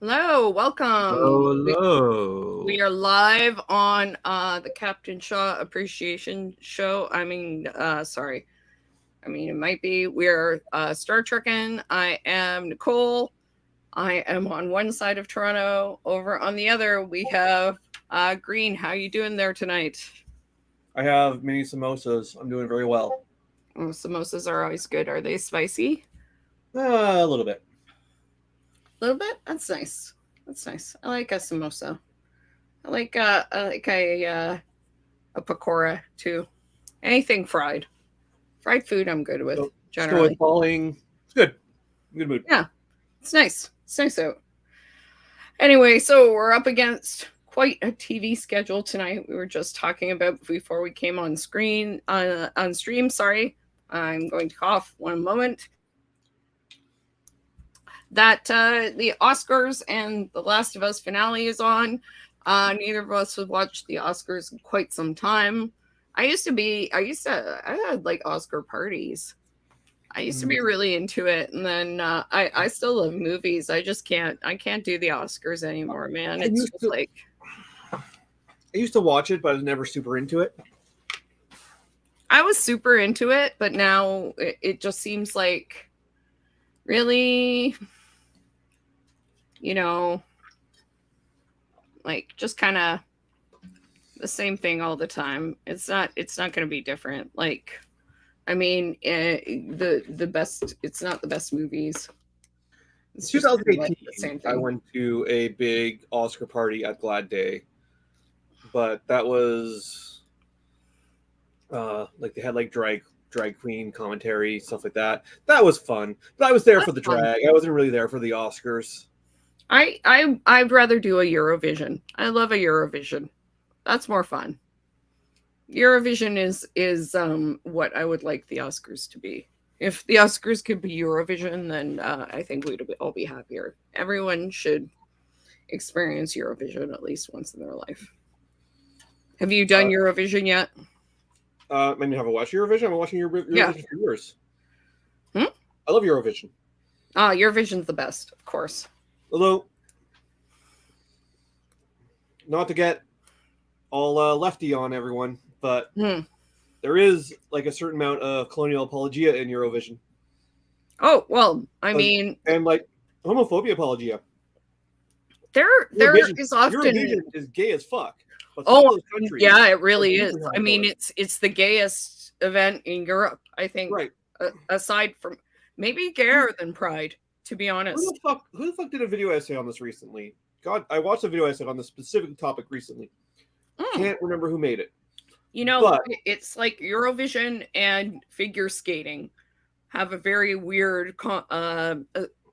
Hello, welcome. We Hello. are live on the Captain Shaw Appreciation Show. Sorry. It might be. We're StarTrekkin. I am Nicole. I am on one side of Toronto. Over on the other, we have Green. How you doing there tonight? I have mini samosas. I'm doing very well. Oh, samosas are always good. Are they spicy? A little bit. A little bit. That's nice. That's nice. I like a samosa. I like a pakora too. Anything fried. Fried food I'm good with, So, snow is generally. falling. It's good. Good mood. Yeah, it's nice. It's nice out. Anyway, so we're up against quite a TV schedule tonight. We were just talking about before we came on screen on stream. Sorry, I'm going to cough one moment. That the Oscars and The Last of Us finale is on. Neither of us have watched the Oscars in quite some time. I had like Oscar parties. I used to be really into it, and then I still love movies. I can't do the Oscars anymore, man. I It's used just to. like I used to watch it, but I was never super into it. I was super into it, but now it just seems like really, you know, like just kind of the same thing all the time. It's not going to be different. Like the best. It's not the best movies. It's just kind of like 2018, the same I thing. went to a big Oscar party at Glad Day, but that was like they had like drag queen commentary stuff like that. That was fun, but I was there for That's the fun. drag. I wasn't really there for the Oscars. I'd rather do a Eurovision. I love a Eurovision. That's more fun. Eurovision is what I would like the Oscars to be. If the Oscars could be Eurovision, then I think we'd all be happier. Everyone should experience Eurovision at least once in their life. Have you done Uh, Eurovision yet? I mean, have I watched Eurovision? I've been watching Yeah. Eurovision for years. Hmm? I love Eurovision. Eurovision's the best, of course. Although, not to get all lefty on everyone, but Hmm. there is like a certain amount of colonial apologia in Eurovision, Oh well, and like homophobia apologia. there is often. Eurovision is gay as fuck, but some of Oh, those countries yeah, it are really is. deeply homophobic. It's the gayest event in Europe, I think, Right? aside from maybe gayer than Pride, to be honest. Who the fuck did a video essay on this recently? God, I watched a video essay on this specific topic recently. Mm. Can't remember who made it, You know, but it's like Eurovision and figure skating have a very weird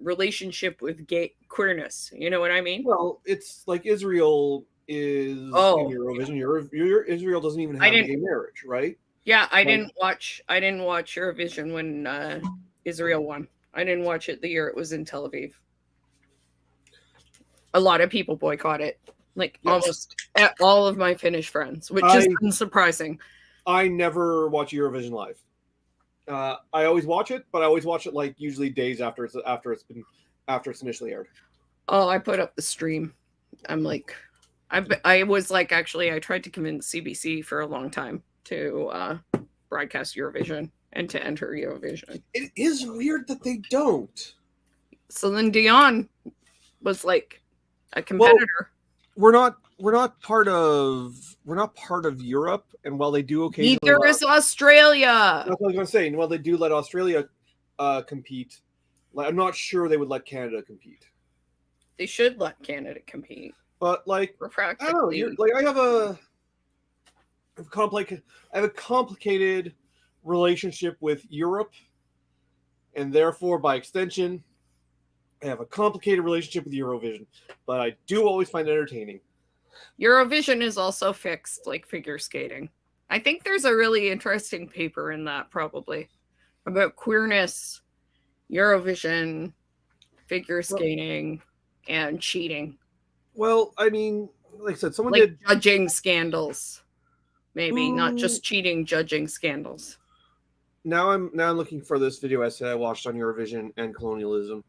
relationship with gay queerness. You know what I mean? well, it's like Israel is in Oh, Eurovision. Israel doesn't even I have didn't. gay marriage, right? Yeah, I Like, didn't watch. I didn't watch Eurovision when Israel won. I didn't watch it the year it was in Tel Aviv. A lot of people boycott it. Like yes, almost all of my Finnish friends, which is I unsurprising. I never watch Eurovision live. I always watch it, but I always watch it like usually days after it's initially aired. Oh, I put up the stream. I'm like, I was like, actually, I tried to convince CBC for a long time to broadcast Eurovision and to enter Eurovision. It is weird that they don't. So then Dion was like a Well, competitor. we're not part of Europe, and while they do occasionally Neither allow, is Australia. that's what I was going to say. And while they do let Australia compete, like, I'm not sure they would let Canada compete. They should let Canada compete. But like, We're I don't know. practically. Like, I have a complicated relationship with Europe, and therefore, by extension, I have a complicated relationship with Eurovision. But I do always find it entertaining. Eurovision is also fixed like figure skating. I think there's a really interesting paper in that probably about queerness, Eurovision, figure Well, skating, and cheating. well, I mean, like I said, someone Like did. judging scandals. Maybe not Who just cheating, judging scandals. now I'm looking for this video essay I watched on Eurovision and colonialism.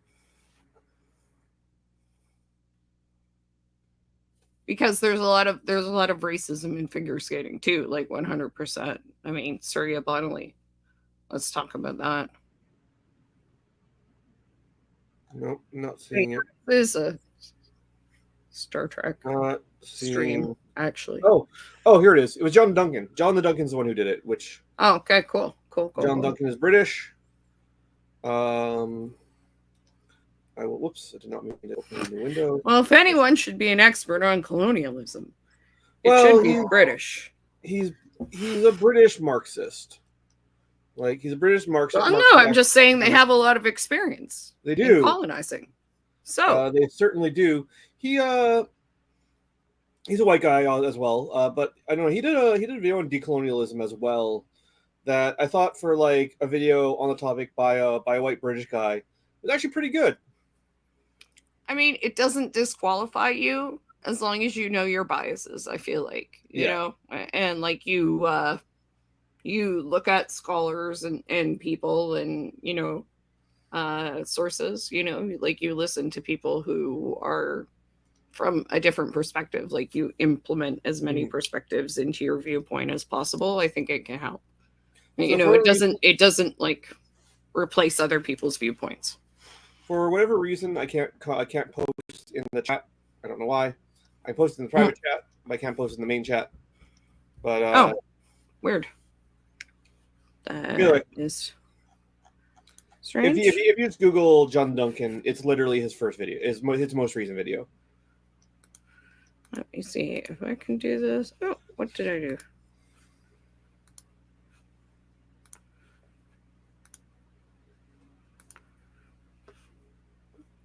because there's a lot of racism in figure skating too, like 100%. I mean, Surya Bonnelly. Let's talk about that. Nope, not seeing it. This is a Star Trek Not stream, seeing. actually. Oh, here it is. It was John Duncan. John the Duncan's the one who did it. Which Oh, okay, cool. John Duncan is British. Whoops! I did not mean to open the window. Well, if anyone should be an expert on colonialism, it should be British. He's a British Marxist. Like, he's a British Marxist. Well, no, I'm just saying they have a lot of experience. They do in colonizing. So they certainly do. He's a white guy as well. But I don't know. He did a video on decolonialism as well. That I thought for like a video on the topic by a white British guy was actually pretty good. I mean, it doesn't disqualify you as long as you know your biases. I feel like you know, and like you look at scholars and people and sources. You know, like you listen to people who are from a different perspective. Like you implement as many perspectives into your viewpoint as possible. I think it can help. So it doesn't like replace other people's viewpoints. For whatever reason, I can't post in the chat. I don't know why. I posted in the private chat, but I can't post in the main chat. But weird. That is strange. If you just Google John Duncan, it's literally his first video. His most recent video. Let me see if I can do this. Oh, what did I do?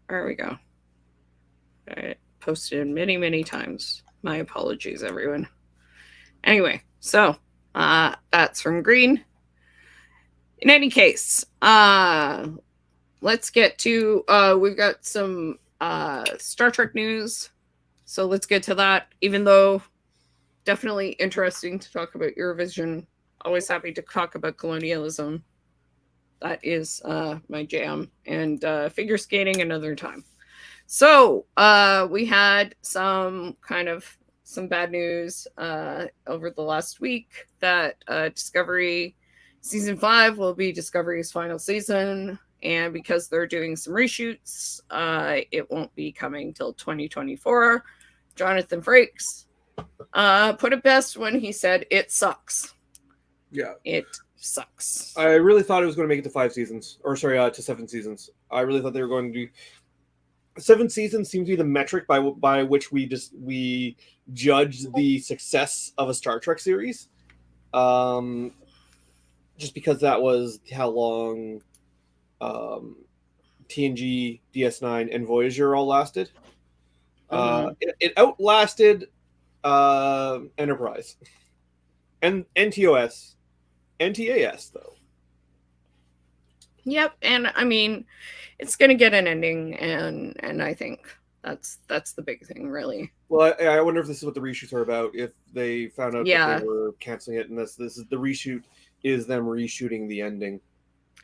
There we go. I posted many times. My apologies, everyone. Anyway, so that's from Green. In any case, let's get to we've got some Star Trek news. So let's get to that. Even though definitely interesting to talk about Eurovision. Always happy to talk about colonialism. That is my jam. And figure skating another time. So we had some bad news over the last week that Discovery Season 5 will be Discovery's final season. And because they're doing some reshoots, it won't be coming till 2024. Jonathan Frakes put it best when he said, "It sucks." Yeah. It sucks. I really thought it was going to make it to 5 seasons. Or sorry, to 7 seasons. I really thought they were going to do... 7 seasons seems to be the metric by which we judge the success of a Star Trek series. Just because that was how long TNG, DS9, and Voyager all lasted. It outlasted Enterprise and NTOS. NTAS though. Yep, and I mean, it's going to get an ending, and I think that's the big thing, really. Well, I wonder if this is what the reshoots are about. If they found out that they were canceling it, and this is the reshoot is them reshooting the ending.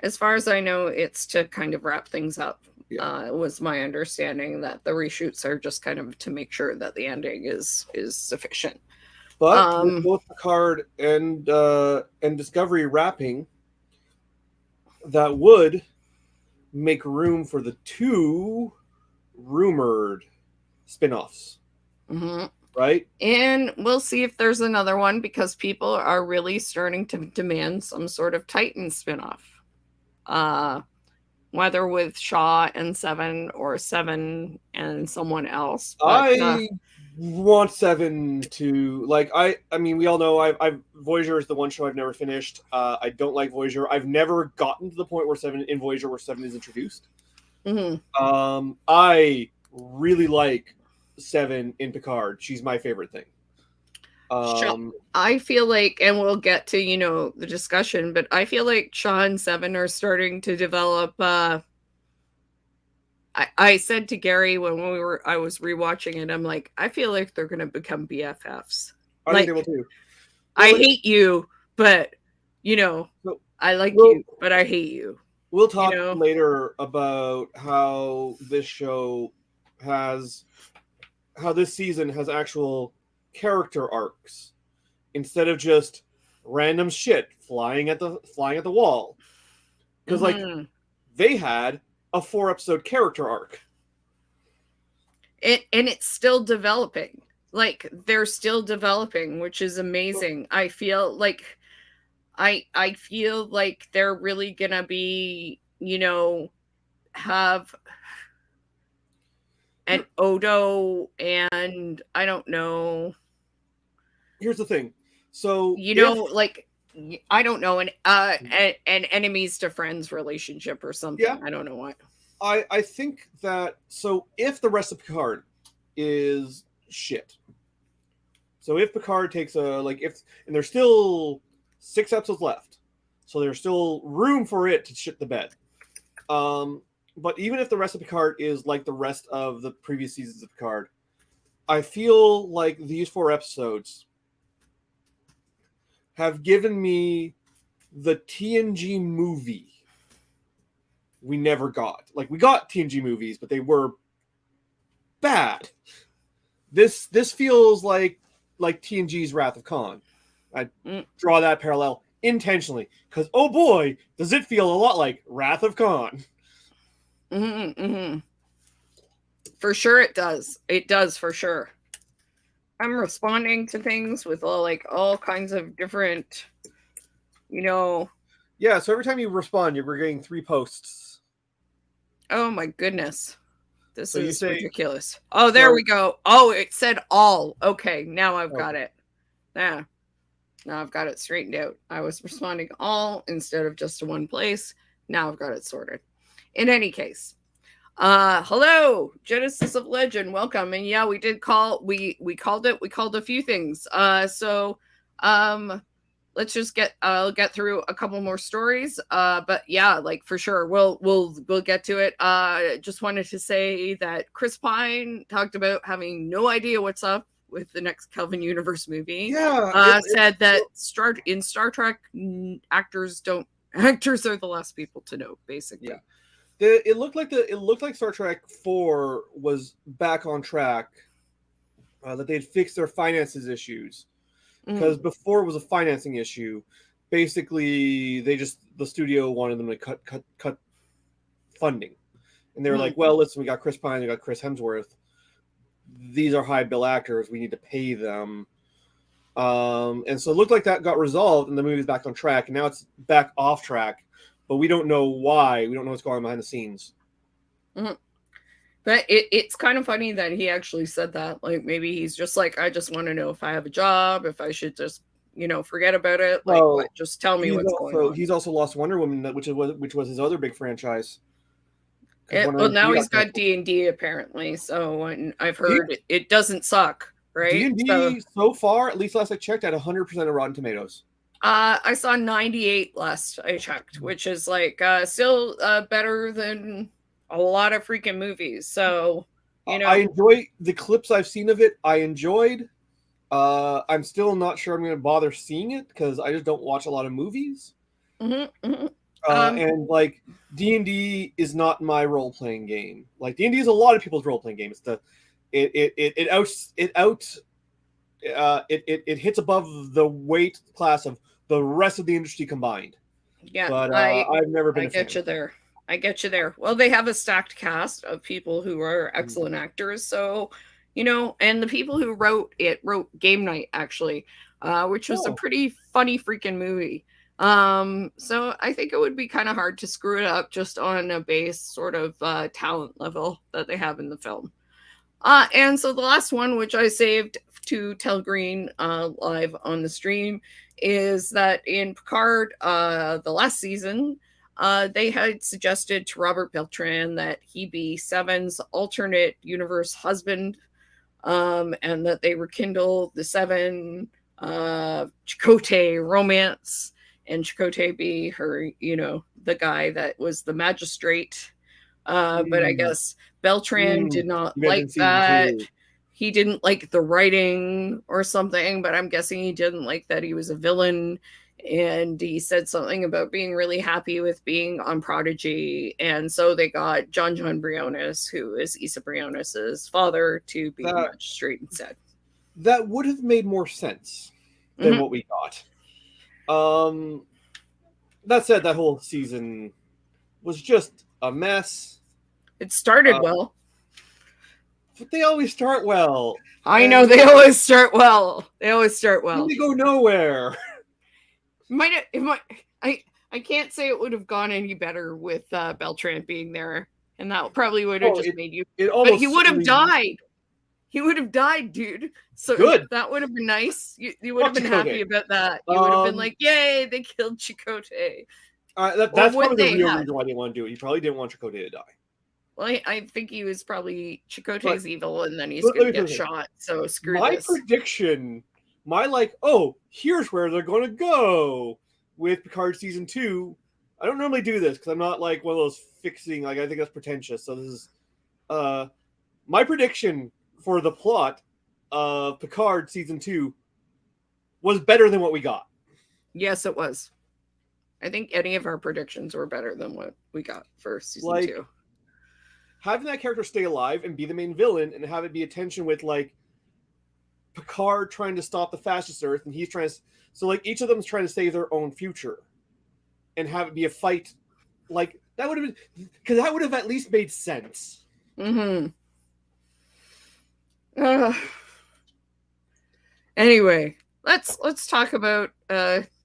As far as I know, it's to kind of wrap things up. Was my understanding that the reshoots are just kind of to make sure that the ending is sufficient. But with both Picard and Discovery wrapping, that would make room for the 2 rumored spin-offs. Mm-hmm. Right? And we'll see if there's another one, because people are really starting to demand some sort of Titan spin-off. Whether with Shaw and Seven or Seven and someone else. But, I want Seven to I mean, we all know Voyager is the one show I've never finished. I don't like Voyager. I've never gotten to the point where Seven is introduced. Mm-hmm. I really like Seven in Picard. She's my favorite thing. I feel like, and we'll get to the discussion, but I feel like Shaw and Seven are starting to develop. I said to Gary when I was rewatching it, I'm like, I feel like they're going to become BFFs. I think they will too. I hate you, but I like you, but I hate you. We'll talk later about how this show has how this season has actual character arcs instead of just random shit flying at the wall. Because Mm-hmm. they had a 4-episode character arc. And it's still developing. Like they're still developing, which is amazing. I feel like they're really gonna be, have an Odo, and I don't know. Here's the thing. So I don't know, an enemies to friends relationship or something. Yeah. I don't know what. I think that, so if the rest of Picard is shit, so if Picard takes and there's still 6 episodes left, so there's still room for it to shit the bed. But even if the rest of Picard is like the rest of the previous seasons of Picard, I feel like these 4 episodes have given me the TNG movie we never got. Like, we got TNG movies, but they were bad. This feels like TNG's Wrath of Khan. I draw that parallel intentionally because, oh boy, does it feel a lot like Wrath of Khan. Mm-hmm, mm-hmm. For sure it does. It does, for sure. I'm responding to things with all kinds of different, Yeah, so every time you respond, you're getting 3 posts. Oh my goodness. This is ridiculous. Oh, there we go. Oh, it said all. Okay, now I've got it. Yeah. Now I've got it straightened out. I was responding all instead of just to one place. Now I've got it sorted. In any case, hello, Genesis of Legend, welcome. And yeah, we did call, we called a few things. Let's just I'll get through a couple more stories. But yeah, for sure, we'll get to it. Just wanted to say that Chris Pine talked about having no idea what's up with the next Kelvin Universe movie. Yeah, said that in Star Trek, actors are the last people to know, basically. Yeah. It looked like Star Trek 4 was back on track. That they'd fixed their finances issues. Because before it was a financing issue. Basically, the studio wanted them to cut funding, and they were like, "Well, listen, we got Chris Pine, we got Chris Hemsworth. These are high bill actors. We need to pay them." And so it looked like that got resolved, and the movie's back on track. And now it's back off track, but we don't know why. We don't know what's going on behind the scenes. Mm-hmm. But it's kind of funny that he actually said that. Like, maybe he's just like, I just want to know if I have a job, if I should just, forget about it. Like, just tell me what's going on. He's also lost Wonder Woman, which was his other big franchise. Well, now he's got D&D apparently. So I've heard it doesn't suck, right? D&D so far, at least last I checked, at 100% of Rotten Tomatoes. I saw 98 last I checked, which is still better than a lot of freaking movies. So, I enjoy the clips I've seen of it. I enjoyed. I'm still not sure I'm going to bother seeing it because I just don't watch a lot of movies. Mm-hmm, mm-hmm. And D&D is not my role-playing game. D&D is a lot of people's role-playing game. It's it hits above the weight class of the rest of the industry combined. Yeah, but I've never been. I get you there. Well, they have a stacked cast of people who are excellent actors. So, and the people who wrote Game Night, actually, which was a pretty funny freaking movie. So I think it would be kind of hard to screw it up just on a base sort of talent level that they have in the film. And so the last one, which I saved to tell Green live on the stream, is that in Picard, the last season, they had suggested to Robert Beltran that he be Seven's alternate universe husband, and that they rekindle the Seven Chakotay romance, and Chakotay be her, the guy that was the magistrate. But I guess Beltran did not like that. He didn't like the writing or something, but I'm guessing he didn't like that he was a villain and he said something about being really happy with being on Prodigy, and so they got John Briones, who is Issa Briones' father, to be the That magistrate instead. that would have made more sense than what we got. That said, that whole season was just a mess. It started well. But they always start well. I know, they always start well. They always start well. They go nowhere. I can't say it would have gone any better with Beltran being there, and that probably would have made you. But he would have died. He would have died, dude. So good. That would have been nice. You would have been happy about that. You would have been like, "Yay, they killed Chakotay." That's probably the real reason why they want to do it. He probably didn't want Chakotay to die. Well, I think he was probably Chakotay's evil, and then he's going to get shot. So screw this. My prediction, here's where they're going to go with Picard season 2. I don't normally do this because I'm not like one of those fixing. Like I think that's pretentious. So this is my prediction for the plot of Picard season 2 was better than what we got. Yes, it was. I think any of our predictions were better than what we got for season 2. Having that character stay alive and be the main villain, and have it be a tension with like Picard trying to stop the fascist Earth, and he's trying to. So like each of them is trying to save their own future, and have it be a fight. Like that would have been, because that would have at least made sense. Anyway, let's talk about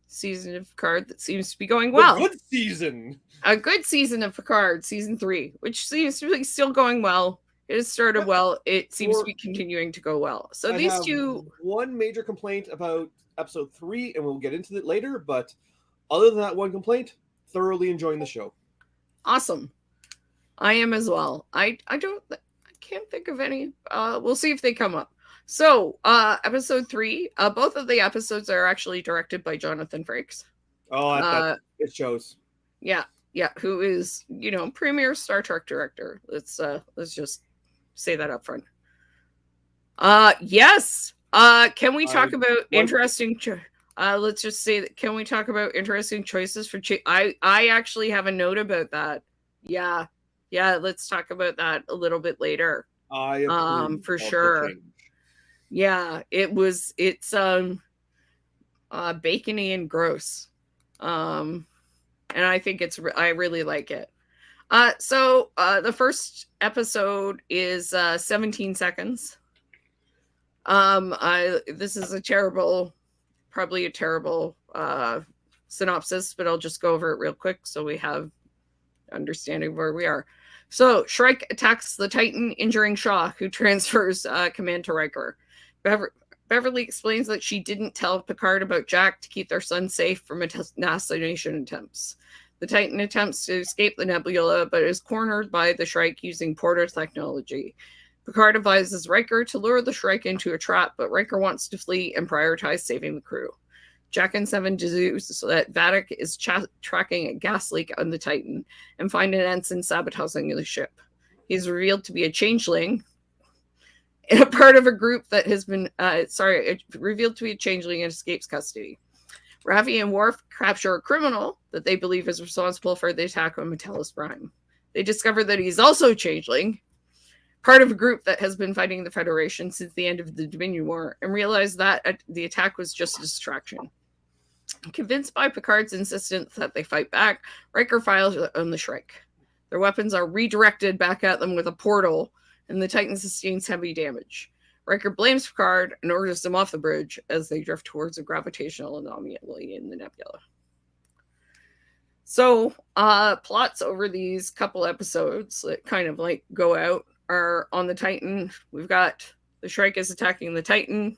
season of Picard that seems to be going well. A good season. A good season of Picard, season 3, which seems to be still going well. It has started well. It seems to be continuing to go well. So I these two. One major complaint about episode 3, and we'll get into it later. But other than that one complaint, thoroughly enjoying the show. Awesome. I am as well. I can't think of any. We'll see if they come up. So, episode 3, both of the episodes are actually directed by Jonathan Frakes. Oh, it shows. Yeah, who is, premier Star Trek director. Let's just say that up front. Yes. Can we talk about interesting let's just say that, can we talk about interesting choices for I actually have a note about that. Yeah, let's talk about that a little bit later. For sure. Yeah, it's bacony and gross. And I think I really like it. So the first episode is 17 seconds. This is probably a terrible synopsis, but I'll just go over it real quick so we have understanding where we are. So Shrike attacks the Titan, injuring Shaw, who transfers command to Riker. Beverly explains that she didn't tell Picard about Jack to keep their son safe from assassination attempts. The Titan attempts to escape the nebula, but is cornered by the Shrike using Porter technology. Picard advises Riker to lure the Shrike into a trap, but Riker wants to flee and prioritize saving the crew. Jack and Seven deduce that Vadic is tracking a gas leak on the Titan and find an ensign sabotaging the ship. He's revealed to be a changeling, a part of a group that has been revealed to be a changeling and escapes custody. Raffi and Worf capture a criminal that they believe is responsible for the attack on Metellus Prime. They discover that he's also a changeling, part of a group that has been fighting the Federation since the end of the Dominion War, and realize that the attack was just a distraction. Convinced by Picard's insistence that they fight back, Riker files on the Shrike. Their weapons are redirected back at them with a portal, and the Titan sustains heavy damage. Riker blames Picard and orders them off the bridge as they drift towards a gravitational anomaly in the nebula. So, plots over these couple episodes that kind of like go out are on the Titan. We've got the Shrike is attacking the Titan.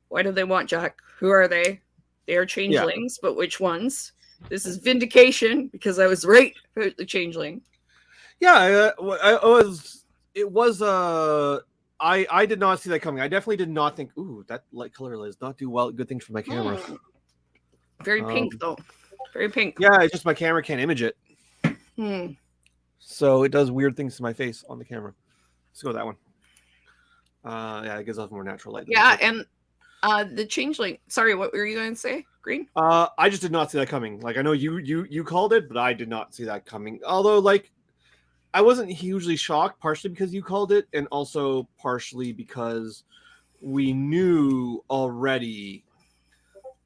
Why do they want Jack? Who are they? They are changelings, but which ones? This is vindication because I was right about the changeling. Yeah, I did not see that coming. I definitely did not think, ooh, that light color does not do good things for my camera. Very pink, though. Very pink. Yeah, it's just my camera can't image it. So it does weird things to my face on the camera. Let's go with that one. Yeah, it gives off more natural light. Yeah, and the changeling. Sorry, what were you going to say? Green? I just did not see that coming. Like I know you called it, but I did not see that coming. Although like I wasn't hugely shocked, partially because you called it, and also partially because we knew already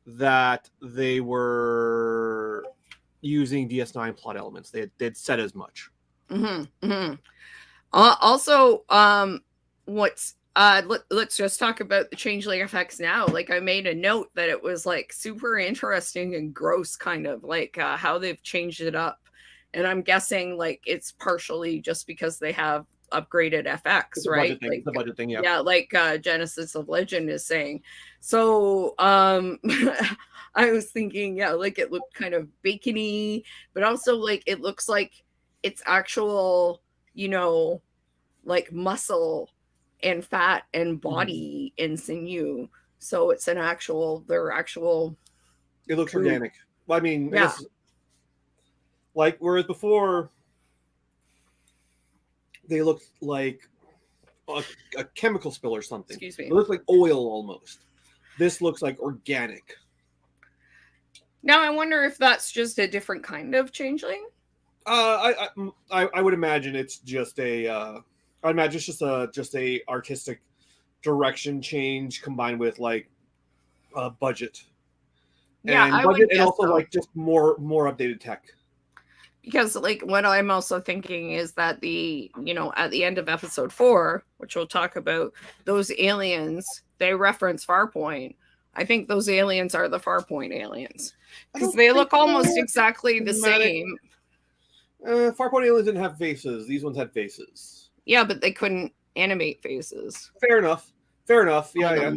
that they were using DS9 plot elements. They'd said as much. Mm-hmm, mm-hmm. Also, what's let's just talk about the changeling effects now. Like I made a note that it was like super interesting and gross, kind of like how they've changed it up. And I'm guessing like it's partially just because they have upgraded FX, right? Like it's a budget thing, yeah. Yeah, like Genesis of Legend is saying. So I was thinking, yeah, like it looked kind of bacony, but also like it looks like it's actual, you know, like muscle and fat and body and sinew. So it's an actual, they're actual. It looks food. organic. Well, I mean, I Yeah. guess like whereas before they looked like a chemical spill or something. Excuse me. It looks like oil almost. This looks like organic. Now I wonder if that's just a different kind of changeling. I would imagine it's just a. I imagine it's just a artistic direction change combined with like budget. Yeah, and I budget would and guess also so. like just more updated tech. Because like what I'm also thinking is that the, you know, at the end of episode 4, which we'll talk about, those aliens, they reference Farpoint. I think those aliens are the Farpoint aliens because they look almost exactly the same. Farpoint aliens didn't have faces. These ones had faces. Yeah, but they couldn't animate faces. Fair enough. Yeah.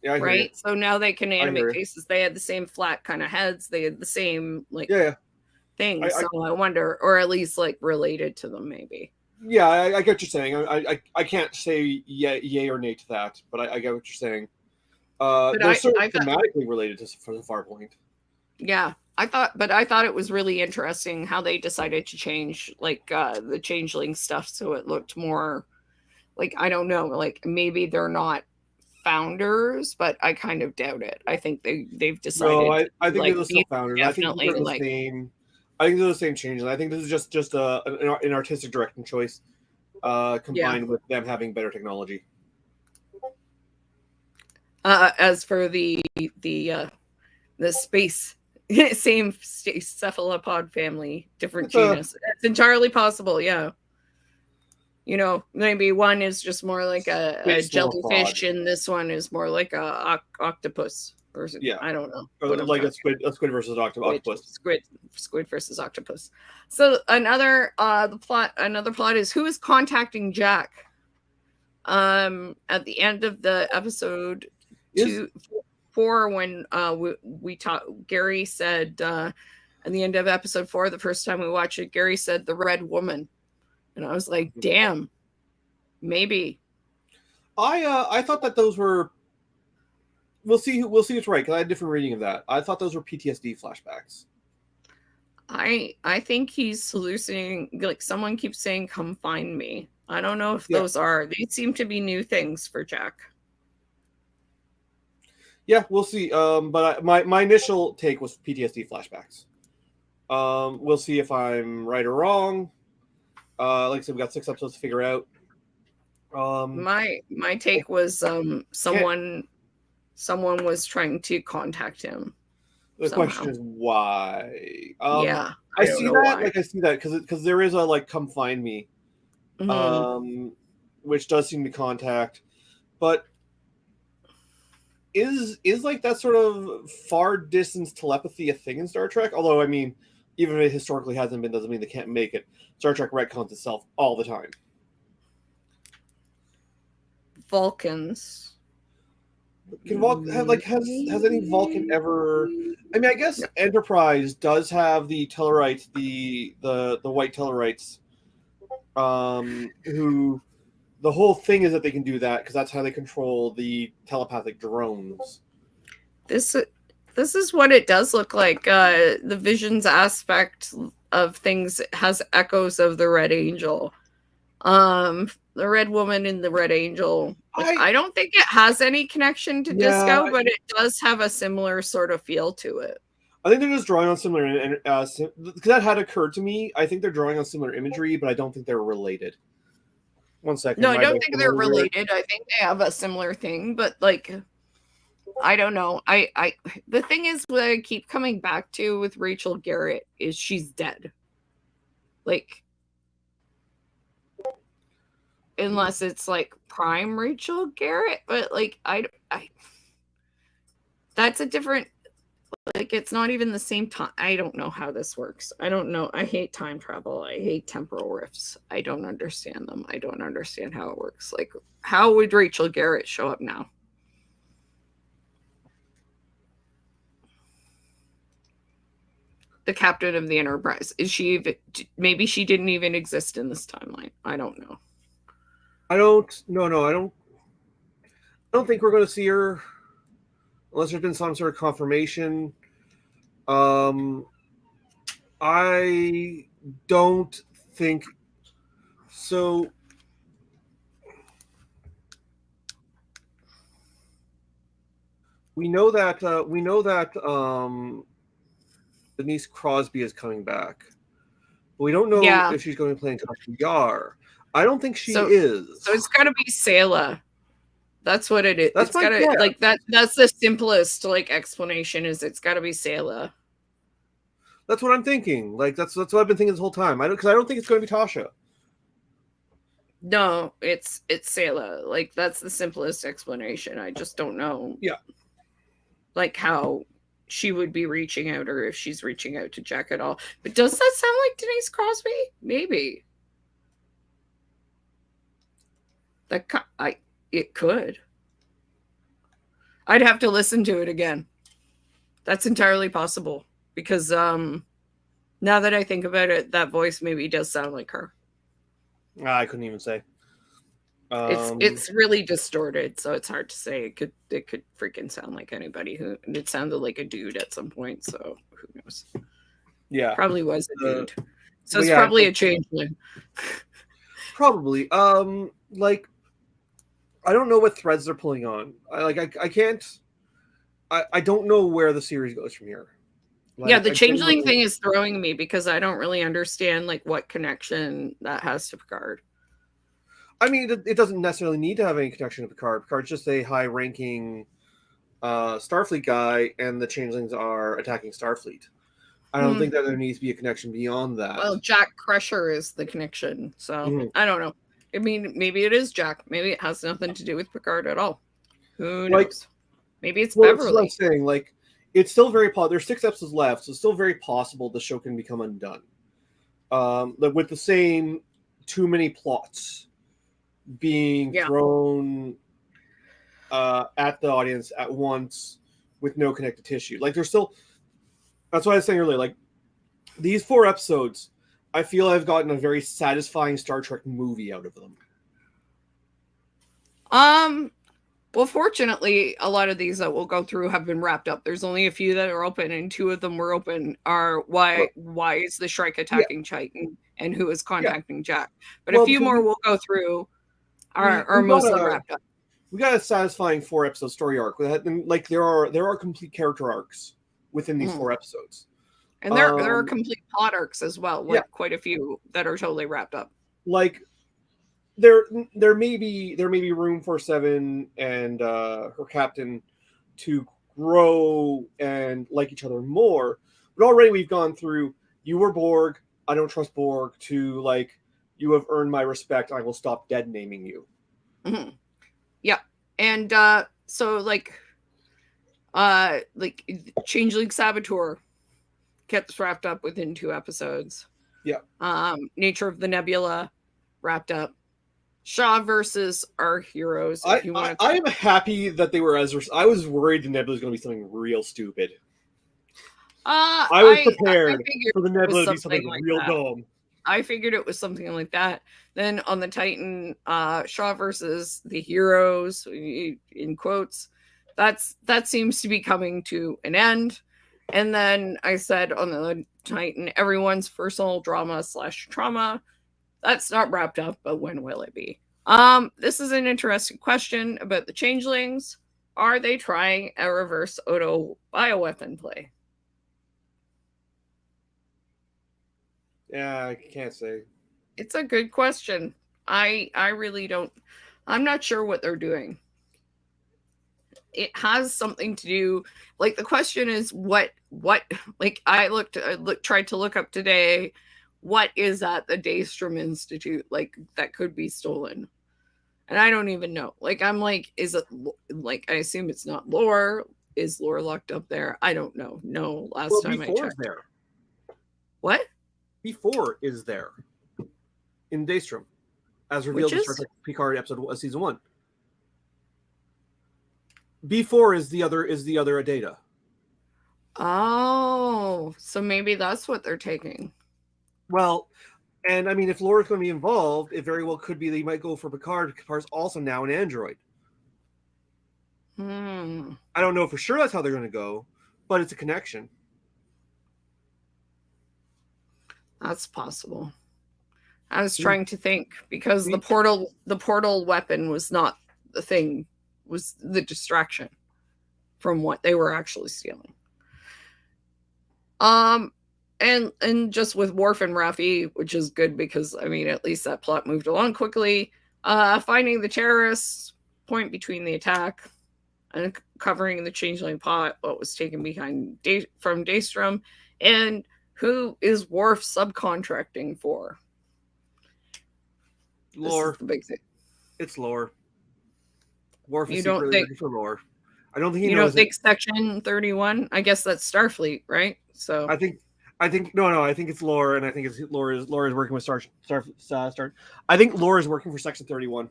I right. So now they can animate faces. They had the same flat kind of heads. They had the same like things. So I wonder, or at least like related to them, maybe. Yeah, I get what you're saying. I can't say yay or nay to that, but I get what you're saying. They're certainly thematically related to the Farpoint. Yeah, I thought it was really interesting how they decided to change like the changeling stuff so it looked more like, I don't know, like maybe they're not founders, but I kind of doubt it. I think they've decided. No, I think they're still founders. I think they're the same. I think they're the same changes. I think this is just an artistic direction choice, combined with them having better technology. As for the space, same cephalopod family, different genus. It's entirely possible. Yeah. You know, maybe one is just more like a jellyfish, and this one is more like a octopus. Or, I don't know. Like a squid versus octopus. Squid versus octopus. So another plot is who is contacting Jack. At the end of the episode 4, when we talked, Gary said at the end of episode 4, the first time we watched it, Gary said the Red Woman. And I was like, damn, maybe. I thought that those were. We'll see what's right, because I had a different reading of that. I thought those were PTSD flashbacks. I think he's hallucinating. Like someone keeps saying, "Come find me." I don't know if those are. They seem to be new things for Jack. Yeah, we'll see. But my initial take was PTSD flashbacks. We'll see if I'm right or wrong. Like I said, we got 6 episodes to figure out. My take was someone was trying to contact him. The question is why. Yeah, I see that. Why. Like I see that because there is a like "come find me," which does seem to contact, but is like that sort of far distance telepathy a thing in Star Trek? Although I mean, even if it historically hasn't been, doesn't mean they can't make it. Star Trek retcons itself all the time. Vulcans. Can has any Vulcan ever? I mean, I guess Enterprise does have the Tellarites, the white Tellarites, who the whole thing is that they can do that because that's how they control the telepathic drones. This is what it does look like. The Visions aspect of things has echoes of the Red Angel. The Red Woman and the Red Angel. Like, I I don't think it has any connection to yeah, disco, but it does have a similar sort of feel to it. I think they're just drawing on similar, because that had occurred to me. I think they're drawing on similar imagery, but I don't think they're related. One second, No, I my don't dice think rolled they're really weird. related. I think they have a similar thing, but like, I don't know. The thing is, what I keep coming back to with Rachel Garrett is she's dead. Like, unless it's like prime Rachel Garrett, but like, I that's a different, like, it's not even the same time. I don't know how this works. I don't know. I hate time travel. I hate temporal rifts. I don't understand them. I don't understand how it works. Like, how would Rachel Garrett show up now? The captain of the Enterprise. Is she even, maybe she didn't even exist in this timeline. I don't know. I don't. No, I don't. I don't think we're going to see her unless there's been some sort of confirmation. I don't think so. We know that Denise Crosby is coming back. But we don't know Yeah. if she's going to be playing Tasha Yar. I don't think she So is. so it's got to be Sayla. That's what it is. That's It's my got to, guess. like, that's the simplest like explanation, is it's got to be Sayla. That's what I'm thinking. Like that's what I've been thinking this whole time. I don't think it's going to be Tasha. No, it's Sayla. Like, that's the simplest explanation. I just don't know. Yeah. Like, how she would be reaching out, or if she's reaching out to Jack at all. But does that sound like Denise Crosby? Maybe. It could. I'd have to listen to it again. That's entirely possible, because now that I think about it, that voice maybe does sound like her. I couldn't even say. It's really distorted, so it's hard to say. It could freaking sound like anybody. Who it sounded like a dude at some point, so who knows? Yeah, Probably was a dude. So it's yeah, probably a changeling. Probably. Like, I don't know what threads they're pulling on. I can't. I don't know where the series goes from here. Like, Yeah, the changeling thing is throwing me, because I don't really understand like what connection that has to Picard. I mean, it doesn't necessarily need to have any connection to Picard. Picard's just a high-ranking Starfleet guy, and the changelings are attacking Starfleet. I don't think that there needs to be a connection beyond that. Well, Jack Crusher is the connection, so I don't know. I mean, maybe it is Jack. Maybe it has nothing to do with Picard at all. Who knows? Maybe it's Beverly. That's what I'm saying. Like, it's still very possible. There's 6 episodes left, so it's still very possible the show can become undone. With the same too many plots being thrown at the audience at once with no connective tissue. Like, there's still. That's what I was saying earlier. Like, these 4 episodes, I feel I've gotten a very satisfying Star Trek movie out of them. Well, fortunately, a lot of these that we'll go through have been wrapped up. There's only a few that are open, and 2 of them were open. Are why is the Shrike attacking Titan, and who is contacting Jack? But a few more we'll go through are mostly wrapped up. We got a satisfying 4-episode story arc. Like, there are complete character arcs within these 4 episodes, and there are complete plot arcs as well. Like, quite a few that are totally wrapped up. Like, there may be room for Seven and her captain to grow and like each other more, but already we've gone through, you were Borg, I don't trust Borg, to like, you have earned my respect, I will stop dead naming you. Yeah. And so like Changeling Saboteur gets wrapped up within 2 episodes. Nature of the Nebula wrapped up. Shaw versus our heroes. I am happy that they were Ezra. I was worried the Nebula was going to be something real stupid. I was prepared for the Nebula to be something like real dumb. I figured it was something like that. Then on the Titan, Shaw versus the heroes, in quotes, that seems to be coming to an end. And then I said on the Titan, everyone's personal drama / trauma. That's not wrapped up, but when will it be? This is an interesting question about the changelings. Are they trying a reverse auto bioweapon play? Yeah, I can't say. It's a good question. I really don't. I'm not sure what they're doing. It has something to do, like, the question is what like tried to look up today, what is at the Daystrom Institute, like, that could be stolen, and I don't even know. Like, I'm like, is it, like, I assume it's not lore. Is lore locked up there? I don't know. No, last Well, time I B4 is checked. there. What? B4 is there in Daystrom, as revealed Which in Star is? Trek Picard episode season 1. B4 is the other data. Oh, so maybe that's what they're taking. Well, and I mean, if Laura's going to be involved, it very well could be they might go for Picard. Picard's also now an android. I don't know for sure that's how they're going to go, but it's a connection. That's possible. I was trying to think, because the portal weapon was not the thing, was the distraction from what they were actually stealing. And just with Worf and Raffi, which is good because, I mean, at least that plot moved along quickly. Finding the terrorists, point between the attack, and covering the changeling pot, what was taken behind from Daystrom, and who is Worf subcontracting for? Lore. This is the big thing. It's lore. Worf is You don't secretly think? looking for lore. I don't think he You knows don't think it. Section 31? I guess that's Starfleet, right? So I think no. I think it's lore, and I think it's lore is working with Star. I think lore is working for Section 31.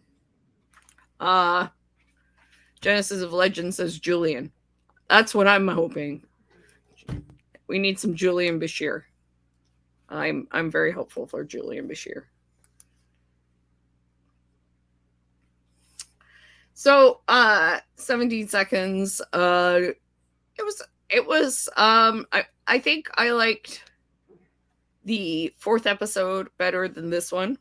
Genesis of Legend says Julian. That's what I'm hoping. We need some Julian Bashir. I'm very hopeful for Julian Bashir. So 17 seconds. It was I think I liked the fourth episode better than this one.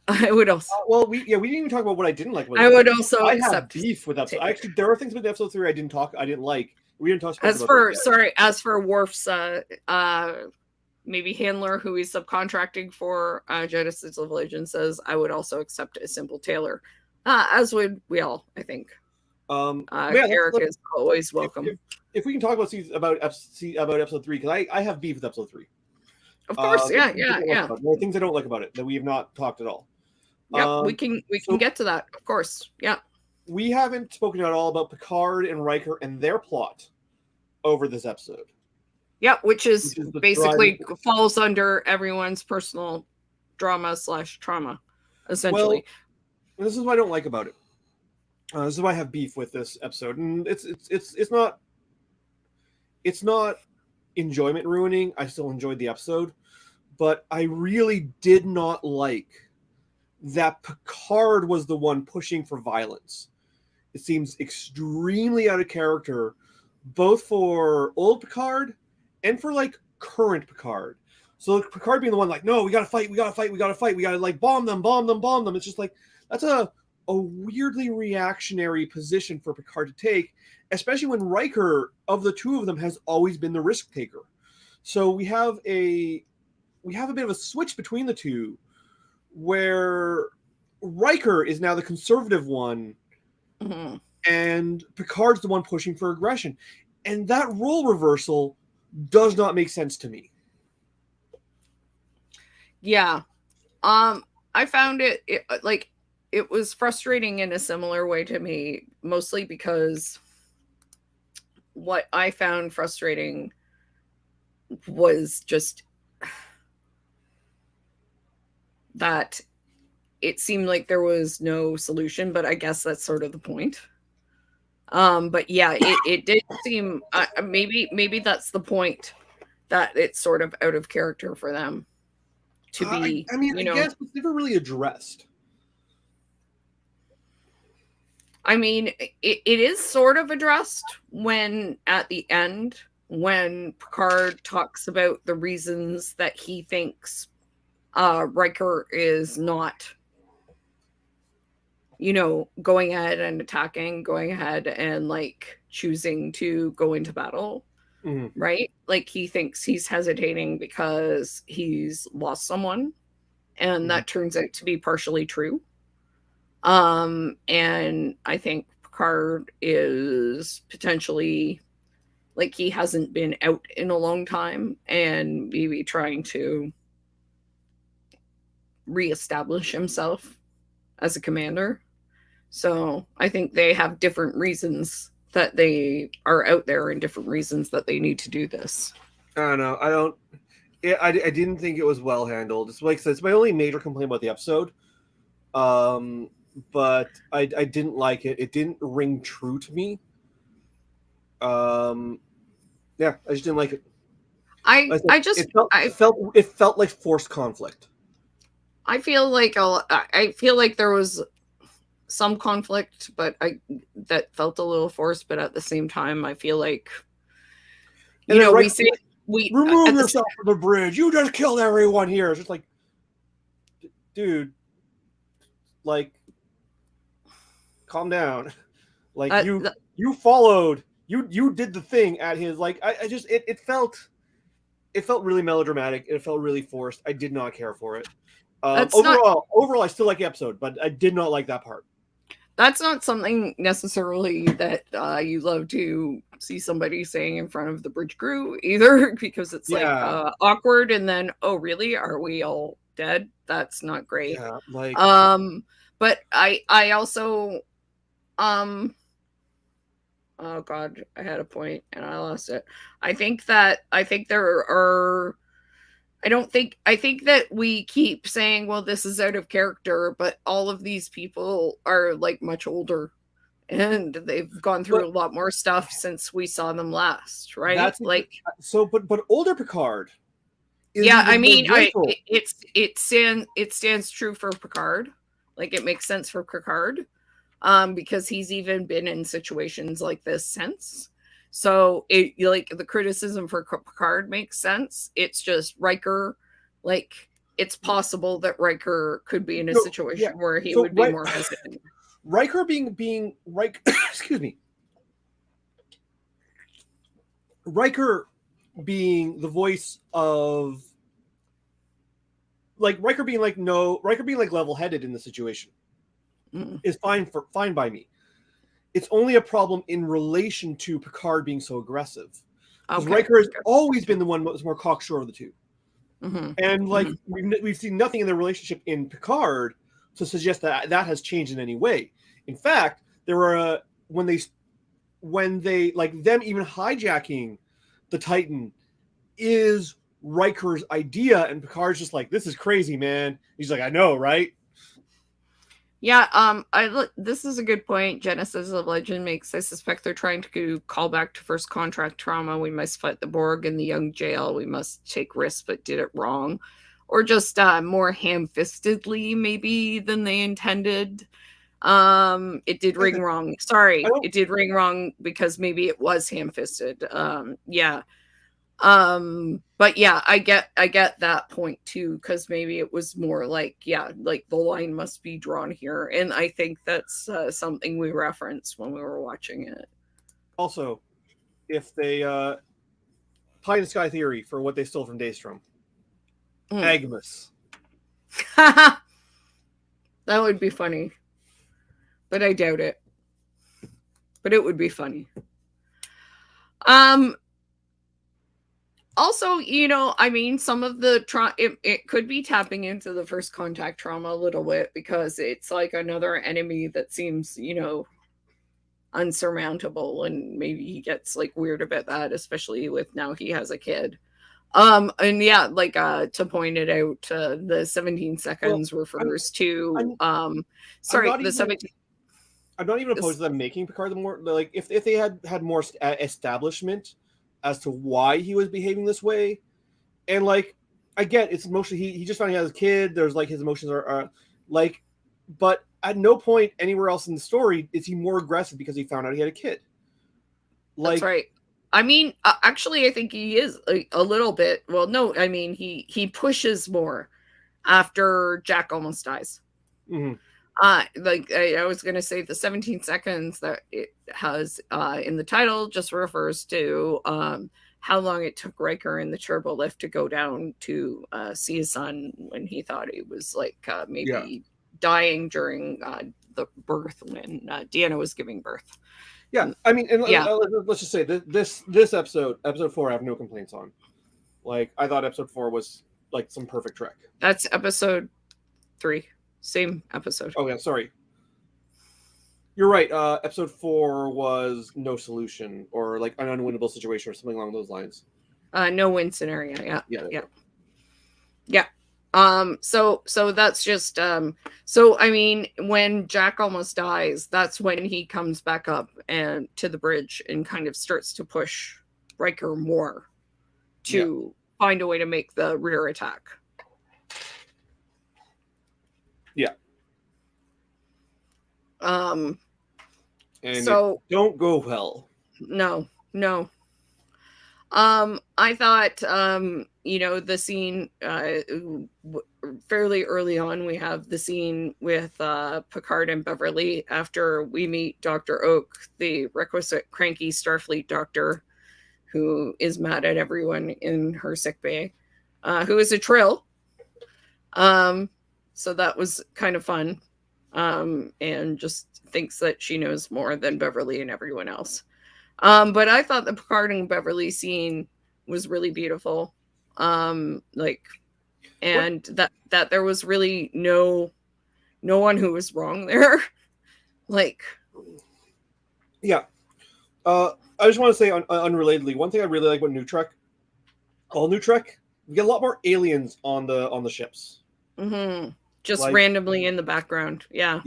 I would also. Well, we didn't even talk about what I didn't like. I would also. I have beef with episode. Actually, there are things about episode 3 I didn't like. We didn't talk. As for Worf's maybe handler, who he's subcontracting for, Genesis of Legend says, I would also accept a simple tailor, as would we all, I think. Eric is always welcome. If we can talk about episode 3, because I have beef with episode 3. Of course, yeah. There are things I don't like about it that we have not talked at all. Yeah, we can get to that, of course. Yeah. We haven't spoken at all about Picard and Riker and their plot over this episode. Yeah, which is basically falls under everyone's personal drama/trauma, essentially. Well, this is what I don't like about it. This is why I have beef with this episode, and it's not enjoyment ruining. I still enjoyed the episode, but I really did not like that Picard was the one pushing for violence. It seems extremely out of character, both for old Picard and for like current Picard. So Picard being the one like, no, we gotta fight, we gotta like bomb them. It's just like, that's a weirdly reactionary position for Picard to take, especially when Riker, of the two of them, has always been the risk taker. So we have a bit of a switch between the two, where Riker is now the conservative one, mm-hmm. and Picard's the one pushing for aggression, and that role reversal does not make sense to me. Yeah, I found it like, it was frustrating in a similar way to me, mostly because what I found frustrating was just that it seemed like there was no solution, but I guess that's sort of the point. But yeah, it did seem, maybe that's the point, that it's sort of out of character for them to be. I guess it's never really addressed. I mean, it is sort of addressed when, at the end, when Picard talks about the reasons that he thinks Riker is not, going ahead and attacking, going ahead and like choosing to go into battle, Mm-hmm. right? Like he thinks he's hesitating because he's lost someone, and that turns out to be partially true. And I think Picard is potentially like he hasn't been out in a long time and maybe trying to reestablish himself as a commander. So I think they have different reasons that they are out there and different reasons that they need to do this. I don't know. I didn't think it was well handled. It's like I said, it's my only major complaint about the episode. But I didn't like it. It didn't ring true to me. Yeah, I just didn't like it. I Like I just it felt like forced conflict. I feel like there was some conflict, but that felt a little forced. But at the same time, I feel like And then we say we remove at the yourself from the bridge. You just killed everyone here. It's just like, dude, like, calm down. Like you followed. You did the thing at his like. I just it felt really melodramatic. It felt really forced. I did not care for it. Overall, I still like the episode, but I did not like that part. That's not something necessarily that you love to see somebody saying in front of the bridge crew either, because it's like awkward, and then, oh really, are we all dead? That's not great. Yeah, like but I also oh god, I had a point and I lost it. I think that we keep saying, well, this is out of character, but all of these people are like much older and they've gone through a lot more stuff since we saw them last, right? That's like so, but older Picard. Yeah, I mean, it stands true for Picard. Like it makes sense for Picard, because he's even been in situations like this since. So it like the criticism for Picard makes sense. It's just Riker, like it's possible that Riker could be in a situation where he would be more hesitant. Riker being Riker, excuse me. Riker being the voice of like Riker being like level-headed in the situation is fine by me. It's only a problem in relation to Picard being so aggressive. Because Riker has always been the one that was more cocksure of the two. Mm-hmm. And like we've seen nothing in their relationship in Picard to suggest that has changed in any way. In fact, there were when they like them even hijacking the Titan is Riker's idea, and Picard's just like, this is crazy, man. He's like, I know, right? Yeah, this is a good point. Genesis of Legend makes. I suspect they're trying to call back to first contract trauma. We must fight the Borg in the young jail. We must take risks, but did it wrong, or just more ham-fistedly maybe than they intended. It did ring wrong. Sorry, it did ring wrong because maybe it was ham-fisted. Yeah. But yeah, I get that point too, because maybe it was more like, like the line must be drawn here, and I think that's something we referenced when we were watching it. Also, if they pie in the sky theory for what they stole from Daystrom, Agnes. That would be funny, but I doubt it. But it would be funny. Also, I mean, some of the it could be tapping into the first contact trauma a little bit, because it's like another enemy that seems, unsurmountable, and maybe he gets like weird about that, especially with now he has a kid. And yeah, like to point it out, the 17 seconds refers to the 17. I'm not even opposed to them making Picard the more like if they had more establishment as to why he was behaving this way. And like I get it's emotionally he just found he has a kid, there's like his emotions are like, but at no point anywhere else in the story is he more aggressive because he found out he had a kid. Like, that's right. I mean, actually I think he is a little bit. Well, no, I mean he pushes more after Jack almost dies. Mm-hmm. Like I was going to say, the 17 seconds that it has in the title just refers to how long it took Riker in the turbo lift to go down to see his son when he thought he was like maybe dying during the birth when Deanna was giving birth. Yeah, I mean, and Yeah. let's just say this episode 4, I have no complaints on. Like, I thought episode 4 was like some perfect Trek. That's episode 3, same episode. Oh yeah, sorry. You're right. Episode 4 was no solution, or like an unwinnable situation, or something along those lines. No win scenario. Yeah. So that's just so I mean, when Jack almost dies, that's when he comes back up and to the bridge and kind of starts to push Riker more to find a way to make the rear attack. Yeah. And so don't go well. No. I thought, the scene, fairly early on, we have the scene with Picard and Beverly after we meet Dr. Oak, the requisite cranky Starfleet doctor who is mad at everyone in her sickbay, who is a Trill. So that was kind of fun, and just thinks that she knows more than Beverly and everyone else. But I thought the Picard and Beverly scene was really beautiful. And that there was really no one who was wrong there. Like, yeah. I just want to say unrelatedly, one thing I really like about New Trek, all New Trek, we get a lot more aliens on the ships. Mm-hmm. Just like, randomly in the background. Yeah.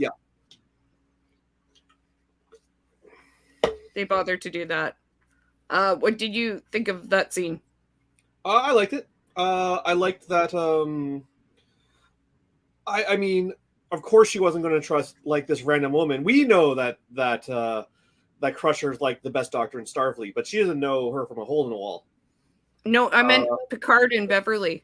They bothered to do that. What did you think of that scene? I liked it. I liked that. I mean, of course, she wasn't going to trust like this random woman. We know that Crusher's like the best doctor in Starfleet, but she doesn't know her from a hole in the wall. No, I meant Picard and Beverly.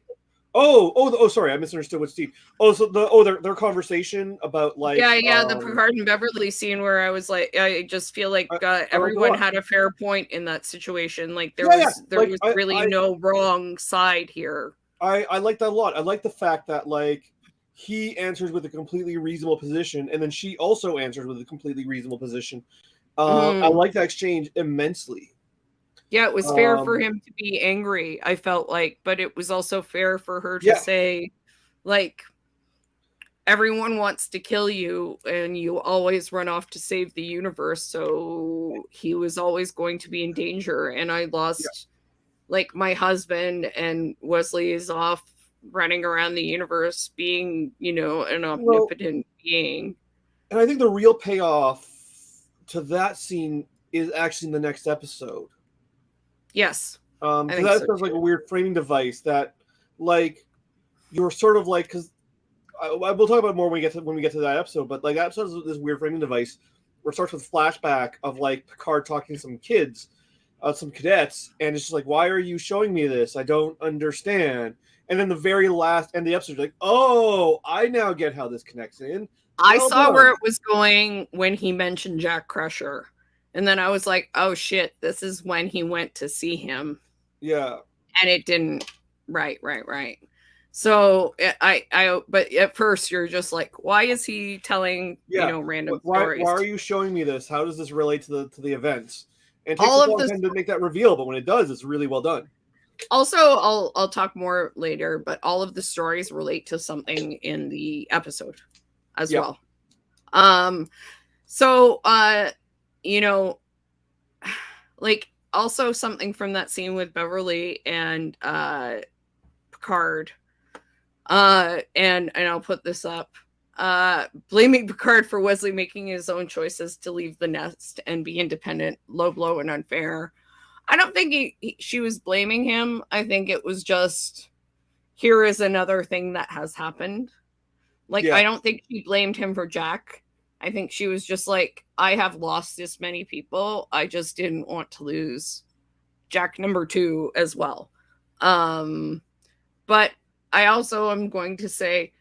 Sorry, I misunderstood what Steve. So their conversation about like the Picard and Beverly scene where I was like, I just feel like everyone had a fair point in that situation. Like there was really no wrong side here. I like that a lot. I like the fact that like he answers with a completely reasonable position, and then she also answers with a completely reasonable position. I like that exchange immensely. Yeah, it was fair for him to be angry, I felt like, but it was also fair for her to say, like, everyone wants to kill you and you always run off to save the universe, so he was always going to be in danger, and I lost, like, my husband, and Wesley is off running around the universe being, an omnipotent being. And I think the real payoff to that scene is actually in the next episode. Yes. That sounds like a weird framing device that, like, you're sort of like, because we'll talk about more when we get to that episode, but like that episode is this weird framing device where it starts with flashback of like Picard talking to some kids, some cadets, and it's just like, why are you showing me this? I don't understand. And then the very last end of the episode, like, oh, I now get how this connects in. I saw where it was going when he mentioned Jack Crusher. And then I was like, oh shit, this is when he went to see him. Yeah. And it didn't. Right. So but at first you're just like, why is he telling, random stories? Why are you showing me this? How does this relate to the events? And it takes a long time to make that reveal, but when it does, it's really well done. Also, I'll talk more later, but all of the stories relate to something in the episode as well. So like also something from that scene with Beverly and Picard, and I'll put this up, blaming Picard for Wesley making his own choices to leave the nest and be independent, low blow and unfair. I don't think she was blaming him. I think it was just, here is another thing that has happened. Like, I don't think she blamed him for Jack. I think she was just like, I have lost this many people. I just didn't want to lose Jack number 2 as well. But I also am going to say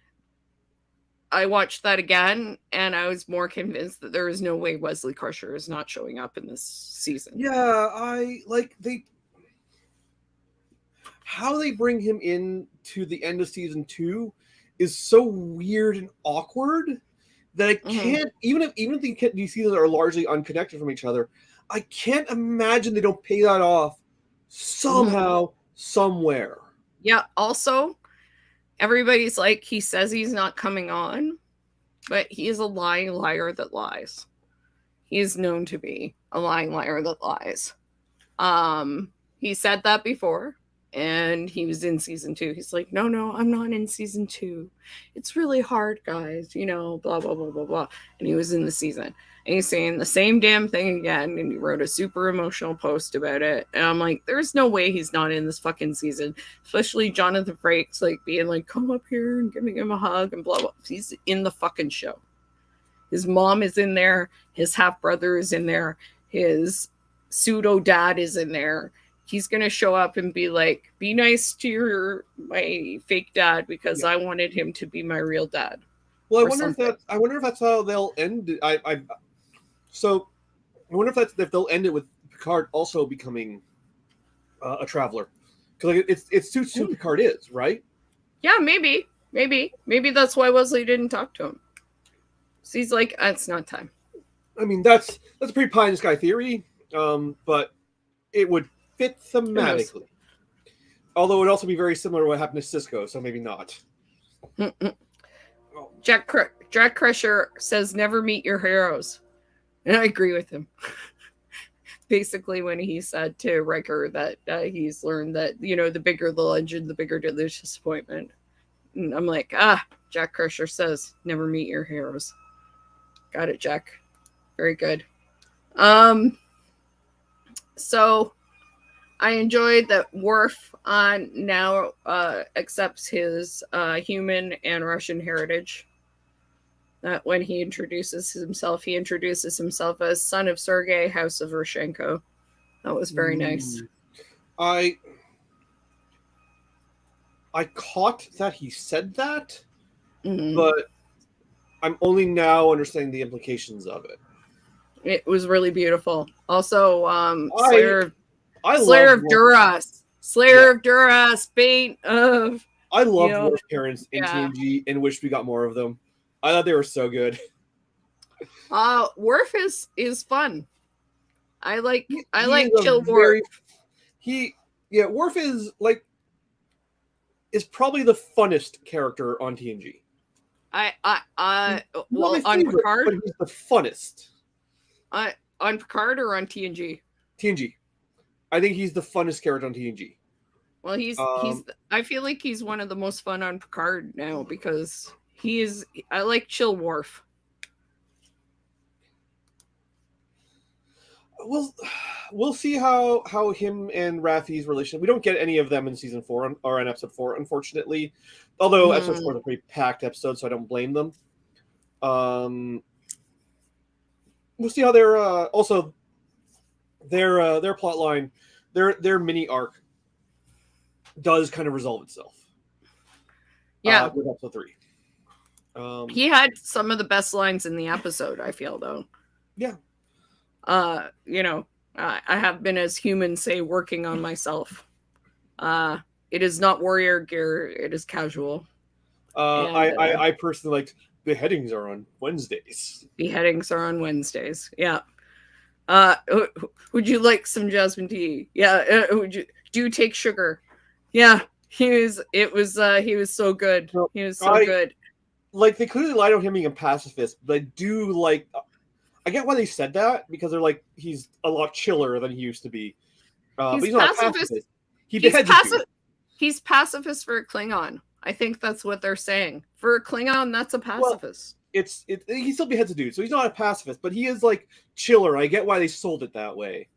I watched that again, and I was more convinced that there is no way Wesley Crusher is not showing up in this season. Yeah, how they bring him in to the end of season 2 is so weird and awkward that I can't, even if these seasons are largely unconnected from each other, I can't imagine they don't pay that off somehow, somewhere. Yeah. Also, everybody's like, he says he's not coming on, but he is a lying liar that lies. He is known to be a lying liar that lies. He said that before, and he was in season 2. He's like, no, I'm not in season 2. It's really hard, guys, you know, blah, blah, blah, blah, blah. And he was in the season. And he's saying the same damn thing again, and he wrote a super emotional post about it. And I'm like, there's no way he's not in this fucking season. Especially Jonathan Frakes, like, being like, come up here and giving him a hug and blah, blah. He's in the fucking show. His mom is in there. His half-brother is in there. His pseudo-dad is in there. He's going to show up and be like, be nice to my fake dad because I wanted him to be my real dad. Well, I wonder if that's how they'll end it. So I wonder if they'll end it with Picard also becoming a traveler, because like it's who Picard is, right? Yeah, maybe that's why Wesley didn't talk to him. So he's like, it's not time. I mean, that's a pretty pie in the sky theory, but it would fit thematically. Although it would also be very similar to what happened to Cisco, so maybe not. Jack Crusher says, never meet your heroes. And I agree with him. Basically, when he said to Riker that he's learned that, you know, the bigger the legend, the bigger the disappointment. And I'm like, Jack Crusher says, never meet your heroes. Got it, Jack. Very good. So I enjoyed that Worf now accepts his human and Russian heritage. That when he introduces himself as son of Sergei, House of Roshenko. That was very nice. I caught that he said that, but I'm only now understanding the implications of it. It was really beautiful. Also, Slayer of Duras. Slayer of Duras, Bane of... I loved Worf's parents in TNG and wished we got more of them. I thought they were so good. Worf is fun. I like chill Worf. Worf is probably the funnest character on TNG. On Picard, but he's the funnest. On Picard or on TNG? TNG. I think he's the funnest character on TNG. Well, I feel like he's one of the most fun on Picard now because I like chill Worf. We'll see how him and Raffi's relation. We don't get any of them in season 4 or in episode 4, unfortunately. Although episode 4 is a pretty packed episode, so I don't blame them. We'll see how their plot line, their mini arc does kind of resolve itself. Yeah, with episode 3. He had some of the best lines in the episode, I feel, though. Yeah. You know, I have been, as humans say, working on myself. It is not warrior gear, it is casual. I personally liked beheadings are on Wednesdays. Yeah. Would you like some jasmine tea? Yeah. Do you take sugar? Yeah. He was so good. He was so good. Like, they clearly lied on him being a pacifist, but I do like. I get why they said that, because they're like, he's a lot chiller than he used to be. But he's not a pacifist. He's pacifist for a Klingon. I think that's what they're saying. For a Klingon, that's a pacifist. Well, he still beheads a dude, so he's not a pacifist, but he is like chiller. I get why they sold it that way.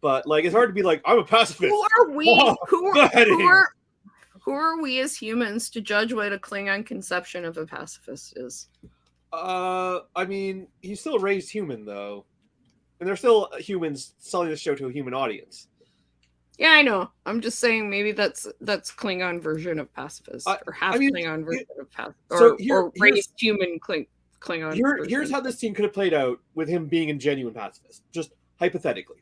But like, it's hard to be like, I'm a pacifist. Who are we? Who are we as humans to judge what a Klingon conception of a pacifist is? I mean, he's still a raised human, though. And they're still humans selling the show to a human audience. Yeah, I know. I'm just saying maybe that's Klingon version of pacifist, or I half mean, Klingon version of pacifist, so or raised human Klingon here's version. how this scene could have played out with him being a genuine pacifist, just hypothetically.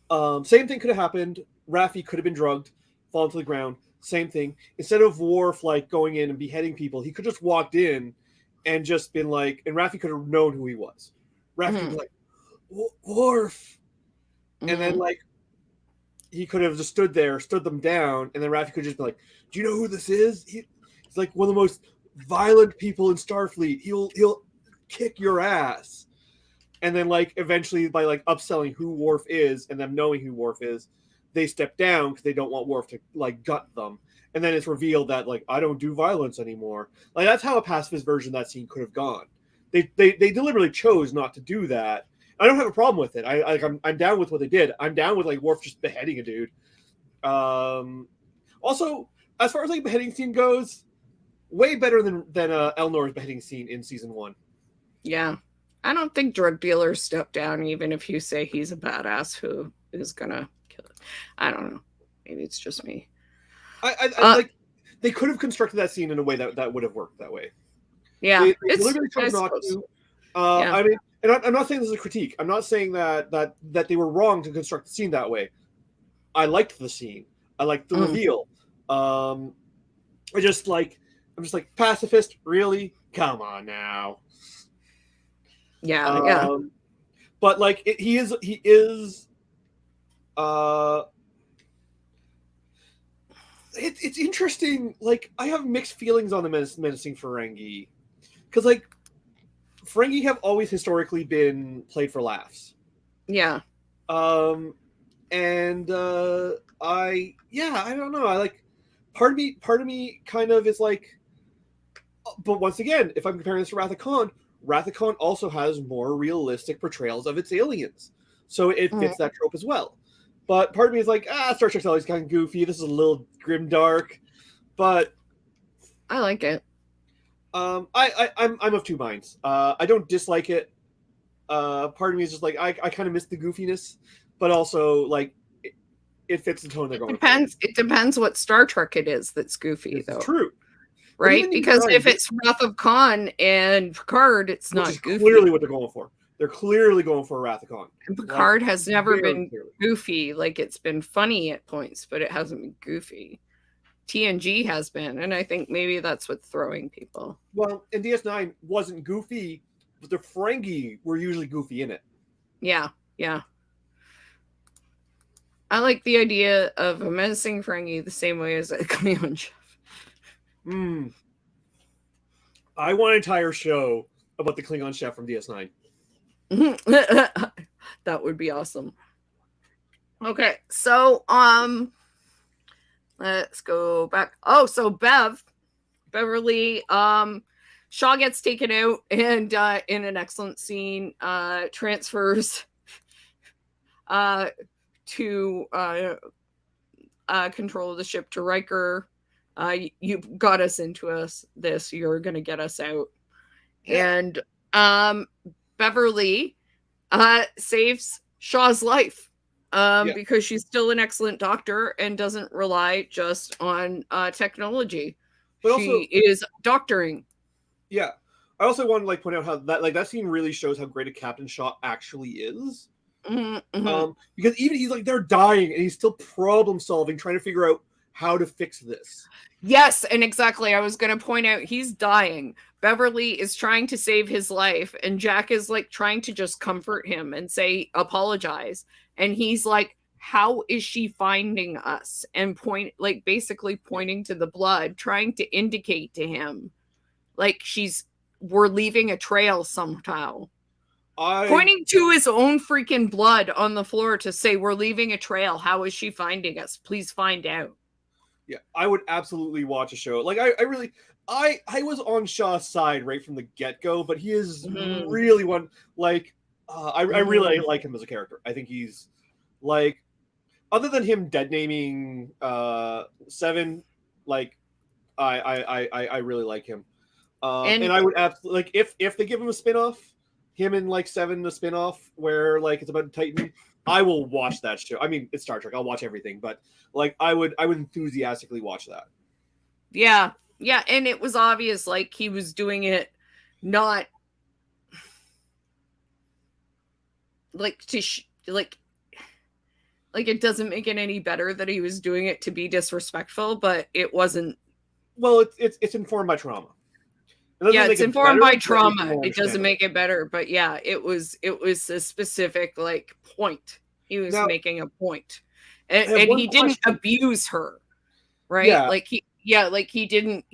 Same thing could have happened. Raffi could have been drugged, fallen to the ground. Same thing. Instead of Worf like going in and beheading people, he could just walked in and just been like, and Raffi could have known who he was. Raffi could be like, Worf, and then Mm-hmm. like he could have just stood there, stood them down, and then Raffi could just be like, "Do you know who this is? He's like one of the most violent people in Starfleet. He'll kick your ass." And then like eventually by like upselling who Worf is and them knowing who Worf is, they step down because they don't want Worf to like gut them. And then it's revealed that like I don't do violence anymore. Like that's how a pacifist version of that scene could have gone. They deliberately chose not to do that. I don't have a problem with it. I'm down with what they did. I'm down with like Worf just beheading a dude. Also, as far as like beheading scene goes, way better than Elnor's beheading scene in season 1. Yeah. I don't think drug dealers step down, even if you say he's a badass who is gonna kill it. I don't know. Maybe it's just me. I Uh, like they could have constructed that scene in a way that would have worked that way. yeah, They deliberately I chose not suppose. to. Yeah. I mean, and I'm not saying this is a critique. I'm not saying that they were wrong to construct the scene that way. I liked the scene. I liked the reveal. Um, I'm just like pacifist. Really? Come on now. Yeah. Yeah. But like he is. Uh, it's interesting. Like I have mixed feelings on the menacing Ferengi because like Ferengi have always historically been played for laughs. Yeah. Um, and I don't know. I like part of me kind of is like, but once again, if I'm comparing this to Wrath of Khan, Wrath of Khan also has more realistic portrayals of its aliens, so it Mm, fits that trope as well. But part of me is like, Star Trek's always kind of goofy. This is a little grim dark, but I like it. I'm of two minds. I don't dislike it. Part of me is just like I kind of miss the goofiness, but also like it fits the tone they're It going for. depends. It depends what Star Trek it is that's goofy, This is though. true, but Right? even Because DS9, if it's Wrath of Khan and Picard, it's which is not goofy. clearly what they're going for. They're clearly going for a Wrath of Khan. And Like Picard has never very been clearly. goofy. Like, it's been funny at points, but it hasn't been goofy. TNG has been, and I think maybe that's what's throwing people. Well, and DS9 wasn't goofy, but the Ferengi were usually goofy in it. Yeah, yeah. I like the idea of a menacing Ferengi the same way as a Klingon chef. I want an entire show about the Klingon chef from DS9. That would be awesome. Okay, so let's go back. Oh, so Beverly, Shaw gets taken out and in an excellent scene, transfers to control of the ship to Riker. You got us into this. You're gonna get us out. Yeah. And Beverly saves Shaw's life because she's still an excellent doctor and doesn't rely just on technology. But She also, is doctoring. yeah. I also want to like point out how that scene really shows how great a Captain Shaw actually is. Mm-hmm. Because even he's like they're dying and he's still problem solving, trying to figure out how to fix this. Yes, and exactly. I was going to point out he's dying. Beverly is trying to save his life, and Jack is like trying to just comfort him and say, apologize. And he's like, how is she finding us? And basically pointing to the blood, trying to indicate to him, like we're leaving a trail somehow. Pointing to his own freaking blood on the floor to say, we're leaving a trail. How is she finding us? Please find out. Yeah, I would absolutely watch a show. Like I really I was on Shaw's side right from the get-go, but he is really one like I really like him as a character. I think he's like other than him dead naming Seven, like I really like him. And I would absolutely like if they give him a spin-off, him and like Seven, the spinoff where like it's about Titan, I will watch that show. I mean, it's Star Trek. I'll watch everything, but like I would enthusiastically watch that. Yeah. Yeah, and it was obvious like he was doing it not like to like it doesn't make it any better that he was doing it to be disrespectful, but it wasn't. Well, it's informed by trauma. Yeah, it's informed by trauma. It doesn't make it better, but yeah, it was a specific like point. He was making a point, and he didn't abuse her, right? Yeah. Like he didn't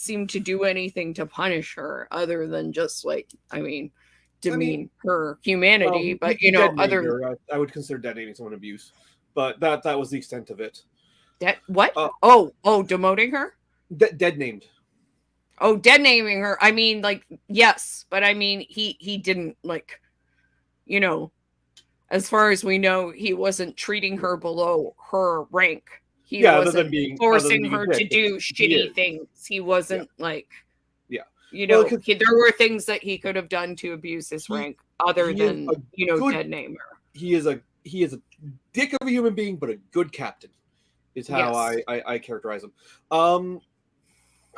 seem to do anything to punish her other than just like, demean her humanity. But I would consider detonating someone abuse, but that was the extent of it. What? Demoting her? Dead named. Oh, dead naming her. I mean, like, yes, but I mean, he didn't like, as far as we know, he wasn't treating her below her rank. He wasn't forcing her to do shitty things. He wasn't like, there were things that he could have done to abuse his rank other than, dead name her. He is a dick of a human being, but a good captain is how I characterize him.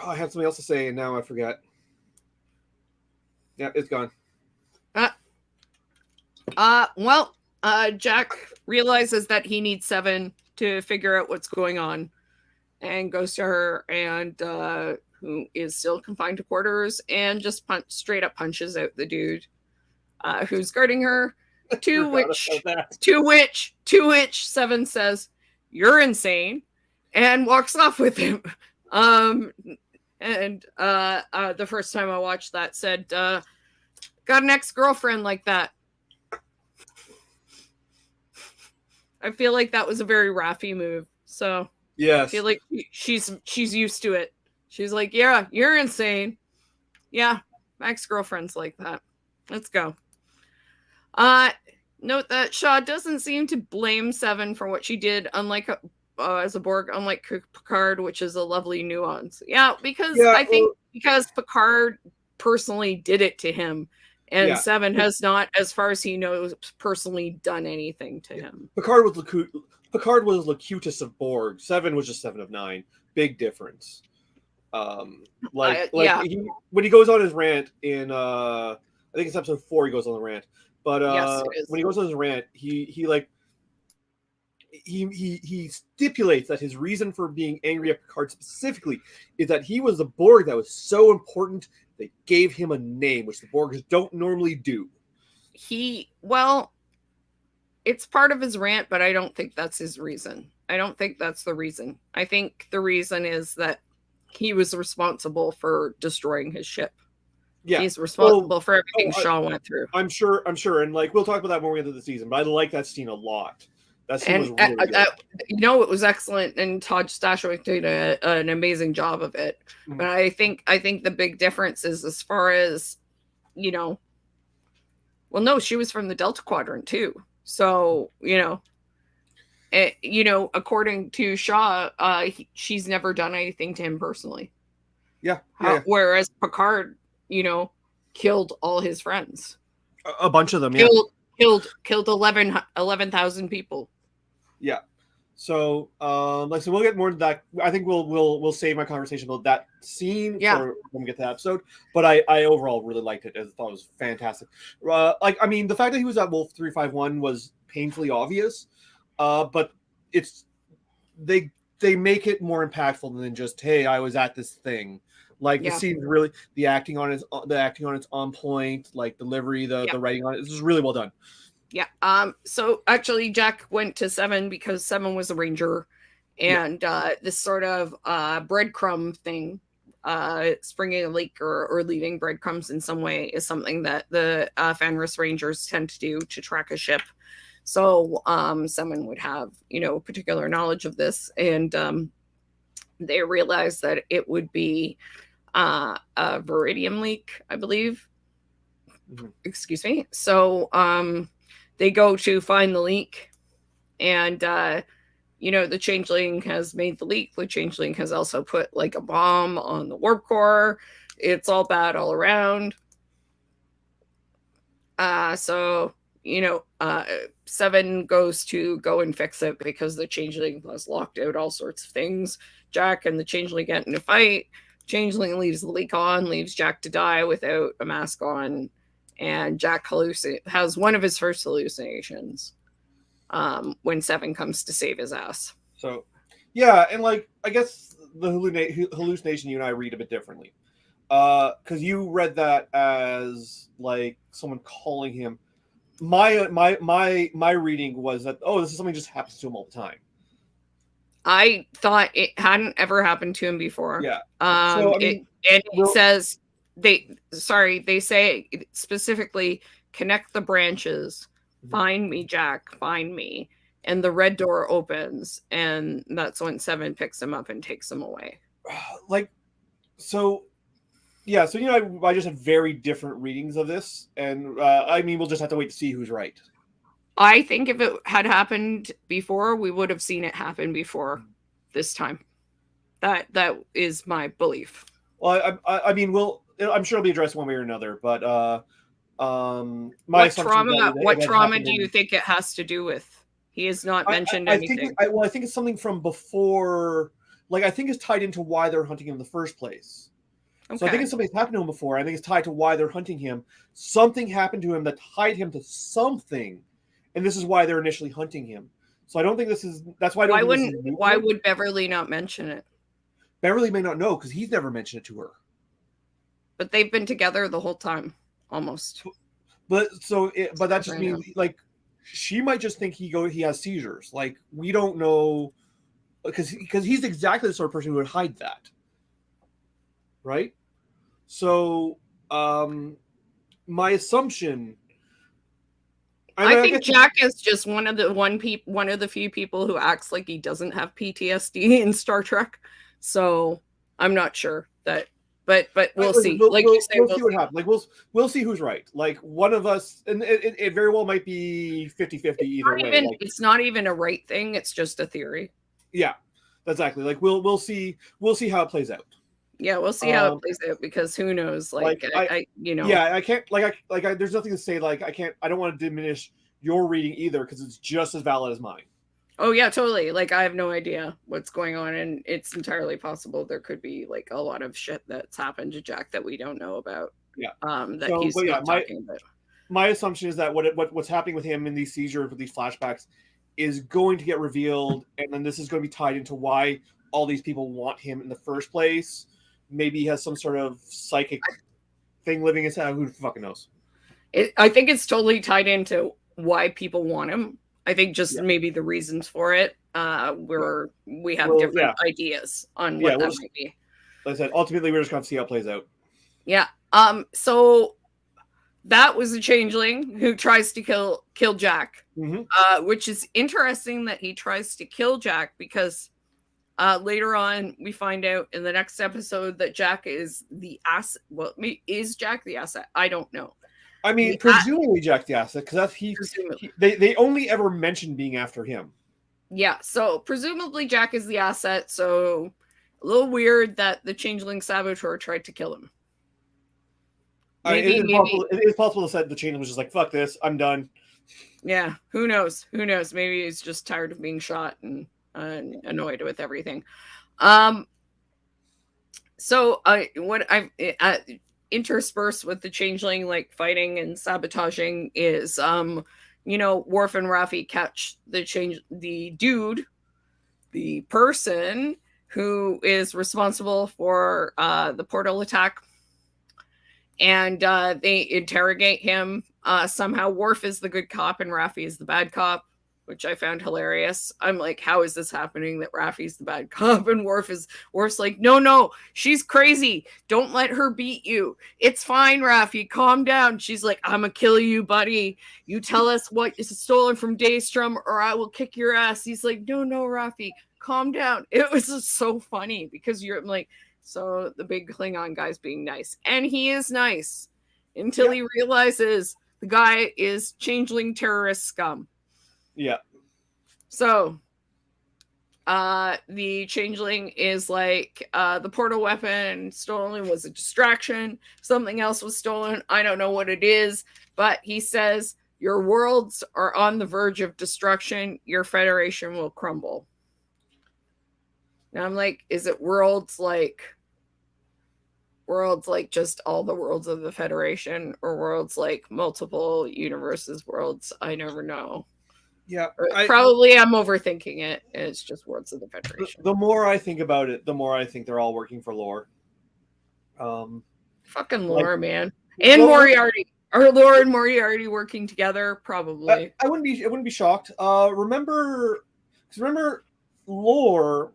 I had something else to say, and now I forget. Yeah, it's gone. Jack realizes that he needs Seven to figure out what's going on, and goes to her, and who is still confined to quarters, and just straight up punches out the dude who's guarding her. To which Seven says, "You're insane," and walks off with him. And the first time I watched that said, got an ex-girlfriend like that. I feel like that was a very Raffi move. So yes. I feel like she's used to it. She's like, yeah, you're insane. Yeah, my ex-girlfriend's like that. Let's go. Note that Shaw doesn't seem to blame Seven for what she did, unlike as a Borg, unlike Picard, which is a lovely nuance. Yeah, because Picard personally did it to him, and Seven has not, as far as he knows, personally done anything to him. Picard was Locutus of Borg. Seven was just 7 of 9. Big difference. When he goes on his rant in I think it's episode 4, he goes on the rant. But when he goes on his rant, he stipulates that his reason for being angry at Picard specifically is that he was the Borg that was so important they gave him a name, which the Borgs don't normally do. It's part of his rant, but I don't think that's his reason. I don't think that's the reason. I think the reason is that he was responsible for destroying his ship. Yeah, he's responsible for everything Shaw went through. I'm sure, and like we'll talk about that when we get to the season. But I like that scene a lot. That scene was really good. It was excellent, and Todd Stashwick did an amazing job of it. Mm-hmm. But I think the big difference is as far as, she was from the Delta Quadrant too. So according to Shaw, she's never done anything to him personally. Yeah. Whereas Picard, killed all his friends. A bunch of them, Killed 11,000 people. Yeah. So, we'll get more into that. I think we'll save my conversation about that scene for when we get to that episode. But I overall really liked it. I thought it was fantastic. The fact that he was at Wolf 351 was painfully obvious. But they make it more impactful than just, hey, I was at this thing. The scene really, the acting on it's on point. Like delivery, the writing on it. This is really well done. Yeah. So actually, Jack went to Seven because Seven was a ranger, and this sort of breadcrumb thing, springing a leak or leaving breadcrumbs in some way is something that the Fenris Rangers tend to do to track a ship. So Seven would have particular knowledge of this, and they realized that it would be a Viridium leak, I believe. Mm-hmm. Excuse me. So they go to find the leak, and the Changeling has made the leak. The Changeling has also put like a bomb on the warp core. It's all bad all around. So, Seven goes to go and fix it because the changeling has locked out all sorts of things. Jack and the changeling get in a fight. Changeling leaves the leak on, leaves Jack to die without a mask on, and Jack has one of his first hallucinations when Seven comes to save his ass. So, yeah, and like I guess the hallucination you and I read a bit differently, because you read that as like someone calling him. My reading was that, oh, this is something that just happens to him all the time. I thought it hadn't ever happened to him before. Yeah. So I mean, it says they say specifically, connect the branches, find me, Jack, find me. And the red door opens, and that's when Seven picks him up and takes him away. Like, so yeah, so I just have very different readings of this, and I mean, we'll just have to wait to see who's right. I think if it had happened before, we would have seen it happen before this time. That is my belief. Well, I mean, I'm sure it'll be addressed one way or another, but what trauma do you think it has to do with? He has not mentioned anything. I think it's something from before. Like, I think it's tied into why they're hunting him in the first place. Okay. So I think it's something's happened to him before. I think it's tied to why they're hunting him. Something happened to him that tied him to something, and this is why they're initially hunting him. So I don't think this is. That's why I don't. Why would Beverly not mention it? Beverly may not know because he's never mentioned it to her. But they've been together the whole time, almost. But that just means like she might just think he has seizures. Like, we don't know, because he's exactly the sort of person who would hide that, right? So my assumption. I think Jack is just one of the few people who acts like he doesn't have PTSD in Star Trek. So I'm not sure that, but we'll see. We'll see what happens. Like, we'll see who's right. Like, one of us, and it very well might be 50-50 either way. It's not even a right thing. It's just a theory. Yeah, exactly. Like, we'll see how it plays out. Yeah, we'll see how it plays out, because who knows? I can't there's nothing to say. Like, I don't want to diminish your reading either, because it's just as valid as mine. Oh yeah, totally. Like, I have no idea what's going on, and it's entirely possible there could be like a lot of shit that's happened to Jack that we don't know about. Yeah. He's not talking about. My assumption is that what's happening with him in these seizures, with these flashbacks, is going to get revealed, and then this is going to be tied into why all these people want him in the first place. Maybe he has some sort of psychic thing living inside. Who fucking knows? I think it's totally tied into why people want him. I think just maybe the reasons for it. We have different ideas on what that might be. Like I said, ultimately, we're just going to see how it plays out. Yeah. So that was a changeling who tries to kill Jack, which is interesting that he tries to kill Jack, because later on we find out in the next episode that Jack is the asset. Well, is Jack the asset? I don't know. I mean, presumably Jack the asset, because they only ever mentioned being after him. Yeah, so presumably Jack is the asset. So a little weird that the changeling saboteur tried to kill him. It is possible to say the changeling was just like, "Fuck this, I'm done." Yeah, who knows? Maybe he's just tired of being shot and annoyed with everything. So what I've interspersed with the changeling, like, fighting and sabotaging, is Worf and Raffi catch the person who is responsible for the portal attack, and they interrogate him. Somehow Worf is the good cop and Raffi is the bad cop, which I found hilarious. I'm like, how is this happening that Raffi's the bad cop and Worf's like, no, she's crazy. Don't let her beat you. It's fine, Raffi. Calm down. She's like, I'm gonna kill you, buddy. You tell us what is stolen from Daystrom or I will kick your ass. He's like, no, Raffi, calm down. It was just so funny, because you're like, so the big Klingon guy's being nice. And he is nice until he realizes the guy is changeling terrorist scum. Yeah. So The changeling is like, the portal weapon stolen was a distraction. Something else was stolen. I don't know what it is, but he says your worlds are on the verge of destruction. Your federation will crumble. And I'm like, is it worlds like just all the worlds of the Federation, or worlds like multiple universes worlds? I never know. Yeah, probably I'm overthinking it, and it's just worlds of the Federation. The more I think about it, the more I think they're all working for lore. Fucking lore, man, and Moriarty. Are Lore and Moriarty working together? Probably. I wouldn't be shocked. Remember Lore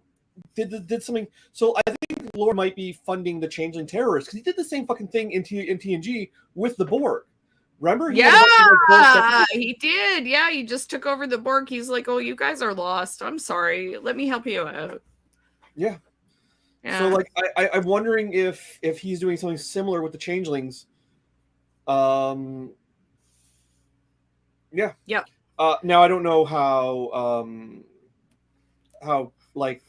did something. So I think Lore might be funding the Changeling terrorists, because he did the same fucking thing in TNG with the Borg. Remember? He did. Yeah, he just took over the Borg. He's like, "Oh, you guys are lost. I'm sorry. Let me help you out." Yeah. So like, I'm wondering if he's doing something similar with the Changelings. Yeah. Yeah. Now I don't know how like.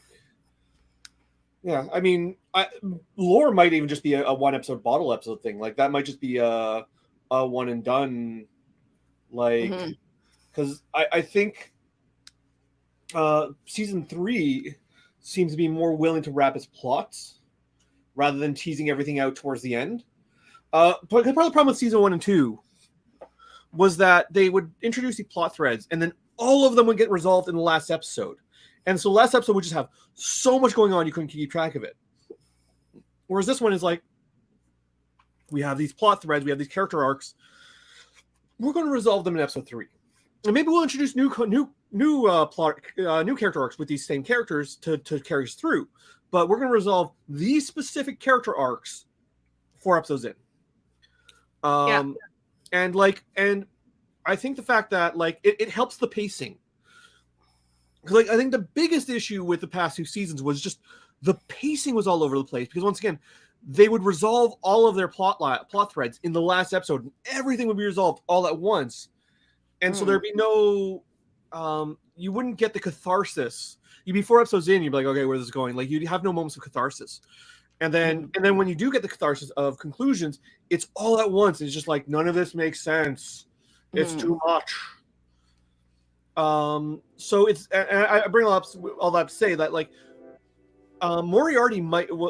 Yeah, I mean, Lore might even just be a one episode bottle episode thing. Like that might just be a one and done. Like, because I think season 3 seems to be more willing to wrap its plots rather than teasing everything out towards the end. But part of the problem with season 1 and 2 was that they would introduce the plot threads, and then all of them would get resolved in the last episode. And so last episode would just have so much going on you couldn't keep track of it. Whereas this one is like, we have these plot threads, we have these character arcs. We're going to resolve them in episode 3, and maybe we'll introduce new character arcs with these same characters to carry us through. But we're going to resolve these specific character arcs 4 episodes in. And I think the fact that like it helps the pacing. Because like I think the biggest issue with the past 2 seasons was just the pacing was all over the place. Because once again, they would resolve all of their plot threads in the last episode, and everything would be resolved all at once. And so there'd be no, you wouldn't get the catharsis. You'd be 4 episodes in, you'd be like, okay, where's this going? Like you'd have no moments of catharsis. And then when you do get the catharsis of conclusions, it's all at once. It's just like, none of this makes sense. It's too much. So it's, and I bring all that to say that like, Moriarty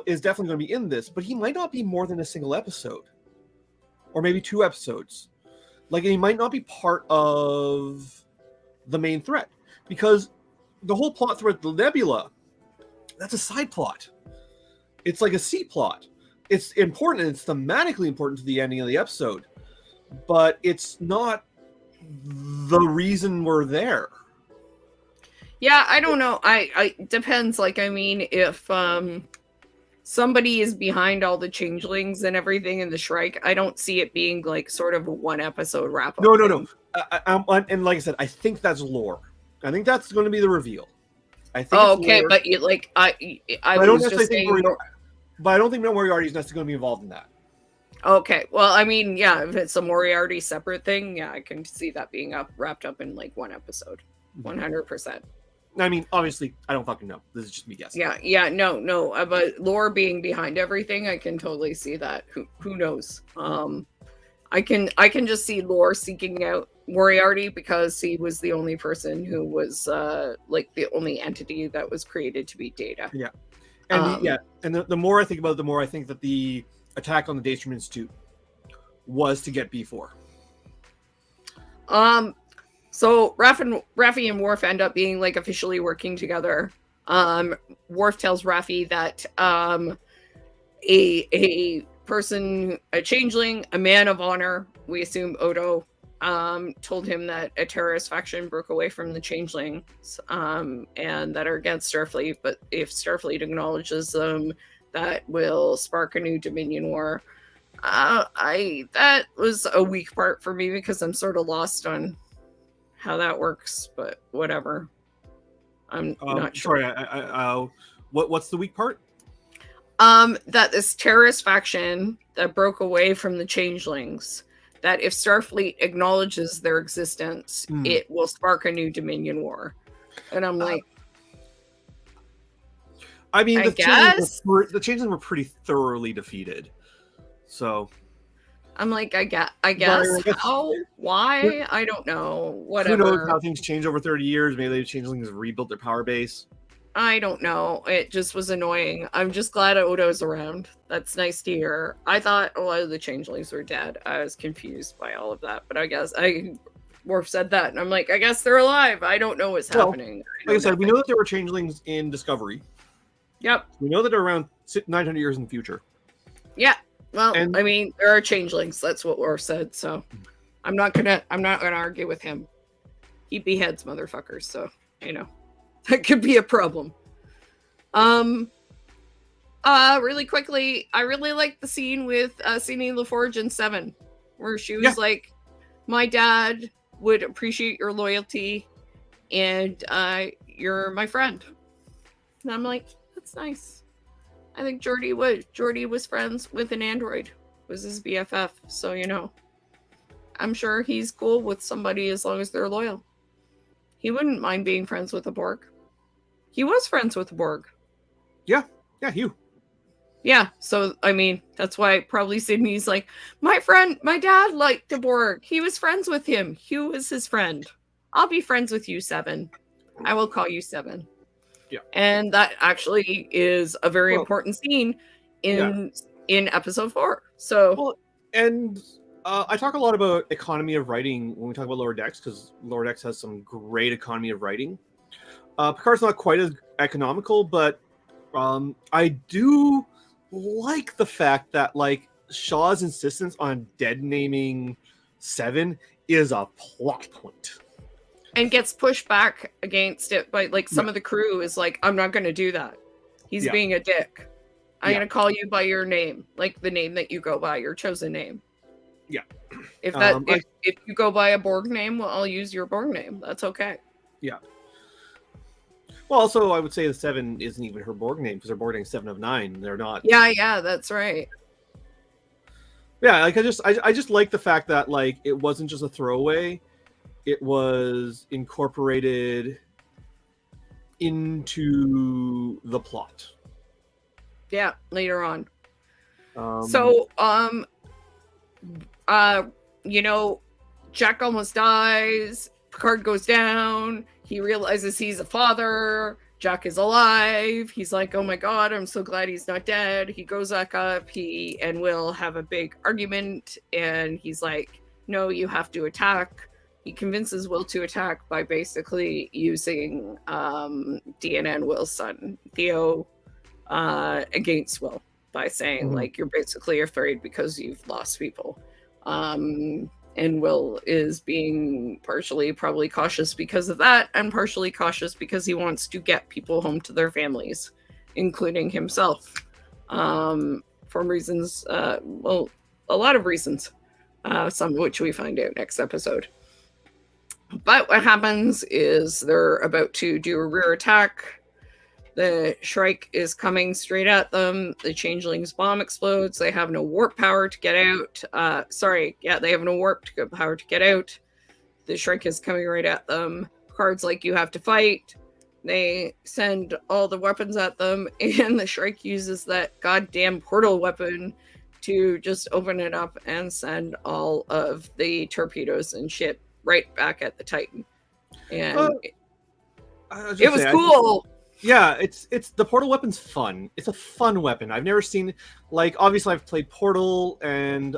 is definitely going to be in this, but he might not be more than a single episode, or maybe 2 episodes. Like he might not be part of the main thread, because the whole plot thread, the Nebula, that's a side plot. It's like a C plot. It's important, and it's thematically important to the ending of the episode, but it's not the reason we're there. Yeah, I don't know. I depends. Like, I mean, if somebody is behind all the changelings and everything in the Shrike, I don't see it being like sort of a 1 episode wrap up. No. And like I said, I think that's lore. I think that's going to be the reveal. I think. Oh, okay, lore. But you like I don't necessarily think but I don't think Moriarty is necessarily going to be involved in that. Okay, well, I mean, yeah, if it's a Moriarty separate thing, yeah, I can see that being wrapped up in like 1 episode, 100%. I mean, obviously, I don't fucking know. This is just me guessing. Yeah, no. But Lore being behind everything, I can totally see that. Who knows? I can just see Lore seeking out Moriarty because he was the only person who was like the only entity that was created to be Data. Yeah, and and the more I think about it, the more I think that the attack on the Daystream Institute was to get B4. So Raffi and Worf end up being like officially working together. Worf tells Raffi that a person, a changeling, a man of honor, we assume Odo, told him that a terrorist faction broke away from the changelings and that are against Starfleet, but if Starfleet acknowledges them, that will spark a new Dominion war. That was a weak part for me because I'm sort of lost on how that works, but whatever. I'm not sure. Sorry, what's the weak part? That this terrorist faction that broke away from the changelings, that if Starfleet acknowledges their existence, it will spark a new Dominion war. And I'm like, I mean, I guess. the changelings were pretty thoroughly defeated. So I'm like, I but guess. I guess How? Why? I don't know. who knows Whatever. how things change over 30 years? Maybe the changelings rebuilt their power base. I don't know. It just was annoying. I'm just glad Odo's around. That's nice to hear. I thought a lot of the changelings were dead. I was confused by all of that, but I guess Worf said that, and I'm like, I guess they're alive. I don't know what's happening. Like I said, we know that there were changelings in Discovery. Yep. We know that they're around 900 years in the future. Yeah. Well, And- I mean, there are changelings. That's what Worf said. So I'm not gonna argue with him. He beheads motherfuckers. So that could be a problem. Really quickly, I really liked the scene with Sidney LaForge in Seven, where she was like, "My dad would appreciate your loyalty, and you're my friend." And I'm like, that's nice. I think Geordi was friends with an android, was his BFF. So I'm sure he's cool with somebody as long as they're loyal. He wouldn't mind being friends with a Borg. He was friends with a Borg. Yeah, Hugh. Yeah, so I mean, that's why probably Sydney's like, my dad liked the Borg. He was friends with him. Hugh was his friend. I'll be friends with you, Seven. I will call you Seven. Yeah. And that actually is a very important scene in episode 4. So and I talk a lot about economy of writing when we talk about Lower Decks, because Lower Decks has some great economy of writing. Picard's not quite as economical, but I do like the fact that like Shaw's insistence on dead naming Seven is a plot point. And gets pushed back against it by like some of the crew is like, I'm not going to do that. He's being a dick. I'm going to call you by your name, like the name that you go by, your chosen name. Yeah. If you go by a Borg name, well, I'll use your Borg name. That's okay. Yeah. Well, also, I would say the 7 isn't even her Borg name, because her Borg name is 7 of 9. They're not. Yeah, that's right. Yeah, like I just like the fact that like it wasn't just a throwaway; it was incorporated into the plot. Yeah, later on. Jack almost dies. Picard goes down. He realizes he's a father. Jack is alive. He's like, oh my god, I'm so glad he's not dead. He goes back up. He and Will have a big argument, and he's like, no, you have to attack. He convinces Will to attack by basically using Deanna and Will's son, Theo, against Will by saying, like, you're basically afraid because you've lost people. And Will is being partially probably cautious because of that, and partially cautious because he wants to get people home to their families, including himself, for reasons, a lot of reasons, some of which we find out next episode. But what happens is they're about to do a rear attack. The Shrike is coming straight at them. The Changeling's bomb explodes. They have no warp power to get out. They have no warp power to get out. The Shrike is coming right at them. Picard's like, you have to fight. They send all the weapons at them, and the Shrike uses that goddamn portal weapon to just open it up and send all of the torpedoes and shit right back at the Titan. And it was cool. Yeah, it's the portal weapon's fun. It's a fun weapon. I've never seen, like, obviously I've played Portal, and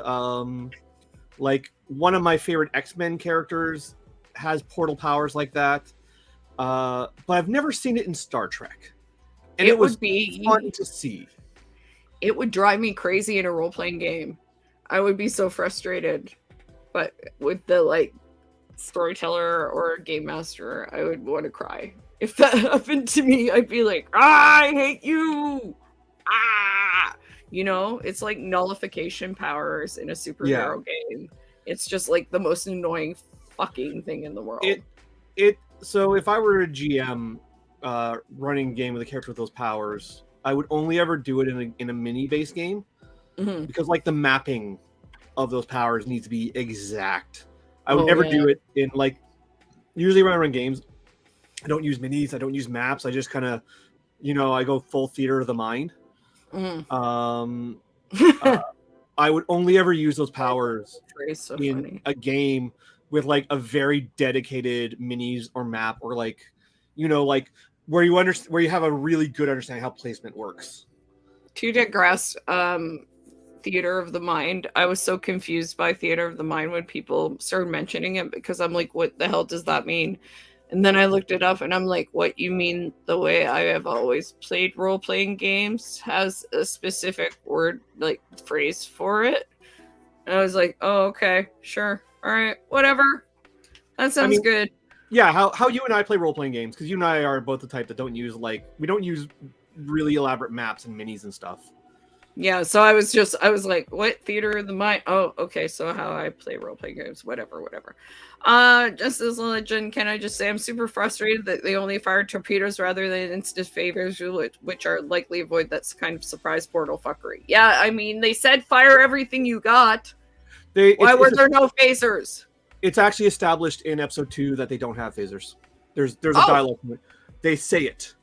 like one of my favorite X-Men characters has portal powers like that. But I've never seen it in Star Trek. And it was fun to see. It would drive me crazy in a role-playing game. I would be so frustrated. But with the like storyteller or game master, I would want to cry. If that happened to me, I'd be like, I hate you. It's like nullification powers in a superhero game. It's just like the most annoying fucking thing in the world. So if I were a GM running a game with a character with those powers, I would only ever do it in a mini-based game, because like the mapping of those powers needs to be exact. I would never do it in like, usually when I run games, I don't use minis, I don't use maps, I just kind of I go full theater of the mind. Mm. I would only ever use those powers Phrase so in funny. a game with like a very dedicated minis or map, or like, like where you have a really good understanding how placement works. To digress, theater of the mind. I was so confused by theater of the mind when people started mentioning it, because I'm like, what the hell does that mean? And then I looked it up and I'm like, what, you mean the way I have always played role-playing games has a specific word, like phrase for it? And I was like, oh, okay, sure. All right, whatever. That sounds good. Yeah, how you and I play role-playing games, because you and I are both the type that don't use we don't use really elaborate maps and minis and stuff. Yeah, so I was like, what, theater of the mind? Oh, okay, so how I play role-playing games, whatever. Just as a legend, can I just say I'm super frustrated that they only fired torpedoes rather than instant favors, which are likely avoid that kind of surprise portal fuckery. Yeah, I mean, they said fire everything you got. Why were there no phasers? It's actually established in episode 2 that they don't have phasers. There's a dialogue. They say it.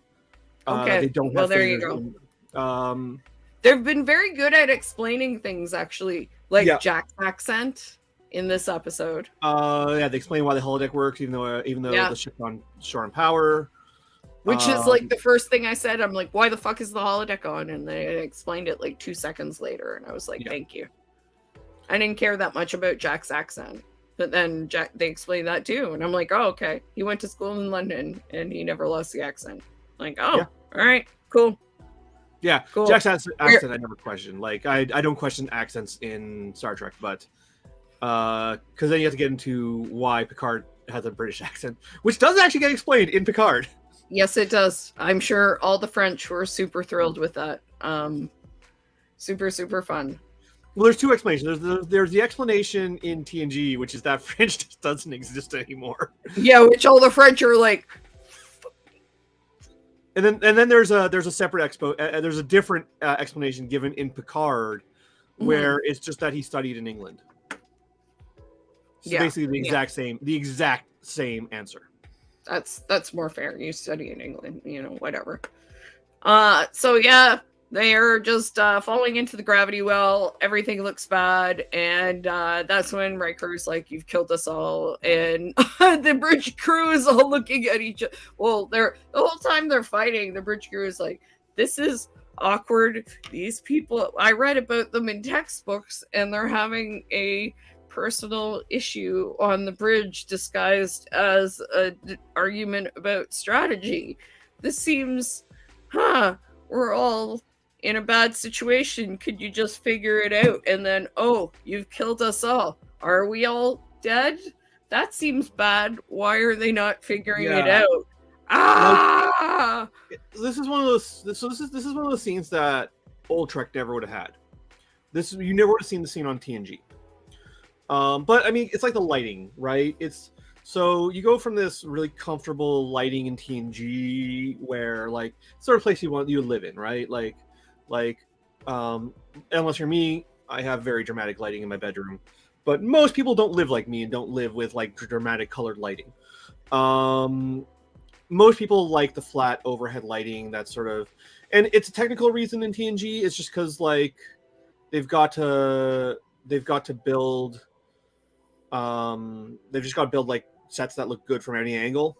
Okay, they don't have well, there phasers. you go. They've been very good at explaining things, actually, like Jack's accent in this episode. They explain why the holodeck works, even though the ship's on shore on power. Which is like the first thing I said. I'm like, why the fuck is the holodeck on? And they explained it like 2 seconds later, and I was like, thank you. I didn't care that much about Jack's accent, but then they explained that too, and I'm like, oh, okay. He went to school in London, and he never lost the accent. Like, oh, all right, cool. Yeah, cool. Jack's accent I never question. Like, I don't question accents in Star Trek, but because then you have to get into why Picard has a British accent, which does actually get explained in Picard. Yes, it does. I'm sure all the French were super thrilled with that. Super, super fun. Well, there's 2 explanations. There's the explanation in TNG, which is that French just doesn't exist anymore. Yeah, which all the French are like. And then there's a separate there's a different explanation given in Picard, where it's just that he studied in England. So basically the exact same answer. That's more fair. You study in England, whatever. So yeah, they are just falling into the gravity well. Everything looks bad, and that's when Riker's like, "You've killed us all," and the bridge crew is all looking at each other. Well, the whole time they're fighting, the bridge crew is like, "This is awkward. These people, I read about them in textbooks, and they're having a personal issue on the bridge disguised as an argument about strategy. This seems, we're all in a bad situation. Could you just figure it out?" And then, oh, you've killed us all. Are we all dead? That seems bad. Why are they not figuring it out? This is one of those. This is one of those scenes that old Trek never would have had. You never would have seen the scene on TNG. But I mean, it's like the lighting, right? So you go from this really comfortable lighting in TNG, where like sort of place you would live in, right? Like, unless you're me, I have very dramatic lighting in my bedroom, but most people don't live like me and don't live with like dramatic colored lighting. Most people like the flat overhead lighting, that sort of, and it's a technical reason in TNG. It's just because like they've got to build, they've just got to build like sets that look good from any angle.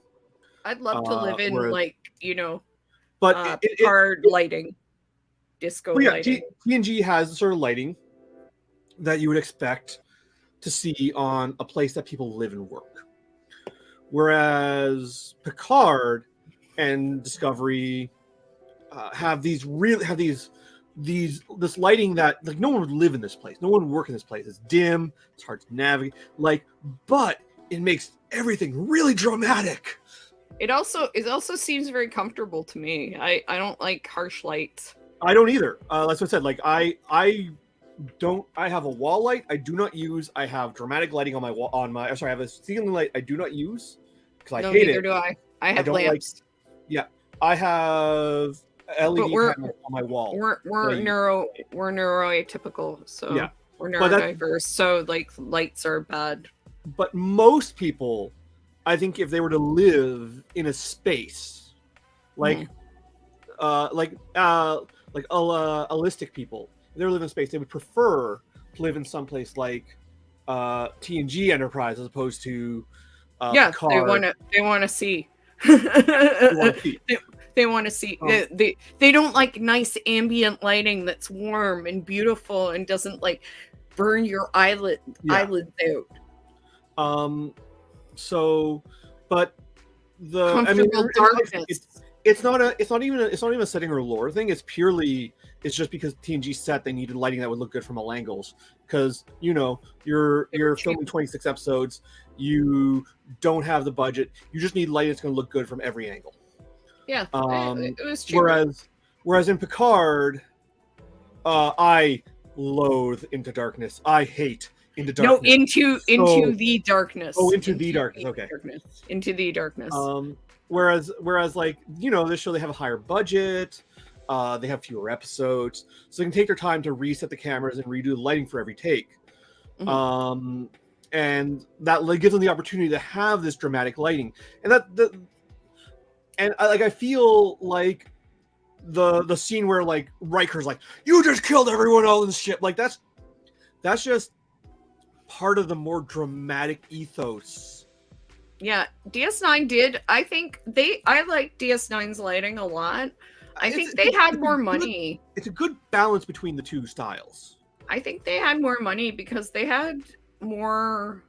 I'd love to live in but hard lighting. Disco lighting. TNG has the sort of lighting that you would expect to see on a place that people live and work. Whereas Picard and Discovery have this lighting that like no one would live in this place, no one would work in this place. It's dim, it's hard to navigate, but it makes everything really dramatic. It also seems very comfortable to me. I don't like harsh lights. I don't either. That's what I said. Like I have a wall light I do not use. I have dramatic lighting on my wall. I have a ceiling light I do not use because I hate it. Neither do I. I have lamps. I have LED panels on my wall. We're neuroatypical, so we're neurodiverse. So like lights are bad. But most people, I think, if they were to live in a space like allistic people. If they live in space, they would prefer to live in someplace like TNG Enterprise as opposed to Yeah, Picard. they want to see. They want to see. They want to see. They don't like nice ambient lighting that's warm and beautiful and doesn't like burn your eyelids out. So, but Comfortable darkness. It's not even a setting or lore thing. It's just because TNG set they needed lighting that would look good from all angles. Because you're filming 26 episodes, you don't have the budget. You just need lighting that's going to look good from every angle. Yeah, it was cheap. Whereas in Picard, I loathe Into Darkness. I hate Into Darkness. No, into the darkness. Oh, into the darkness. Okay. Into the darkness. Whereas like this show, they have a higher budget, they have fewer episodes, so they can take their time to reset the cameras and redo the lighting for every take. Mm-hmm. And that gives them the opportunity to have this dramatic lighting, and I feel like the scene where like Riker's like, "You just killed everyone on the ship," like that's just part of the more dramatic ethos. Yeah, DS9 did. I like DS9's lighting a lot. I think they had more money. It's a good balance between the two styles. I think they had more money because they had more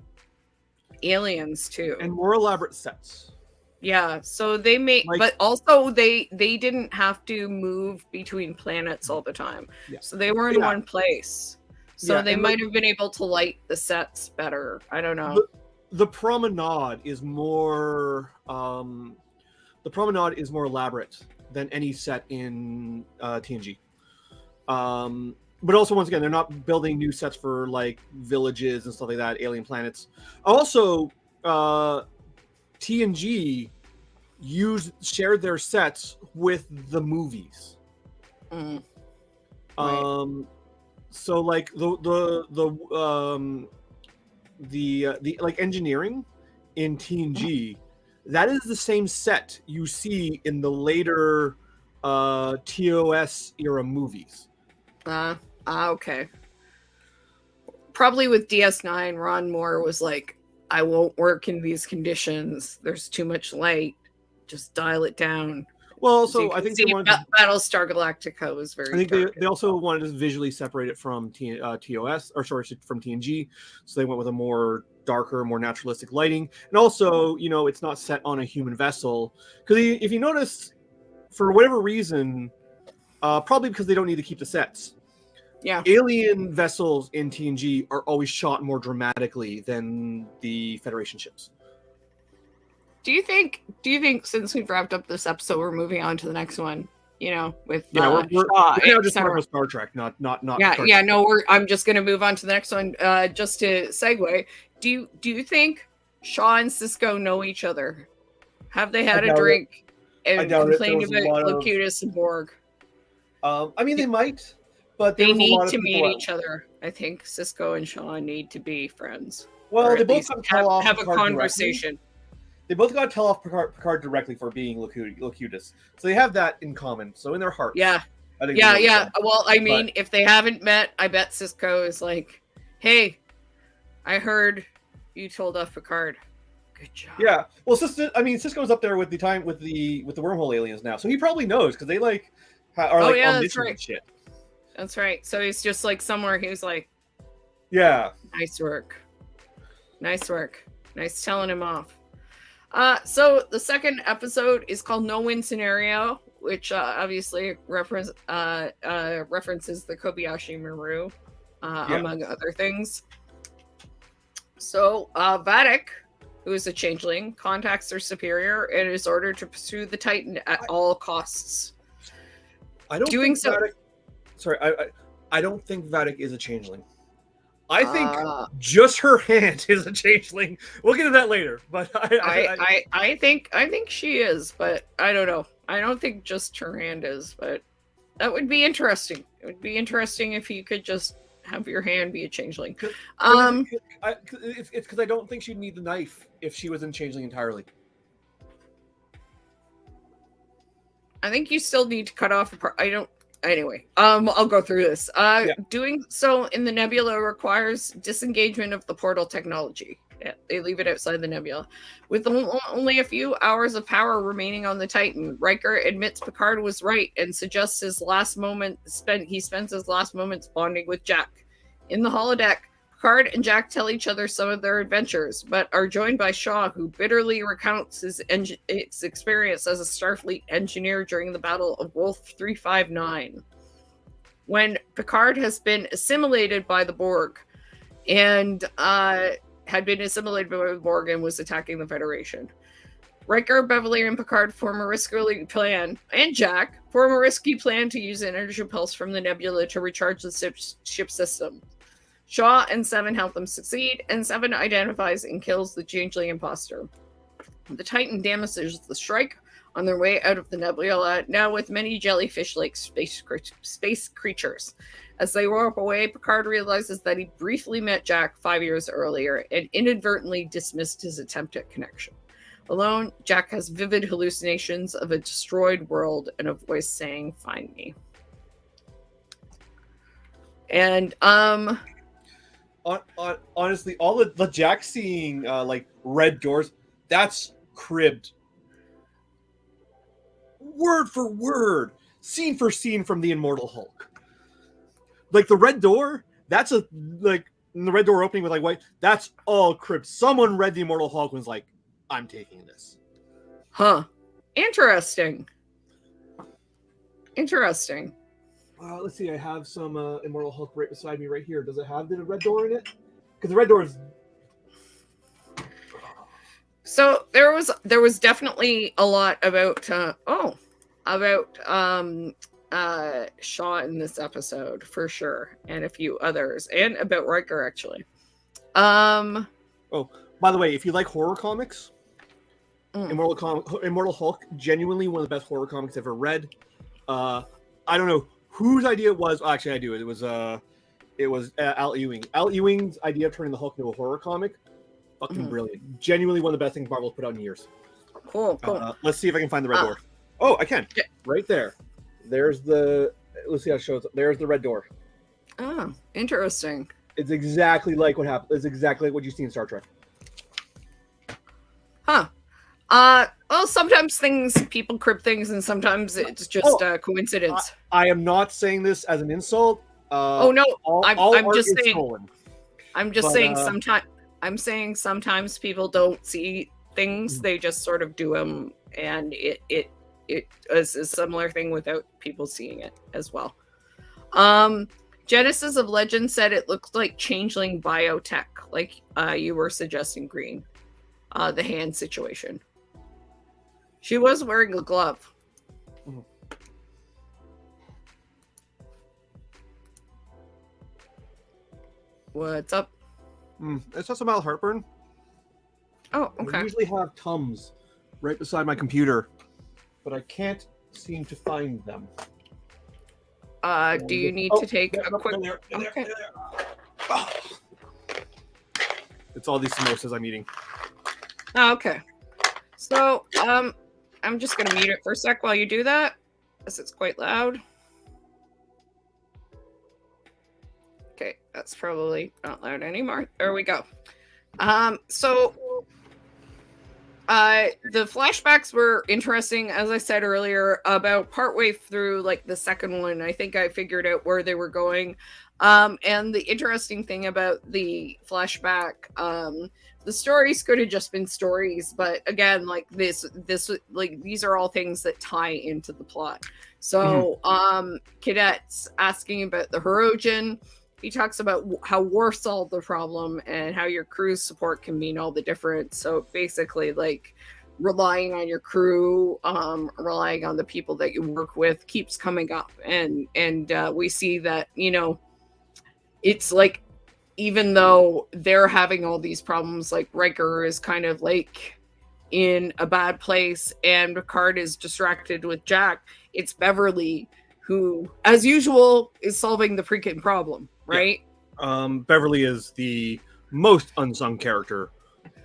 aliens too. And more elaborate sets. Yeah, so they made, but also they didn't have to move between planets all the time. Yeah. So they were in one place. So they might have been able to light the sets better. I don't know. The promenade is more elaborate than any set in TNG. But also, once again, they're not building new sets for like villages and stuff like that, alien planets. Also, TNG shared their sets with the movies. Right. So like the like engineering in TNG, that is the same set you see in the later TOS era movies. Okay. Probably with DS9, Ron Moore was like, I won't work in these conditions. There's too much light. Just dial it down. Well, so I think Battlestar Galactica was very. I think they also wanted to visually separate it from TOS, or sorry, from TNG. So they went with a more darker, more naturalistic lighting, and also, it's not set on a human vessel. Because if you notice, for whatever reason, probably because they don't need to keep the sets. Yeah. Alien vessels in TNG are always shot more dramatically than the Federation ships. Do you think since we've wrapped up this episode, we're moving on to the next one? With we're now just talking about Star Trek, not. Yeah, no, I'm just gonna move on to the next one. Just to segue, do you think Shaw and Sisko know each other? Have they had a drink and complained about Locutus and Borg? They might, but they need to meet each other. I think Sisko and Shaw need to be friends. Well, they both have a conversation. Directly. They both got to tell off Picard directly for being Locutus, so they have that in common. So in their hearts, yeah. Well, if they haven't met, I bet Sisko is like, "Hey, I heard you told off Picard. Good job." Yeah. Well, Sisko's up there with the wormhole aliens now, so he probably knows because they are that's right. And shit. That's right. So he's just like somewhere. He was like, "Yeah, nice work. Nice telling him off." So the second episode is called No Win Scenario, which obviously references the Kobayashi Maru, among other things. So Vadic, who is a changeling, contacts their superior and is ordered to pursue the Titan at all costs. I don't think Vadic is a changeling. I think just her hand is a changeling. We'll get to that later, but I think she is, but I don't know. I don't think just her hand is, but that would be interesting. It would be interesting if you could just have your hand be a changeling. It's because I don't think she'd need the knife if she wasn't changeling entirely. I think you still need to cut off a part. I don't. Anyway, I'll go through this. Yeah. Doing so in the nebula requires disengagement of the portal technology. Yeah, they leave it outside the nebula. With only a few hours of power remaining on the Titan, Riker admits Picard was right and suggests he spends his last moments bonding with Jack. In the holodeck, Picard and Jack tell each other some of their adventures, but are joined by Shaw, who bitterly recounts his experience as a Starfleet engineer during the Battle of Wolf 359. When Picard has been assimilated by the Borg, and was attacking the Federation. Riker, Beverly, and Picard form a risky plan, and Jack form a risky plan to use an energy pulse from the nebula to recharge the ship system. Shaw and Seven help them succeed, and Seven identifies and kills the changeling imposter. The Titan damages the Shrike on their way out of the nebula, now with many jellyfish-like space creatures. As they warp away, Picard realizes that he briefly met Jack 5 years earlier and inadvertently dismissed his attempt at connection. Alone, Jack has vivid hallucinations of a destroyed world and a voice saying, "Find me." And honestly, all the Jack seeing like red doors, that's cribbed word for word, scene for scene from the Immortal Hulk. Like the red door, that's the red door opening with like white, that's all cribbed. Someone read the Immortal Hulk and was like, I'm taking this. Huh. Interesting. Let's see, I have some Immortal Hulk right beside me right here. Does it have the red door in it? Because the red door is... So there was definitely a lot about Shaw in this episode for sure, and a few others, and about Riker actually. Oh, by the way, if you like horror comics, Immortal Hulk, genuinely one of the best horror comics I've ever read. I don't know whose idea it was. Actually, I do. It was Al Ewing. Al Ewing's idea of turning the Hulk into a horror comic. Fucking brilliant. Genuinely one of the best things Marvel's put out in years. Cool. Let's see if I can find the red door. Oh, I can. Yeah. Right there. There's the... Let's see how it shows up. There's the red door. Oh, interesting. It's exactly like what happened. It's exactly like what you see in Star Trek. Huh. Well, sometimes people crib things, and sometimes it's just a coincidence. I am not saying this as an insult. Oh no, I'm just saying. Stolen. I'm just saying sometimes. I'm saying sometimes people don't see things; they just sort of do them, and it is a similar thing without people seeing it as well. Genesis of Legend said it looked like changeling biotech, like you were suggesting, Green. The hand situation. She was wearing a glove. Mm-hmm. What's up? It's just a mild heartburn. Oh, okay. I usually have Tums right beside my computer, but I can't seem to find them. Do you need to take a quick... Okay. It's all these samosas I'm eating. Oh, okay. So, I'm just going to mute it for a sec while you do that, because it's quite loud. Okay, that's probably not loud anymore. There we go. So the flashbacks were interesting, as I said earlier, about partway through like the second one. I think I figured out where they were going. And the interesting thing about the flashback, the stories could have just been stories, but again, like this, like these are all things that tie into the plot. So, Cadet's asking about the Hirogen. He talks about how war solved the problem and how your crew's support can mean all the difference. So basically, like relying on your crew, relying on the people that you work with keeps coming up, and we see that, you know, it's like, even though they're having all these problems, like Riker is kind of like in a bad place and Picard is distracted with Jack, it's Beverly who, as usual, is solving the freaking problem, right? Yeah. Beverly is the most unsung character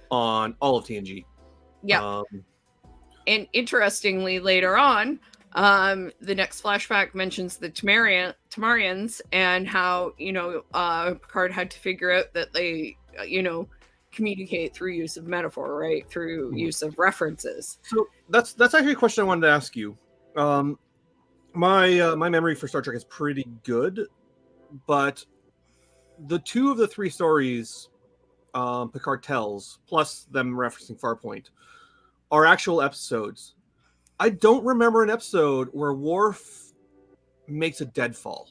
on all of TNG. Yeah. And interestingly, later on, The next flashback mentions the Tamarians and how, Picard had to figure out that they, communicate through use of metaphor, right? Through use of references. So that's actually a question I wanted to ask you. My memory for Star Trek is pretty good, but the two of the three stories Picard tells, plus them referencing Farpoint, are actual episodes. I don't remember an episode where Worf makes a deadfall.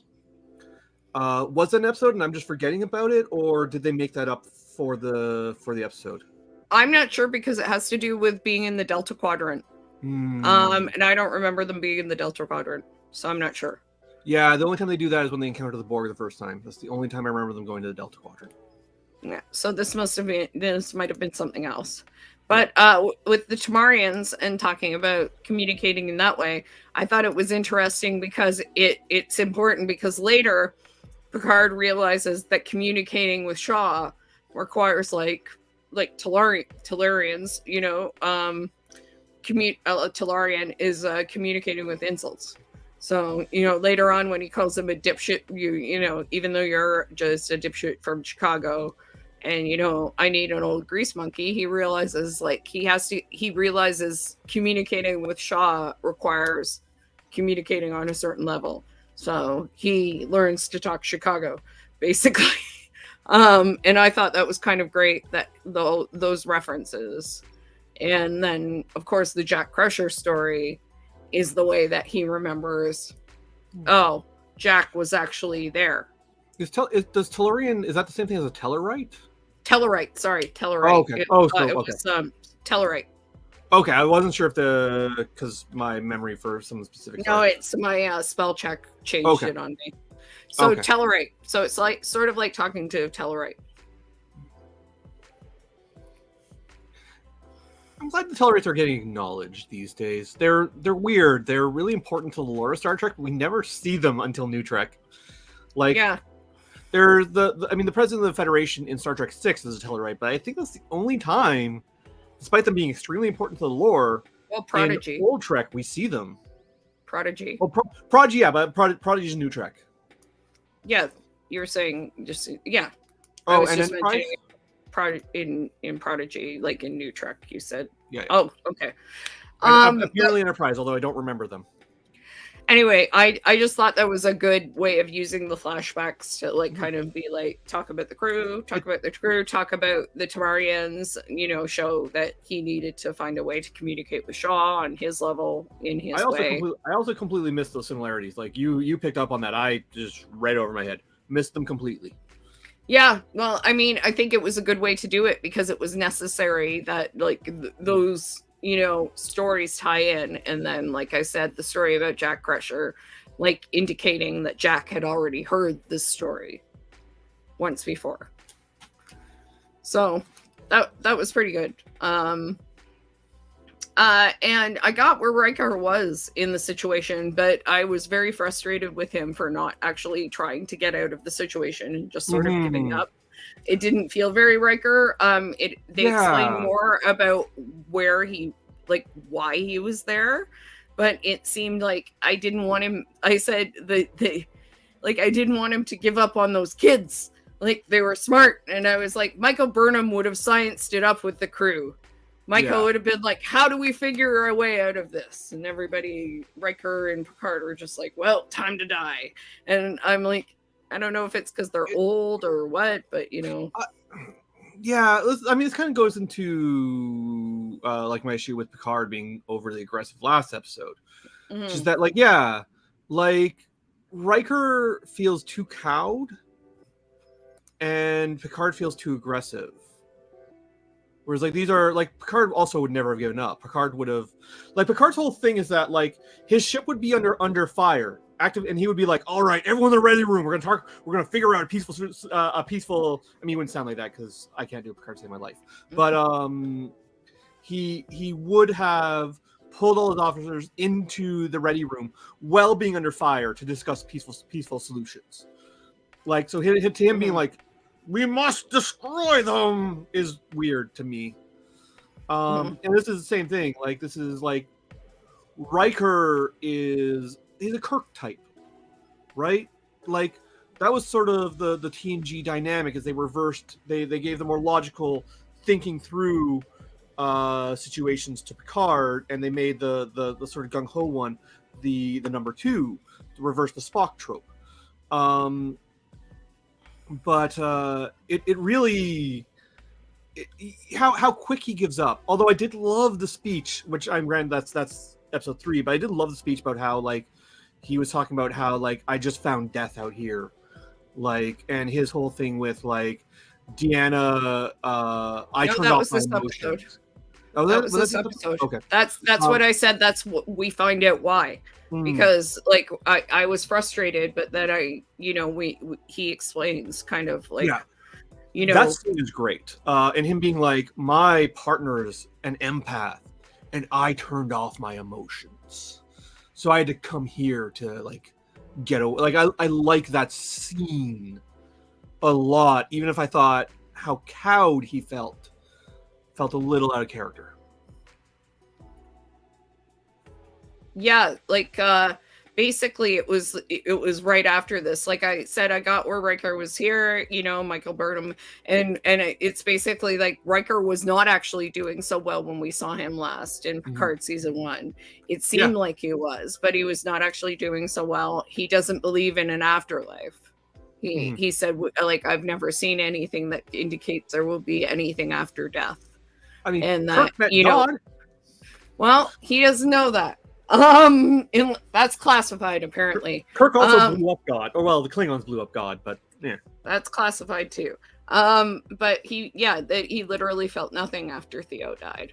Was that an episode and I'm just forgetting about it, or did they make that up for the episode? I'm not sure because it has to do with being in the Delta Quadrant. And I don't remember them being in the Delta Quadrant, so I'm not sure. Yeah, the only time they do that is when they encounter the Borg the first time. That's the only time I remember them going to the Delta Quadrant. Yeah, so this might have been something else. But with the Tamarians and talking about communicating in that way, I thought it was interesting because it's important because later Picard realizes that communicating with Shaw requires like Tellurians, Tellurian is communicating with insults. So, later on when he calls him a dipshit, even though you're just a dipshit from Chicago and, I need an old grease monkey, he realizes he realizes communicating with Shaw requires communicating on a certain level. So he learns to talk Chicago, basically. And I thought that was kind of great that those references. And then, of course, the Jack Crusher story is the way that he remembers, oh, Jack was actually there. Does Tellurian, is that the same thing as a Tellarite? Tellarite, sorry, Tellarite. Oh, okay. It was Tellarite. Okay, I wasn't sure if because my memory for some specific. No, it's my spell check changed it on me. So Tellarite. So it's sort of like talking to Tellarite. I'm glad the Tellarites are getting acknowledged these days. They're weird. They're really important to the lore of Star Trek, but we never see them until New Trek. They're the president of the Federation in Star Trek 6 is a Tellarite, but I think that's the only time, despite them being extremely important to the lore, Prodigy. In old Trek, we see them. Prodigy. Well, Prodigy, yeah, but Prodigy is New Trek. Yeah, you were saying just, yeah. Oh, and Enterprise? In Prodigy, like in New Trek, you said. Yeah. Oh, okay. Apparently Enterprise, although I don't remember them. Anyway, I just thought that was a good way of using the flashbacks to kind of be talk about the crew, talk about the Tamarians, show that he needed to find a way to communicate with Shaw on his level in his way. I also completely missed those similarities. Like you picked up on that. I just read over my head. Missed them completely. Yeah, well, I mean, I think it was a good way to do it because it was necessary that those stories tie in. And then, like I said, the story about Jack Crusher, indicating that Jack had already heard this story once before. So that was pretty good. And I got where Riker was in the situation, but I was very frustrated with him for not actually trying to get out of the situation and just sort of giving up. It didn't feel very Riker. They explained more about where why he was there, but it seemed like I didn't want him. I said I didn't want him to give up on those kids. They were smart, and I was like, Michael Burnham would have scienced it up with the crew. Michael would have been like, how do we figure our way out of this? And everybody, Riker and Picard, were just like, well, time to die. And I'm like, I don't know if it's because they're old or what, but yeah, I mean, this kind of goes into my issue with Picard being overly aggressive last episode. Mm-hmm. Which is that, Riker feels too cowed and Picard feels too aggressive. Whereas these are Picard also would never have given up. Picard would have Picard's whole thing is that his ship would be under fire, active, and he would be like, all right, everyone in the ready room, we're gonna figure out a peaceful I mean, he wouldn't sound like that because I can't do a Picard save my life. But he would have pulled all his officers into the ready room while being under fire to discuss peaceful solutions. So him being like, we must destroy them is weird to me. And this is the same thing. This is Riker he's a Kirk type, right? Like that was sort of the TNG dynamic, as they reversed. They gave the more logical thinking through situations to Picard, and they made the sort of gung ho one the number 2 to reverse the Spock trope. But it really how quick he gives up. Although I did love the speech, which I'm granted that's episode 3, but I did love the speech about how like he was talking about how like I just found death out here, like, and his whole thing with like Deanna, I No, turned that off was my this emotions. episode. Oh, That was this episode. Okay. That's what I said. That's what we find out why. Because like I was frustrated, but then he explains kind of like, that scene is great. And him being like, my partner's an empath and I turned off my emotions, so I had to come here to like get away. Like I like that scene a lot, even if I thought how cowed he felt a little out of character. Yeah, like basically it was right after this. Like I said, I got where Riker was here, Michael Burnham, and it's basically like Riker was not actually doing so well when we saw him last in Picard season 1. It seemed like he was, but he was not actually doing so well. He doesn't believe in an afterlife. He said, like, I've never seen anything that indicates there will be anything after death. I mean, and that God. Well, he doesn't know that. That's classified apparently. Kirk also blew up God. Or well, the Klingons blew up God, but yeah, that's classified too. But he literally felt nothing after Theo died.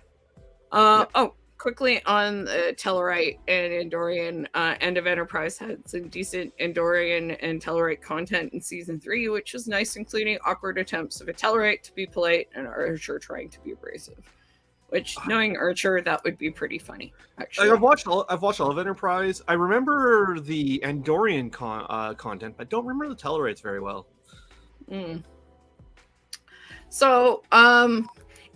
Oh, quickly on the Tellarite and Andorian, End of Enterprise had some decent Andorian and Tellarite content in season 3, which was nice, including awkward attempts of a Tellarite to be polite and Archer trying to be abrasive. Which, knowing Archer, that would be pretty funny. Actually, I've watched all of Enterprise. I remember the Andorian content, but don't remember the Tellarites very well. So,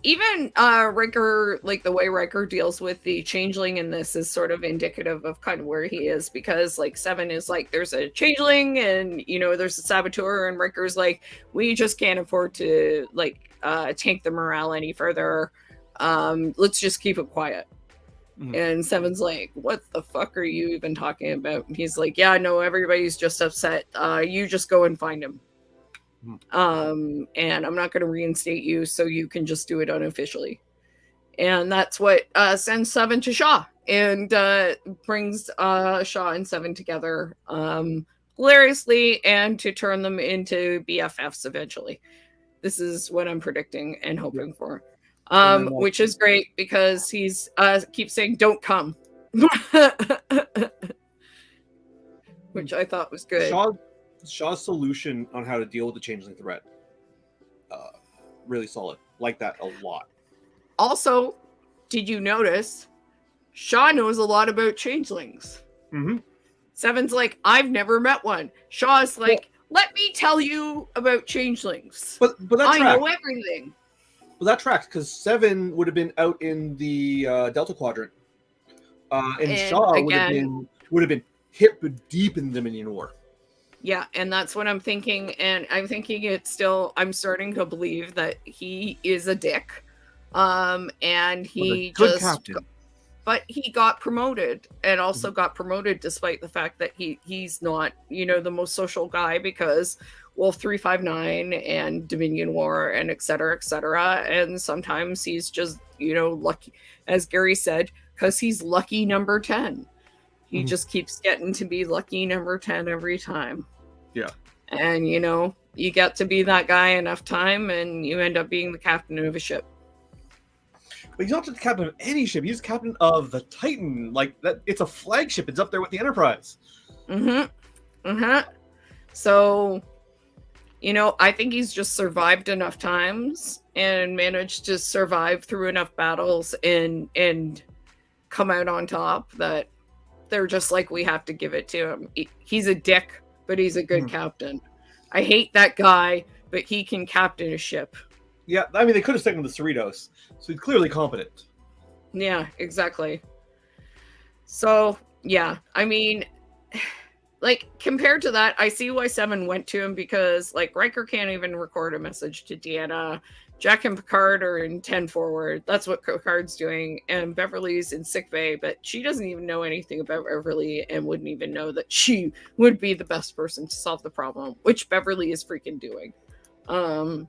even Riker, like the way Riker deals with the changeling in this is sort of indicative of kind of where he is, because like 7 is like, there's a changeling and there's a saboteur, and Riker's like, we just can't afford to like tank the morale any further. Let's just keep it quiet. And 7's like, what the fuck are you even talking about? And he's like, yeah, no, everybody's just upset. You just go and find him. And I'm not going to reinstate you, so you can just do it unofficially. And that's what sends 7 to Shaw and brings Shaw and 7 together hilariously, and to turn them into BFFs eventually. This is what I'm predicting and hoping for. Which is great, because he's keeps saying don't come. Which I thought was good. Shaw's solution on how to deal with the changeling threat, really solid. Like that a lot. Also, did you notice Shaw knows a lot about changelings? 7's like, I've never met one. Shaw's like, let me tell you about changelings. But that I know everything. Well, that tracks, because 7 would have been out in the Delta Quadrant, and Shaw would have been hip deep in the Dominion War. Yeah, and that's what I'm thinking, and I'm thinking I'm starting to believe that he is a dick, and he but he got promoted, and also got promoted despite the fact that he's not, the most social guy, because Wolf 359 and Dominion War and et cetera, and sometimes he's just, lucky, as Gary said, because he's lucky number 10. He just keeps getting to be lucky number 10 every time. Yeah. And, you get to be that guy enough time, and you end up being the captain of a ship. But he's not just the captain of any ship. He's the captain of the Titan. Like, that, it's a flagship. It's up there with the Enterprise. So, I think he's just survived enough times and managed to survive through enough battles and come out on top that they're just like, we have to give it to him. He's a dick, but he's a good captain. I hate that guy, but he can captain a ship. Yeah, I mean, they could have stuck him with the Cerritos, so he's clearly competent. Yeah, exactly. So yeah, I mean, like compared to that, I see why Seven went to him, because like Riker can't even record a message to Deanna. Jack and Picard are in 10 forward. That's what Picard's doing. And Beverly's in sickbay, but she doesn't even know anything about Beverly and wouldn't even know that she would be the best person to solve the problem, which Beverly is freaking doing.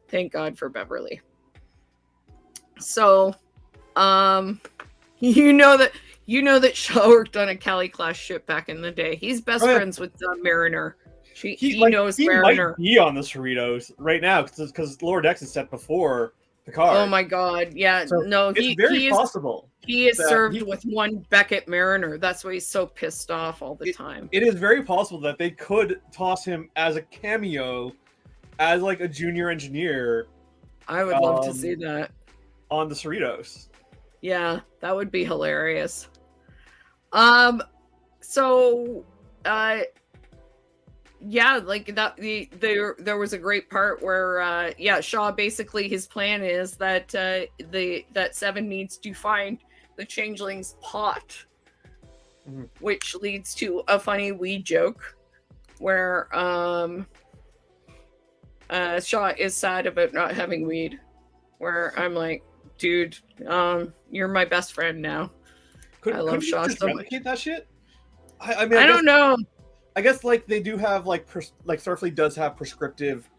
Thank God for Beverly. So, you know that Shaw worked on a Cali class ship back in the day. He's best friends with Mariner. He knows Mariner. Might be on the Cerritos right now because Lower Decks is set before Picard. Oh my God! Yeah, so no, it's very possible. He is served with one Beckett Mariner. That's why he's so pissed off all the time. It is very possible that they could toss him as a cameo, as like a junior engineer. I would love to see that on the Cerritos. Yeah, that would be hilarious. So, yeah, like that. There was a great part where, Shaw basically his plan is that that Seven needs to find the changeling's pot, which leads to a funny weed joke where Shaw is sad about not having weed. Where I'm like, dude, you're my best friend now. I love Shaw so much. That shit. I mean, I don't know. I guess like they do have like Starfleet does have prescriptive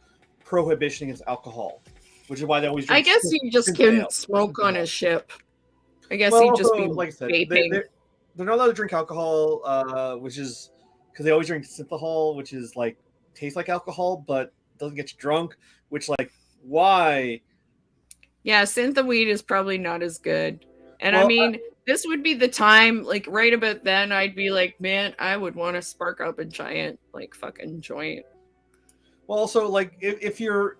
prohibition against alcohol, which is why they always. I guess you just couldn't smoke on a ship. I guess he'd just be like I said, vaping. They're not allowed to drink alcohol, which is because they always drink synthahol, which is like tastes like alcohol but doesn't get you drunk. Which like why? Yeah, syntha weed is probably not as good. And I mean, this would be the time, like right about then, I'd be like, man, I would want to spark up a giant, like, fucking joint. Well, also, like, if you're,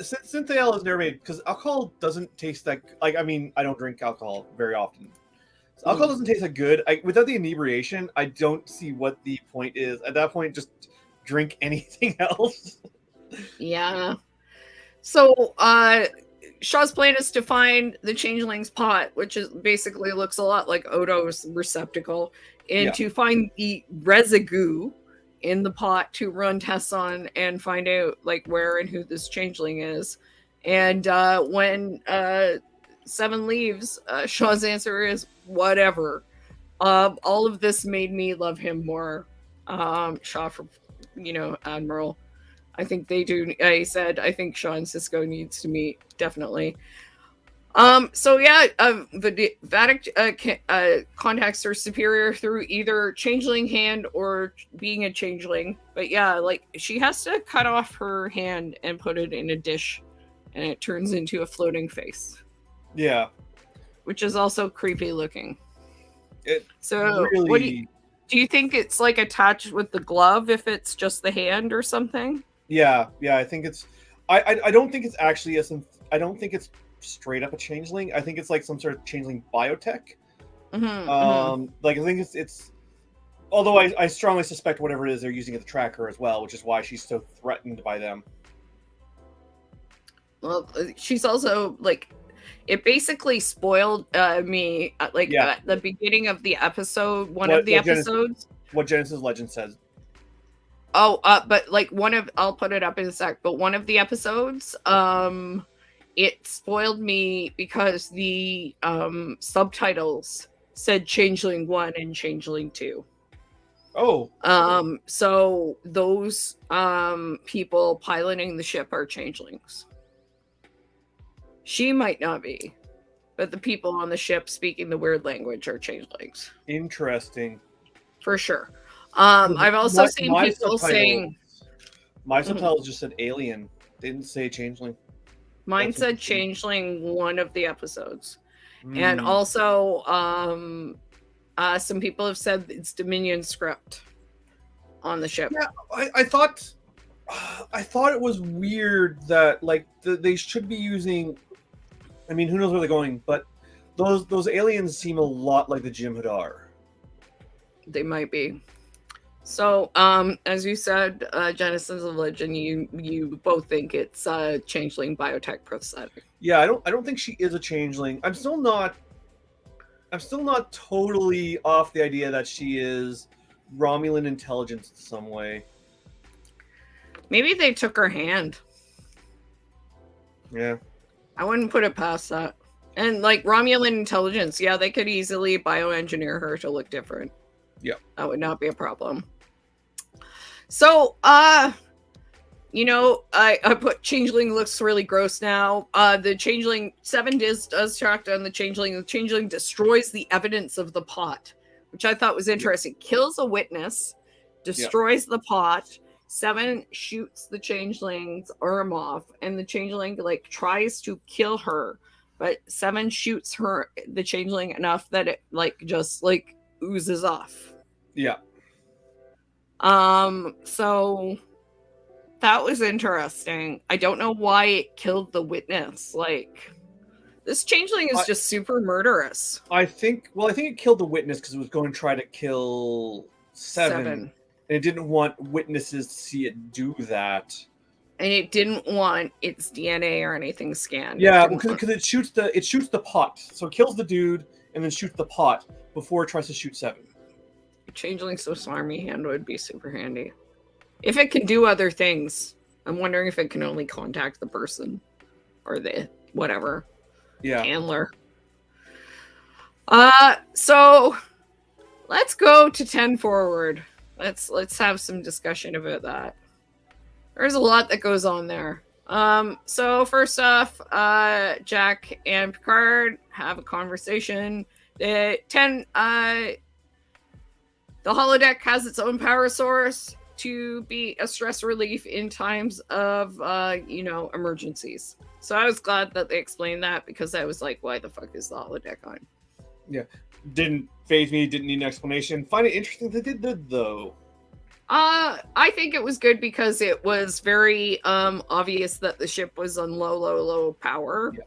synthahol is never made, because alcohol doesn't taste that, like, I mean, I don't drink alcohol very often. So alcohol doesn't taste that good. Without the inebriation, I don't see what the point is. At that point, just drink anything else. Yeah. So, Shaw's plan is to find the changeling's pot, which is basically looks a lot like Odo's receptacle, and to find the residue in the pot to run tests on and find out like where and who this changeling is. And when Seven leaves, Shaw's answer is whatever. All of this made me love him more. Shaw for, Admiral. I think they do. I said I think Shaw and Sisko needs to meet, definitely. So yeah, the Vadic contacts her superior through either changeling hand or being a changeling. But yeah, like she has to cut off her hand and put it in a dish, and it turns into a floating face. Yeah, which is also creepy looking. So really... do you think it's like attached with the glove if it's just the hand or something? Yeah, I think it's. I don't think it's actually I don't think it's straight up a changeling. I think it's like some sort of changeling biotech. Like I think it's. Although I strongly suspect whatever it is they're using it to track her as well, which is why she's so threatened by them. Well, she's also like, it basically spoiled me at the beginning of the episode. Episodes. What Genesis Legend says. Oh, but like I'll put it up in a sec, but one of the episodes, it spoiled me because the subtitles said Changeling 1 and Changeling 2. Oh. So those people piloting the ship are changelings. She might not be, but the people on the ship speaking the weird language are changelings. Interesting. For sure. I've also seen people saying my subtitles just said alien. They didn't say changeling. Mine said changeling one of the episodes. And also some people have said it's Dominion script on the ship. Yeah, I thought it was weird that like they should be using, I mean, who knows where they're going, but those aliens seem a lot like the Jem'Hadar. They might be. So, as you said, Genesis of Legend, you both think it's changeling biotech prosthetic. Yeah, I don't think she is a changeling. I'm still not. I'm still not totally off the idea that she is Romulan intelligence in some way. Maybe they took her hand. Yeah. I wouldn't put it past that. And like Romulan intelligence, yeah, they could easily bioengineer her to look different. Yeah. That would not be a problem. So, you know, I put Changeling looks really gross now. The Changeling 7 does track down the Changeling. The Changeling destroys the evidence of the pot, which I thought was interesting. Kills a witness, destroys the pot. 7 shoots the Changeling's arm off, and the Changeling like tries to kill her, but 7 shoots the Changeling enough that it like just like oozes off. Yeah. So that was interesting. I don't know why it killed the witness. Like, this Changeling is just super murderous. I think it killed the witness because it was going to try to kill 7. And it didn't want witnesses to see it do that. And it didn't want its DNA or anything scanned. Yeah, because it shoots the pot. So it kills the dude and then shoots the pot before it tries to shoot 7. Changeling so smarmy hand would be super handy. If it can do other things, I'm wondering if it can only contact the person or the whatever. Yeah. Handler. So let's go to 10 forward. Let's have some discussion about that. There's a lot that goes on there. So first off, Jack and Picard have a conversation. The holodeck has its own power source to be a stress relief in times of emergencies. So I was glad that they explained that, because I was like, why the fuck is the holodeck on? Yeah. Didn't phase me, didn't need an explanation. Find it interesting they did that though. I think it was good because it was very obvious that the ship was on low power. Yeah.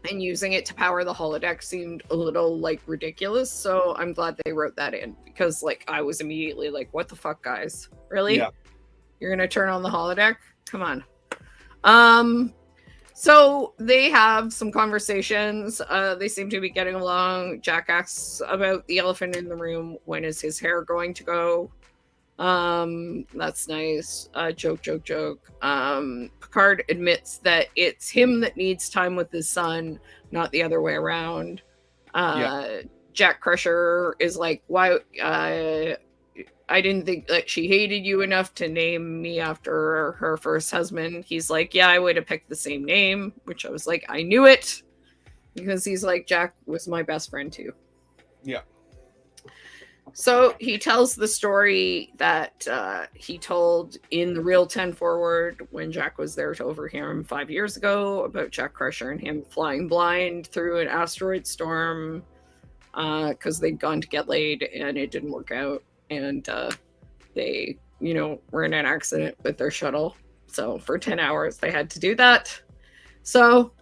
And using it to power the holodeck seemed a little like ridiculous. So I'm glad they wrote that in, because like I was immediately like, what the fuck, guys? Really? Yeah. You're gonna turn on the holodeck? Come on. So they have some conversations. They seem to be getting along. Jack asks about the elephant in the room. When is his hair going to go? That's nice. Joke. Picard admits that it's him that needs time with his son, not the other way around. Jack Crusher is like, why? I didn't think that she hated you enough to name me after her first husband. He's like, yeah, I would have picked the same name, which I was like, I knew it, because he's like, Jack was my best friend too. Yeah. So he tells the story that he told in the real 10 forward when Jack was there to overhear him 5 years ago, about Jack Crusher and him flying blind through an asteroid storm because they'd gone to get laid and it didn't work out. And they, were in an accident with their shuttle. So for 10 hours, they had to do that. So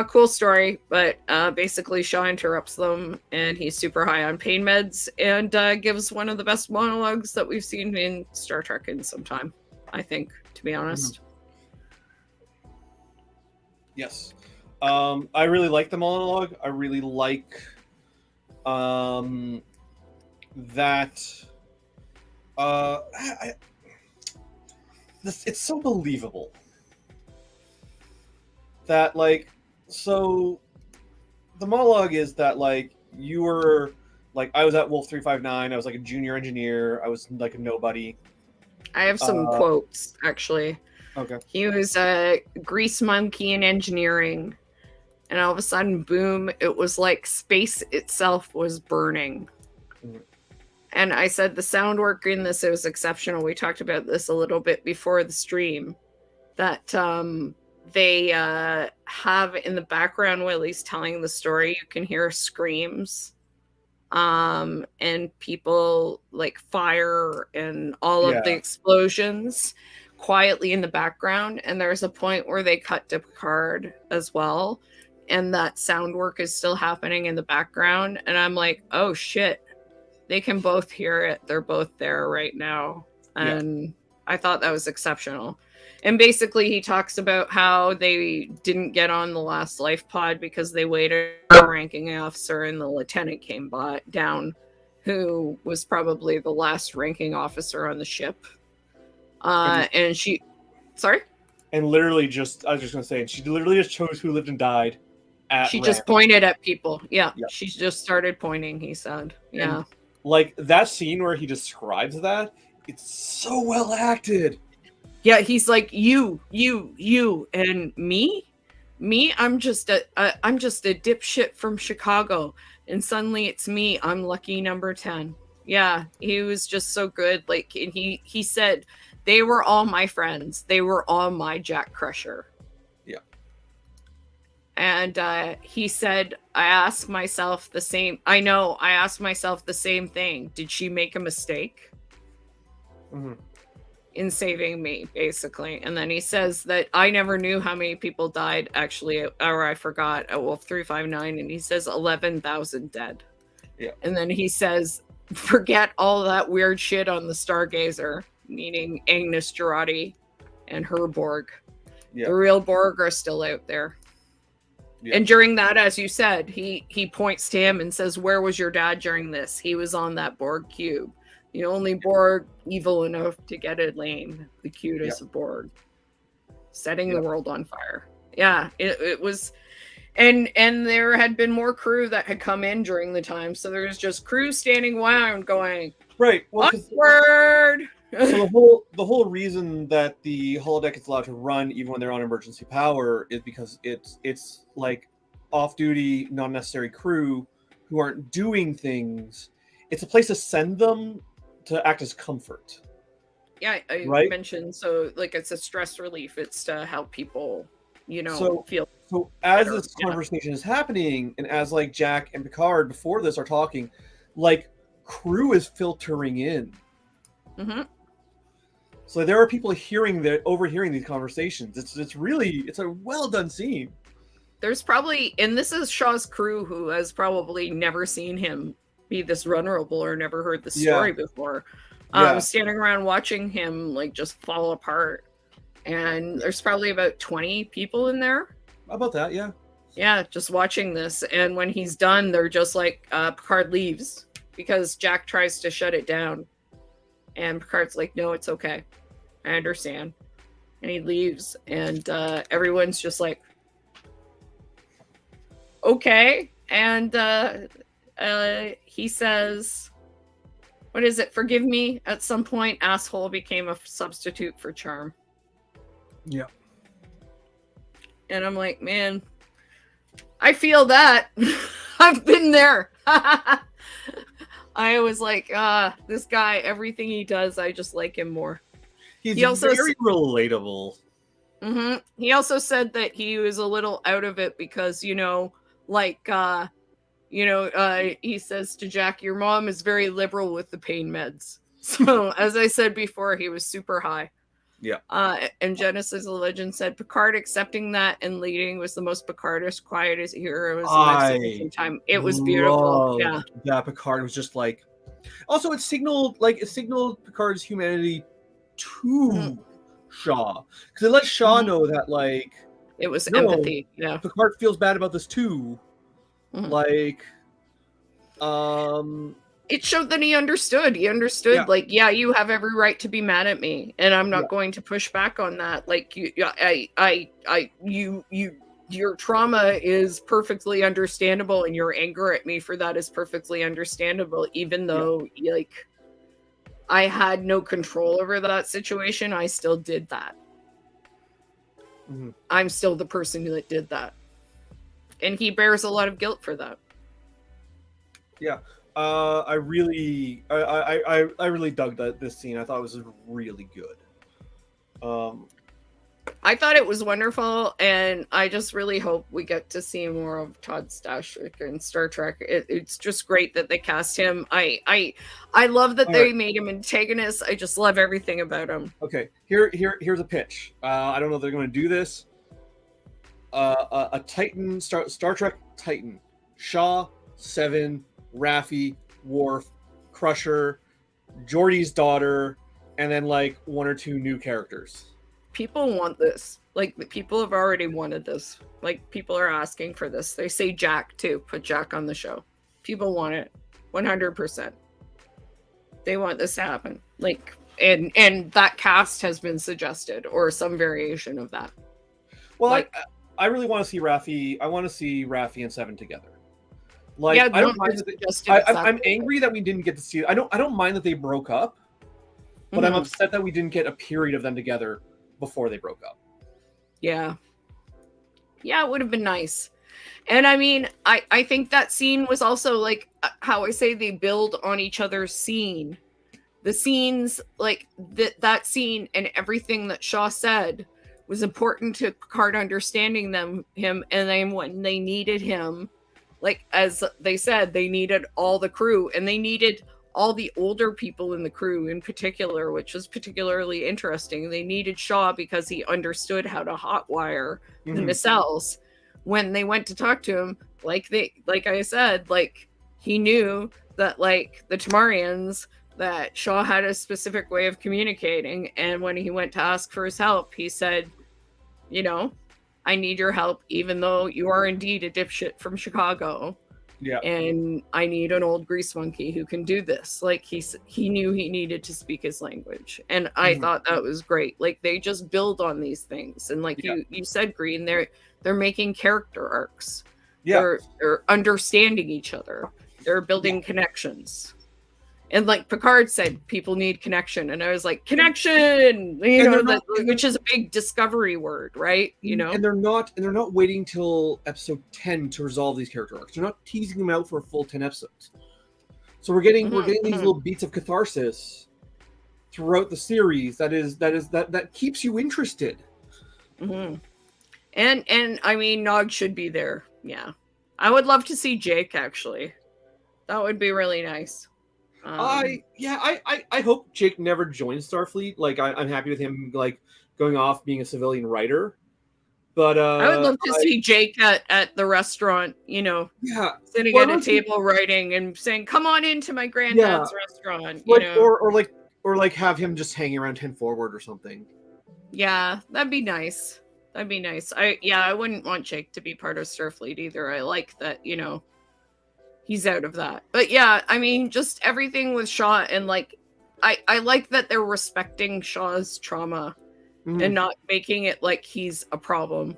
cool story, but basically Shaw interrupts them, and he's super high on pain meds, and gives one of the best monologues that we've seen in Star Trek in some time, I think, to be honest. Yes. I really like the monologue. I really like that it's so believable that, like, so the monologue is that, like, you were like, I was at Wolf 359, I was like a junior engineer, I was like a nobody. I have some quotes, actually. Okay. He was a grease monkey in engineering, and all of a sudden, boom, it was like space itself was burning. And I said the sound work in this, it was exceptional. We talked about this a little bit before the stream, that they have in the background while he's telling the story, you can hear screams and people like fire and all of the explosions quietly in the background. And there's a point where they cut to Picard as well, and that sound work is still happening in the background. And I'm like, oh shit, they can both hear it. They're both there right now. And I thought that was exceptional. And basically he talks about how they didn't get on the last life pod because they waited for a ranking officer, and the lieutenant came down, who was probably the last ranking officer on the ship. And she, sorry? And literally just, I was just going to say, she literally just chose who lived and died at She random. just pointed at people. Yeah. Yep. She just started pointing, he said. Yeah. And, like, that scene where he describes that, it's so well acted. Yeah, he's like, you, and me, I'm just a dipshit from Chicago, and suddenly it's me. I'm lucky number 10. Yeah, he was just so good. Like, and he said, they were all my friends. They were all my Jack Crusher. Yeah. And he said, I asked myself the same. I know. I asked myself the same thing. Did she make a mistake? Mm-hmm. In saving me, basically. And then he says that I never knew how many people died, actually, or I forgot at Wolf 359, and he says 11,000 dead. Yeah. And then he says, forget all that weird shit on the Stargazer, meaning Agnes Girardi and her Borg. Yeah. The real Borg are still out there. Yeah. And during that, as you said, he points to him and says, where was your dad during this? He was on that Borg cube. The only Borg evil enough to get Elaine, the cutest of Borg, setting the world on fire. Yeah, it was, and there had been more crew that had come in during the time, so there was just crew standing around going, right, well, upward. So the whole reason that the holodeck is allowed to run even when they're on emergency power is because it's like off-duty, non-necessary crew who aren't doing things. It's a place to send them to act as comfort. Yeah, I mentioned, so like it's a stress relief. It's to help people, feel. So as this conversation is happening, and as like Jack and Picard before this are talking, like crew is filtering in. Mm-hmm. So there are people overhearing these conversations. It's a well done scene. There's probably, and this is Shaw's crew, who has probably never seen him be this vulnerable or never heard the story before. Standing around watching him like just fall apart, and there's probably about 20 people in there. About that, yeah, just watching this. And when he's done, they're just like, Picard leaves because Jack tries to shut it down, and Picard's like, no, it's okay, I understand. And he leaves, and everyone's just like, okay. And he says, what is it? Forgive me. At some point, asshole became a substitute for charm. Yeah. And I'm like, man, I feel that. I've been there. I was like, this guy, everything he does, I just like him more. He also very relatable. Mm-hmm. He also said that he was a little out of it because, he says to Jack, your mom is very liberal with the pain meds. So, as I said before, he was super high. Yeah. And Genesis of Legend said Picard accepting that and leading was the most Picardish, quietest heroes I've seen in time. It was beautiful. Yeah. Yeah, Picard was just like. Also, it signaled Picard's humanity to Shaw, because it let Shaw know that like it was empathy. Yeah. Picard feels bad about this too. Mm-hmm. Like, it showed that he understood. He understood, like, yeah, you have every right to be mad at me, and I'm not going to push back on that. Like, your trauma is perfectly understandable, and your anger at me for that is perfectly understandable. Even though, like, I had no control over that situation, I still did that. Mm-hmm. I'm still the person that did that, and he bears a lot of guilt for that. Yeah. I really dug this scene. I thought it was really good. I thought it was wonderful, and I just really hope we get to see more of Todd Stashwick in Star Trek. It's just great that they cast him. I love that they made him antagonist. I just love everything about him. Okay, here's a pitch. I don't know if they're going to do this. A Titan, Star Trek Titan, Shaw, Seven, Raffi, Worf, Crusher, Geordi's daughter, and then like one or two new characters. people want this. Like, the people have already wanted this. Like, people are asking for this. They say Jack too. Put Jack on the show. People want it. 100%. They want this to happen. Like, and that cast has been suggested, or some variation of that. Well, like, I really want to see Raffi. I want to see Raffi and Seven together. Like, yeah, I don't mind that I'm angry that we didn't get to see it. I don't mind that they broke up, but I'm upset that we didn't get a period of them together before they broke up. Yeah. Yeah, it would have been nice. And I mean, I think that scene was also like how I say they build on each other's scene. The scenes, like that scene and everything that Shaw said was important to Picard understanding him. And then when they needed him, like as they said, they needed all the crew, and they needed all the older people in the crew in particular, which was particularly interesting. They needed Shaw because he understood how to hotwire the nacelles. When they went to talk to him, like I said, like he knew that like the Tamarians, that Shaw had a specific way of communicating. And when he went to ask for his help, he said, you know, I need your help, even though you are indeed a dipshit from Chicago. Yeah. And I need an old grease monkey who can do this. Like he knew he needed to speak his language. And I thought that was great. Like they just build on these things. And like you said, Green, they're making character arcs. Yeah. They're understanding each other. They're building connections. And like Picard said, people need connection. And I was like, connection, which is a big discovery word, right? You know, and they're not waiting till episode 10 to resolve these character arcs. They're not teasing them out for a full 10 episodes. So we're getting these little beats of catharsis throughout the series that keeps you interested. And I mean, Nog should be there. Yeah, I would love to see Jake, actually. That would be really nice. I hope Jake never joins Starfleet. Like I'm happy with him like going off being a civilian writer. But I would love to see Jake at the restaurant, you know, sitting at a table writing and saying, "Come on into my granddad's restaurant," you know, or like have him just hanging around 10 Forward or something. Yeah, that'd be nice. That'd be nice. I wouldn't want Jake to be part of Starfleet either. I like that, you know, he's out of that. But yeah, I mean, just everything with Shaw, and like I like that they're respecting Shaw's trauma and not making it like he's a problem.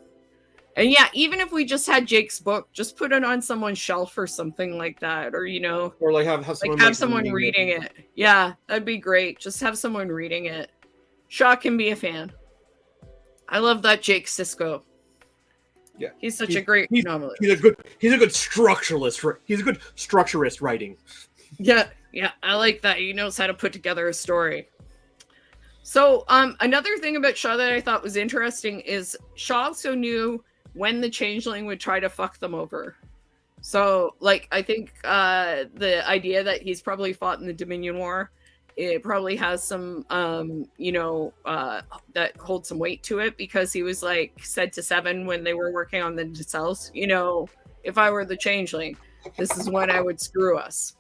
And yeah, even if we just had Jake's book, just put it on someone's shelf or something like that, or you know, or like have someone reading it. Yeah, that'd be great. Just have someone reading it. Shaw can be a fan. I love that Jake Sisko. Yeah, he's a great novelist. He's a good structuralist. He's a good structurist writing. Yeah, I like that. He knows how to put together a story. So, another thing about Shaw that I thought was interesting is Shaw also knew when the Changeling would try to fuck them over. So, like, I think the idea that he's probably fought in the Dominion War, it probably has some, that holds some weight to it, because he was like said to Seven when they were working on the nacelles, you know, if I were the Changeling, this is when I would screw us.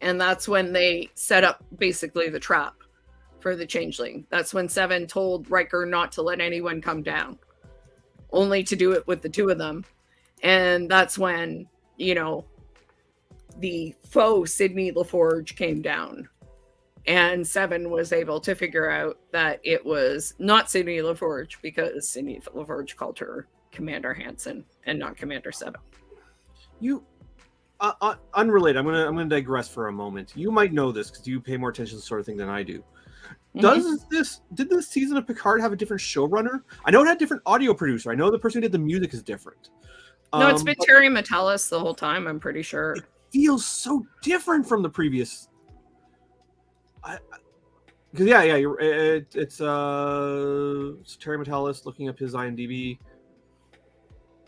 And that's when they set up basically the trap for the Changeling. That's when Seven told Riker not to let anyone come down, only to do it with the two of them. And that's when, you know, the foe Sidney LaForge came down, and Seven was able to figure out that it was not Sidney LaForge, because Sidney LaForge called her Commander Hansen and not Commander Seven. You unrelated, I'm gonna digress for a moment. You might know this because you pay more attention to this sort of thing than I do. Did this season of Picard have a different showrunner? I know it had a different audio producer. I know the person who did the music is different. No, it's been Terry Metalis the whole time, I'm pretty sure. It feels so different from the previous. Because it's Terry Metalis. Looking up his IMDb.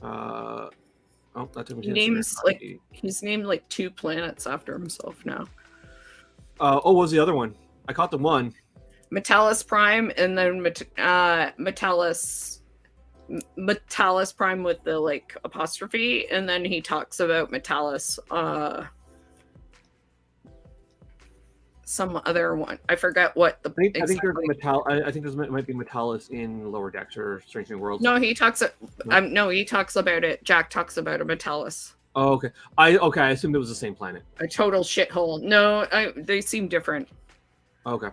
That took me. He's named like 2 planets after himself now. What was the other one? I caught the one. Metalis Prime, and then Metalis Prime with the like apostrophe, and then he talks about Metalis some other one. I forget what the I think there's exactly. I think there's might be Metalis in Lower Decks or Strange New Worlds. No, he talks. No, he talks about it. Jack talks about a Metalis. Oh, okay. I assumed it was the same planet. A total shithole. No, they seem different. Okay.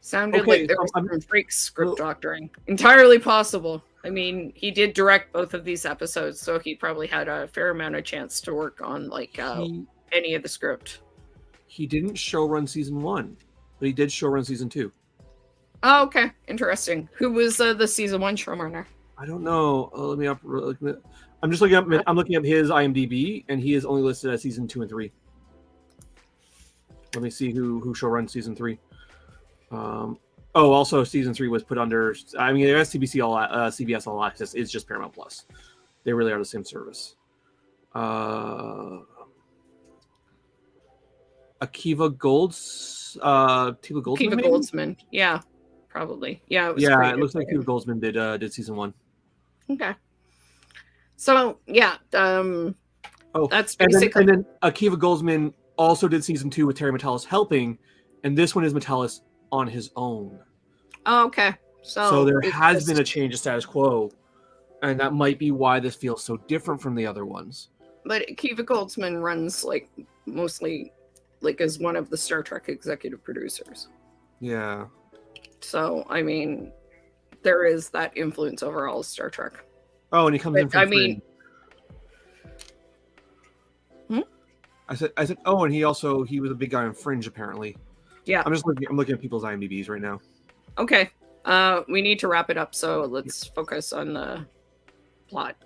Sounded okay, like there was some freak script doctoring. Entirely possible. I mean, he did direct both of these episodes, so he probably had a fair amount of chance to work on like any of the script. He didn't showrun season 1, but he did showrun season 2. Oh, okay, interesting. Who was the season 1 showrunner? I don't know. Let me up. I'm just looking up. I'm looking up his IMDb, and he is only listed as season 2 and 3. Let me see who showrun season 3. Also season 3 was put under. I mean, CBC CBS All Access is just Paramount Plus. They really are the same service. Akiva Goldsman. Yeah, probably. Yeah, it looks like Akiva Goldsman did season 1. Okay. So yeah, that's basically. And then Akiva Goldsman also did season 2 with Terry Metalis helping, and this one is Metalis on his own. Oh, okay. So there has been a change of status quo, and that might be why this feels so different from the other ones. But Akiva Goldsman runs like mostly like as one of the Star Trek executive producers. Yeah. So I mean, there is that influence over all Star Trek. Oh, and he comes in from Fringe. I said. Oh, and he was a big guy on Fringe apparently. Yeah. I'm looking at people's IMDb's right now. Okay. We need to wrap it up, so let's focus on the plot.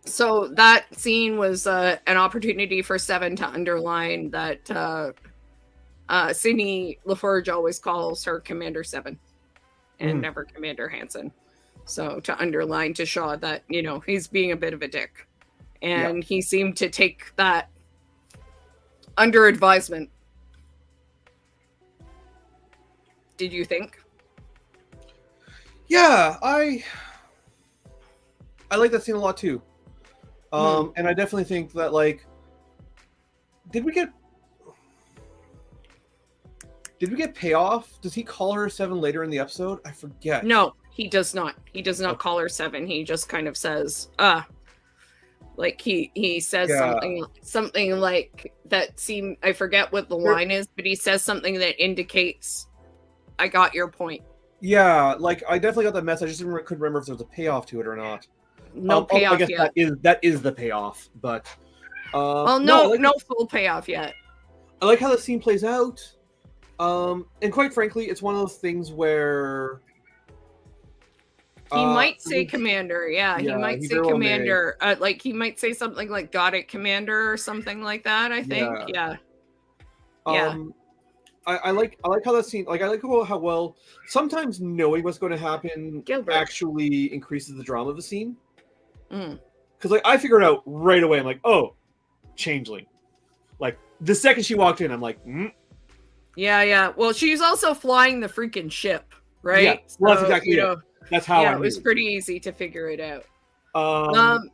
So that scene was an opportunity for Seven to underline that Sidney LaForge always calls her Commander Seven and never Commander Hansen. So to underline to Shaw that, he's being a bit of a dick. And he seemed to take that under advisement. Did you think? Yeah, I like that scene a lot too. And I definitely think that, like, did we get payoff? Does he call her Seven later in the episode? I forget. No, he does not. He does not call her Seven. He just kind of says, like he says something like that seemed, I forget what the line is, but he says something that indicates I got your point. Yeah, like I definitely got that message. I just couldn't remember if there was a payoff to it or not. No payoff I guess yet. That is the payoff, but no full payoff yet. I like how the scene plays out. And quite frankly, it's one of those things where he might say Commander. Yeah, he might say Commander. Like he might say something like "Got it, Commander" or something like that. I think. Yeah. I like how that scene. Like I like how well sometimes knowing what's going to happen actually increases the drama of the scene. Because like I figured out right away. I'm like, oh, changeling. Like the second she walked in, I'm like, Yeah. Well, she's also flying the freaking ship, right? Yeah, well, that's exactly it. That's how I it was pretty easy to figure it out. And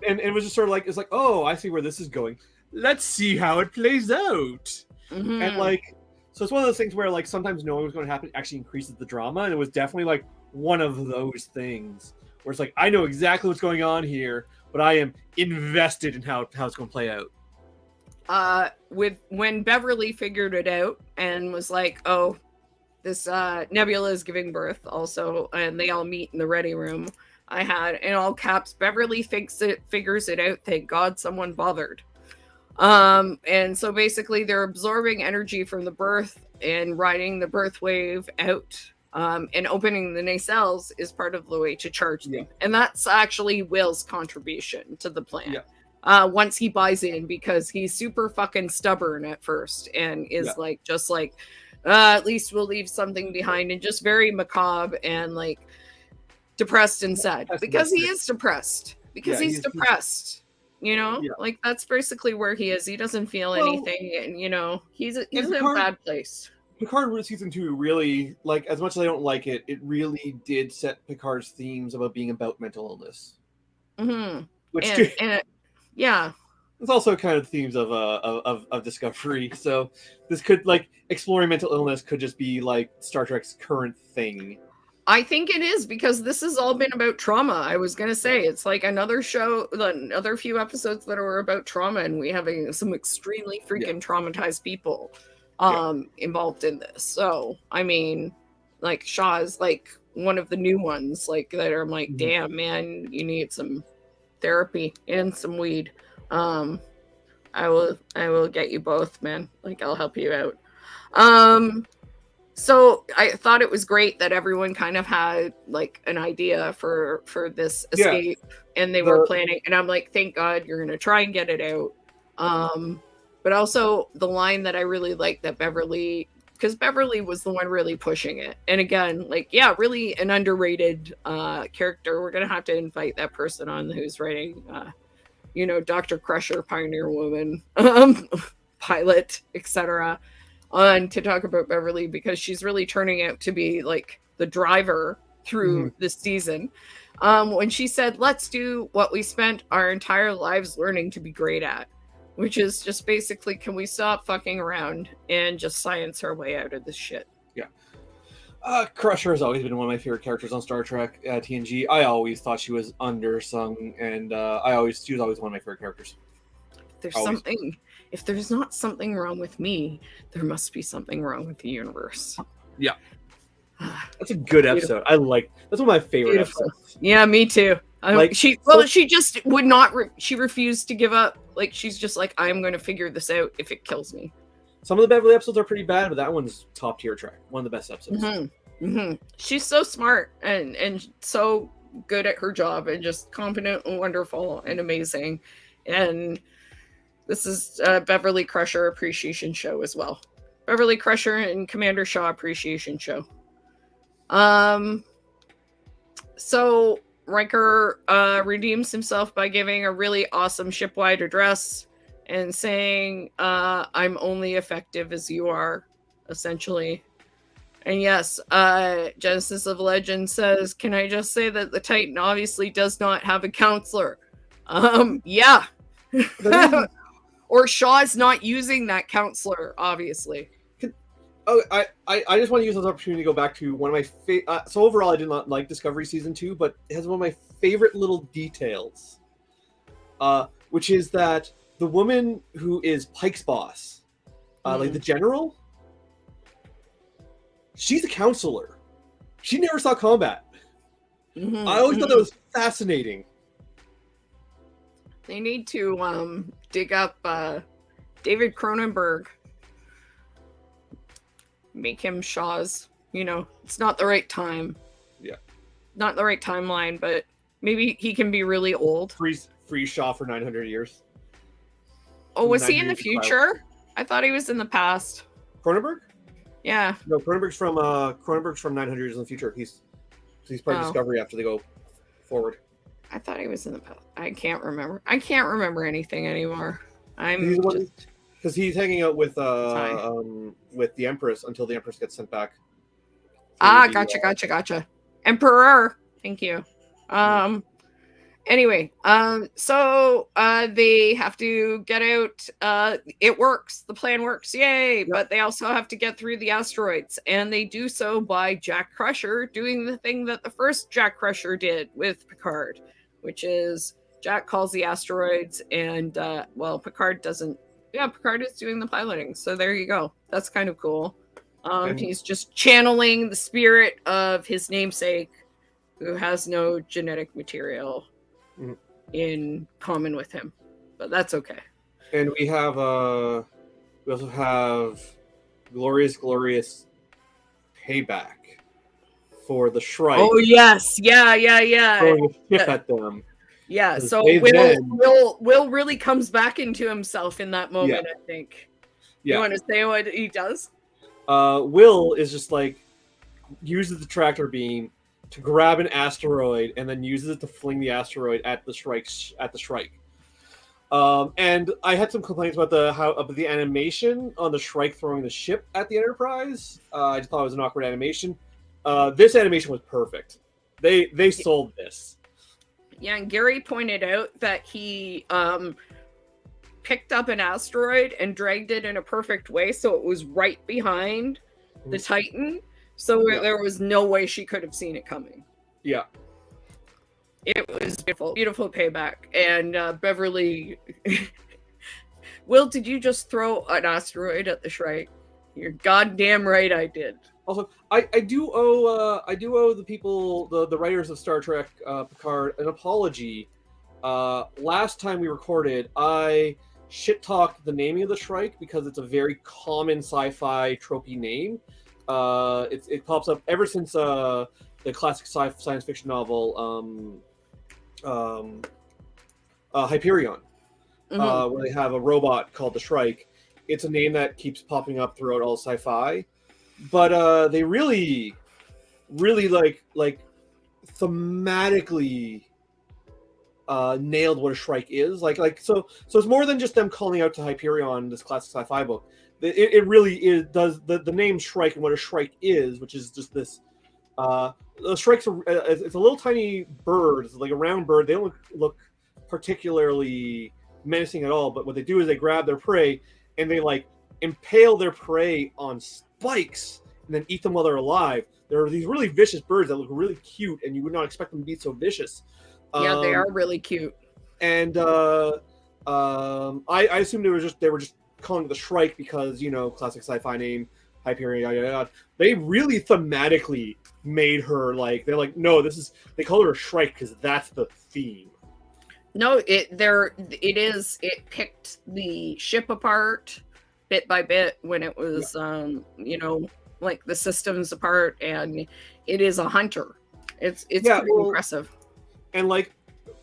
it was just sort of like, it's like, oh, I see where this is going. Let's see how it plays out. And like, so it's one of those things where like sometimes knowing what's going to happen actually increases the drama, and it was definitely like one of those things where it's like I know exactly what's going on here, but I am invested in how it's going to play out. When Beverly figured it out and was like, oh, this Nebula is giving birth also, and they all meet in the ready room. I had in all caps, Beverly figures it out. Thank God someone bothered. And so basically they're absorbing energy from the birth and riding the birth wave out. And opening the nacelles is part of the way to charge them. And that's actually Will's contribution to the plan. Once he buys in, because he's super fucking stubborn at first and is at least we'll leave something behind, and just very macabre and like depressed and sad because he is depressed he's depressed. Like that's basically where he is. He doesn't feel anything, and he's in a bad place. Picard season 2 really, like, as much as I don't like it, it really did set Picard's themes about being about mental illness. Mm-hmm. Which It's also kind of themes of Discovery. So this could like exploring mental illness could just be like Star Trek's current thing. I think it is because this has all been about trauma. I was going to say it's like another show, another few episodes that are about trauma, and we have some extremely freaking traumatized people involved in this. So, I mean, like Shaw is like one of the new ones, like that are like, damn, man, you need some therapy and some weed. I will get you both, man. Like, I'll help you out. So I thought it was great that everyone kind of had like an idea for this escape, and they were planning. And I'm like, thank God you're gonna try and get it out. But also the line that I really liked that Beverly, because Beverly was the one really pushing it. And again, like, yeah, really an underrated character. We're gonna have to invite that person on who's writing, Dr. Crusher, Pioneer Woman, pilot, etc. on to talk about Beverly, because she's really turning out to be like the driver through this season. When she said, let's do what we spent our entire lives learning to be great at, which is just basically, can we stop fucking around and just science our way out of this shit? Yeah. Crusher has always been one of my favorite characters on Star Trek TNG. I always thought she was undersung, and she was always one of my favorite characters. If there's not something wrong with me, there must be something wrong with the universe. Yeah. That's a good episode. That's one of my favorite episodes. Yeah, me too. She just would not, she refused to give up. Like, she's just like, I'm going to figure this out if it kills me. Some of the Beverly episodes are pretty bad, but that one's top tier track. One of the best episodes. She's so smart and so good at her job, and just competent and wonderful and amazing. And this is a Beverly Crusher appreciation show as well. Beverly Crusher and Commander Shaw appreciation show. So Riker redeems himself by giving a really awesome shipwide address and saying, I'm only effective as you are, essentially. And yes, Genesis of Legend says, can I just say that the Titan obviously does not have a counselor? Yeah. Or Shaw's not using that counselor, obviously. I just want to use this opportunity to go back to one of my favorite. So overall, I did not like Discovery Season 2, but it has one of my favorite little details, which is that the woman who is Pike's boss, like the general, she's a counselor. She never saw combat. I always thought that was fascinating. They need to dig up David Cronenberg. Make him Shaw's, it's not the right time. Yeah. Not the right timeline, but maybe he can be really old. Freeze Shaw for 900 years. Oh, was he in the future? I thought he was in the past. Cronenberg? Yeah. No, Cronenberg's from 900 years in the future. He's part of Discovery after they go forward. I thought he was in the past. I can't remember. I can't remember anything anymore. Because he's hanging out with the Empress until the Empress gets sent back. Gotcha. Emperor. Thank you. Anyway, so they have to get out. It works. The plan works. Yay. Yep. But they also have to get through the asteroids. And they do so by Jack Crusher doing the thing that the first Jack Crusher did with Picard, which is Jack calls the asteroids and, Picard doesn't. Yeah, Picard is doing the piloting. So there you go. That's kind of cool. He's just channeling the spirit of his namesake, who has no genetic material in common with him. But that's okay. And we also have glorious payback for the Shrike. Oh yes, yeah. Throwing a ship at them. Yeah, so Will really comes back into himself in that moment, I think. Yeah. You want to say what he does? Will is just like uses the tractor beam to grab an asteroid and then uses it to fling the asteroid at the Shrike. And I had some complaints about the animation on the Shrike throwing the ship at the Enterprise. I just thought it was an awkward animation. This animation was perfect. They sold this. Yeah, and Gary pointed out that he picked up an asteroid and dragged it in a perfect way so it was right behind the Titan. So there was no way she could have seen it coming. Yeah. It was beautiful. Beautiful payback. And Beverly... Will, did you just throw an asteroid at the Shrike? You're goddamn right I did. Also, I do owe the people, the writers of Star Trek Picard an apology. Last time we recorded, I shit-talked the naming of the Shrike because it's a very common sci-fi tropey name. It pops up ever since the classic science fiction novel Hyperion, where they have a robot called the Shrike. It's a name that keeps popping up throughout all sci-fi. But they really like thematically nailed what a Shrike is. So it's more than just them calling out to Hyperion, this classic sci-fi book. It really is does the name Shrike and what a Shrike is, which is just this. The Shrike's it's a little tiny bird. It's like a round bird. They don't look particularly menacing at all. But what they do is they grab their prey and they like impale their prey on spikes and then eat them while they're alive. There are these really vicious birds that look really cute, and you would not expect them to be so vicious. Yeah, they are really cute. And I assumed they were just calling it the Shrike because, you know, classic sci-fi name, Hyperion, yada, yada, yada. They really thematically made her like, they're like, no, they call her a Shrike because that's the theme. No, it picked the ship apart bit by bit when it was, you know, like the systems apart, and it is a hunter. It's pretty impressive. And like,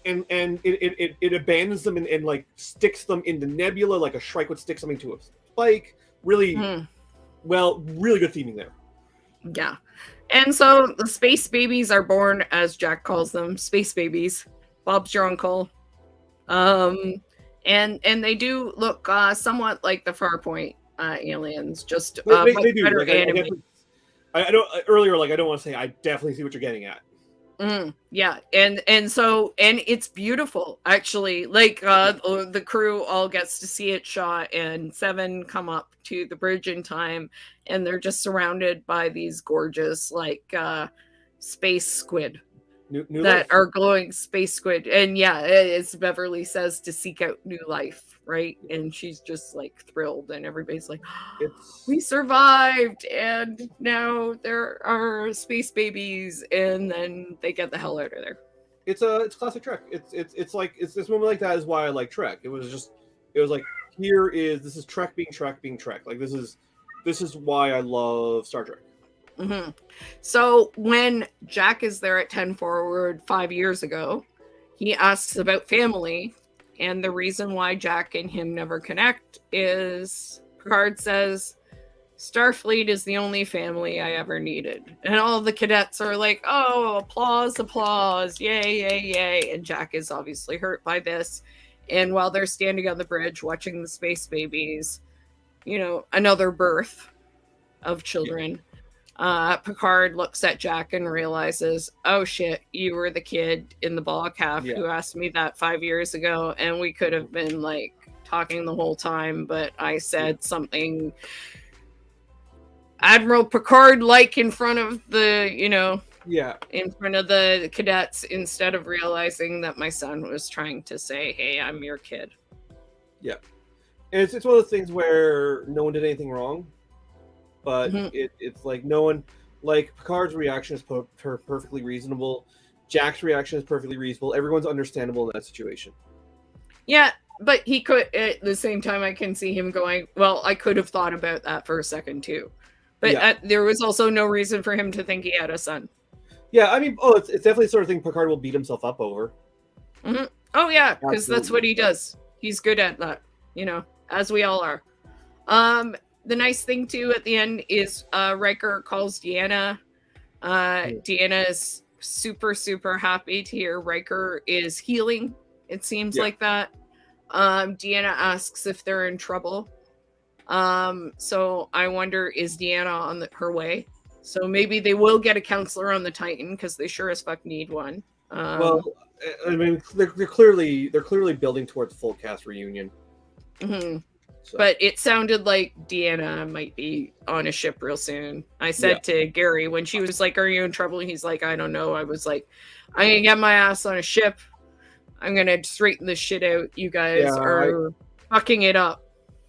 and it abandons them and like sticks them in the nebula like a Shrike would stick something to a spike. Really, really good theming there. Yeah. And so the space babies are born, as Jack calls them, space babies. Bob's your uncle. And they do look somewhat like the Farpoint aliens, just they do. Better Like, animated. I don't earlier. Like I don't want to say. I definitely see what you're getting at. Yeah, and it's beautiful actually. Like the crew all gets to see it shot, and Seven come up to the bridge in time, and they're just surrounded by these gorgeous like space squid. New that life. Are glowing space squid. And yeah, as Beverly says, to seek out new life, right? And she's just like thrilled, and everybody's like, we survived, and now there are space babies, and then they get the hell out of there. It's classic Trek. It's like this moment like that is why I like Trek. It was like this is Trek being Trek. Like this is why I love Star Trek. So when Jack is there at 10 Forward 5 years ago, he asks about family, and the reason why Jack and him never connect is Picard says, Starfleet is the only family I ever needed. And all the cadets are like, oh, applause, yay. And Jack is obviously hurt by this. And while they're standing on the bridge watching the space babies, you know, another birth of children. Yeah. Picard looks at Jack and realizes, oh shit, you were the kid in the ball calf who asked me that 5 years ago, and we could have been like talking the whole time, but I said something Admiral Picard like in front of the, you know, in front of the cadets, instead of realizing that my son was trying to say, hey, I'm your kid. Yeah. And it's one of those things where no one did anything wrong. But it's like no one, like Picard's reaction is perfectly reasonable. Jack's reaction is perfectly reasonable. Everyone's understandable in that situation. Yeah, but he could, at the same time, I can see him going, well, I could have thought about that for a second too. But there was also no reason for him to think he had a son. Yeah, I mean, it's definitely the sort of thing Picard will beat himself up over. Oh yeah, because that's what he does. He's good at that, you know, as we all are. The nice thing too at the end is Riker calls Deanna. Deanna is super, super happy to hear Riker is healing. It seems like that. Deanna asks if they're in trouble. So I wonder, is Deanna on her way? So maybe they will get a counselor on the Titan, because they sure as fuck need one. Well, I mean, they're clearly building towards a full cast reunion. hmm So, But it sounded like Deanna might be on a ship real soon. I said yeah. to Gary when she was like, "Are you in trouble?" He's like, "I don't know." I was like, "I'm gonna get my ass on a ship. I'm gonna straighten this shit out. You Yeah, guys are fucking it up."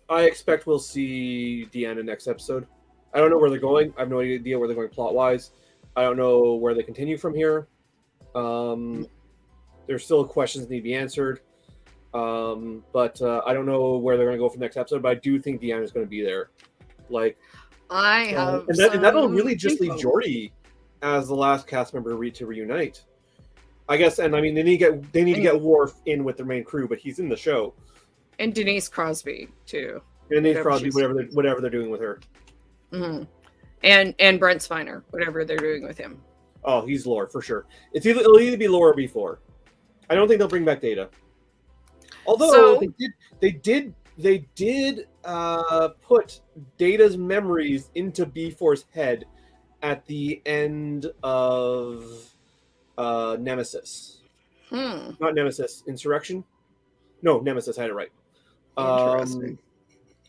I expect we'll see Deanna next episode. I don't know where they're going. I have no idea where they're going plot wise. I don't know where they continue from here. There's still questions that need to be answered. But I don't know where they're going to go for the next episode. But I do think Deanna's going to be there. Like, I have and that'll really just leave Geordi as the last cast member to reunite. I guess, and I mean they need to get Worf in with their main crew, but he's in the show. And Denise Crosby too. And Denise Crosby, whatever they're doing with her. Mm-hmm. And Brent Spiner, whatever they're doing with him. Oh, he's Lore for sure. It'll either be Lore or B4. I don't think they'll bring back Data. Although they did put Data's memories into B4's head at the end of Nemesis. Not Nemesis, Insurrection. No, Nemesis. I had it right. Interesting.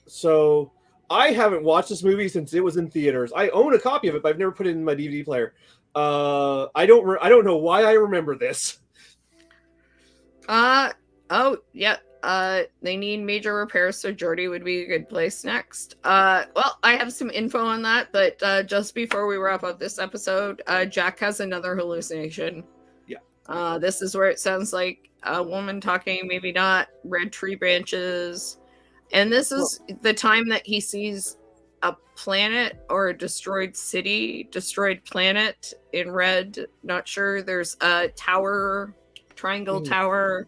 So I haven't watched this movie since it was in theaters. I own a copy of it, but I've never put it in my DVD player. I don't know why I remember this. Oh yeah. They need major repairs, so Geordi would be a good place next. Well, I have some info on that, but just before we wrap up this episode, Jack has another hallucination. Yeah. This is where it sounds like a woman talking, maybe not, red tree branches. And this is the time that he sees a planet or a destroyed planet in red. Not sure. There's a tower, triangle tower.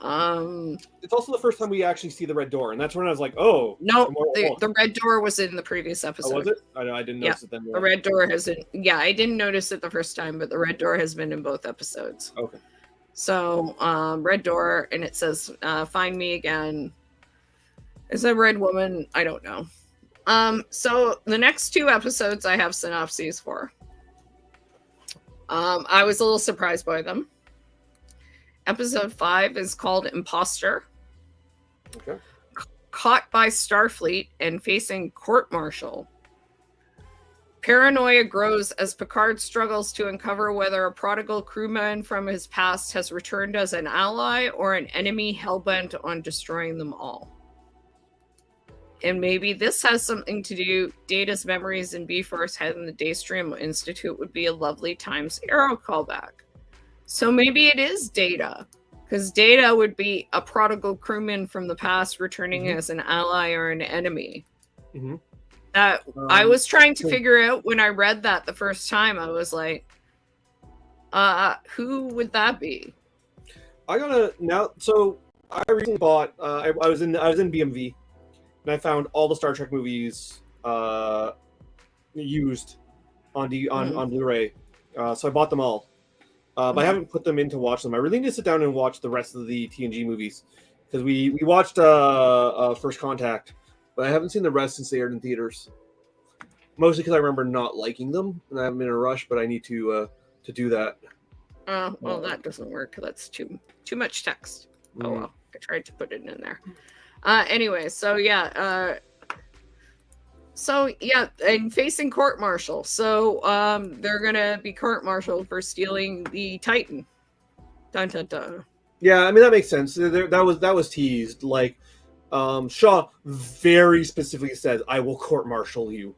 It's also the first time we actually see the red door, and that's when I was like, "Oh, no!" The red door was in the previous episode. Oh, was it? I didn't notice it then. The red door hasn't. Yeah, I didn't notice it the first time, but the red door has been in both episodes. Okay. So, red door, and it says, "Find me again." Is a red woman? I don't know. So the next two episodes I have synopses for. I was a little surprised by them. Episode 5 is called Imposter. Okay. Caught by Starfleet and facing court-martial. Paranoia grows as Picard struggles to uncover whether a prodigal crewman from his past has returned as an ally or an enemy hellbent on destroying them all. And maybe this has something to do. Data's memories in B4's head in the Daystream Institute would be a lovely Times Arrow callback. So maybe it is Data, because Data would be a prodigal crewman from the past returning as an ally or an enemy. That I was trying to figure out when I read that the first time. I was like, who would that be? So I recently bought. I was in BMV, and I found all the Star Trek movies used on Blu-ray. So I bought them all. But I haven't put them in to watch them. I really need to sit down and watch the rest of the TNG movies, because we watched First Contact, but I haven't seen the rest since they aired in theaters. Mostly because I remember not liking them, and I haven't been in a rush. But I need to do that. Well, that doesn't work. That's too much text. Oh well, I tried to put it in there. Anyway, so yeah. And facing court-martial. So they're gonna be court-martialed for stealing the Titan. Dun dun dun. Yeah, I mean that makes sense. That was teased. Like Shaw very specifically says, "I will court-martial you,"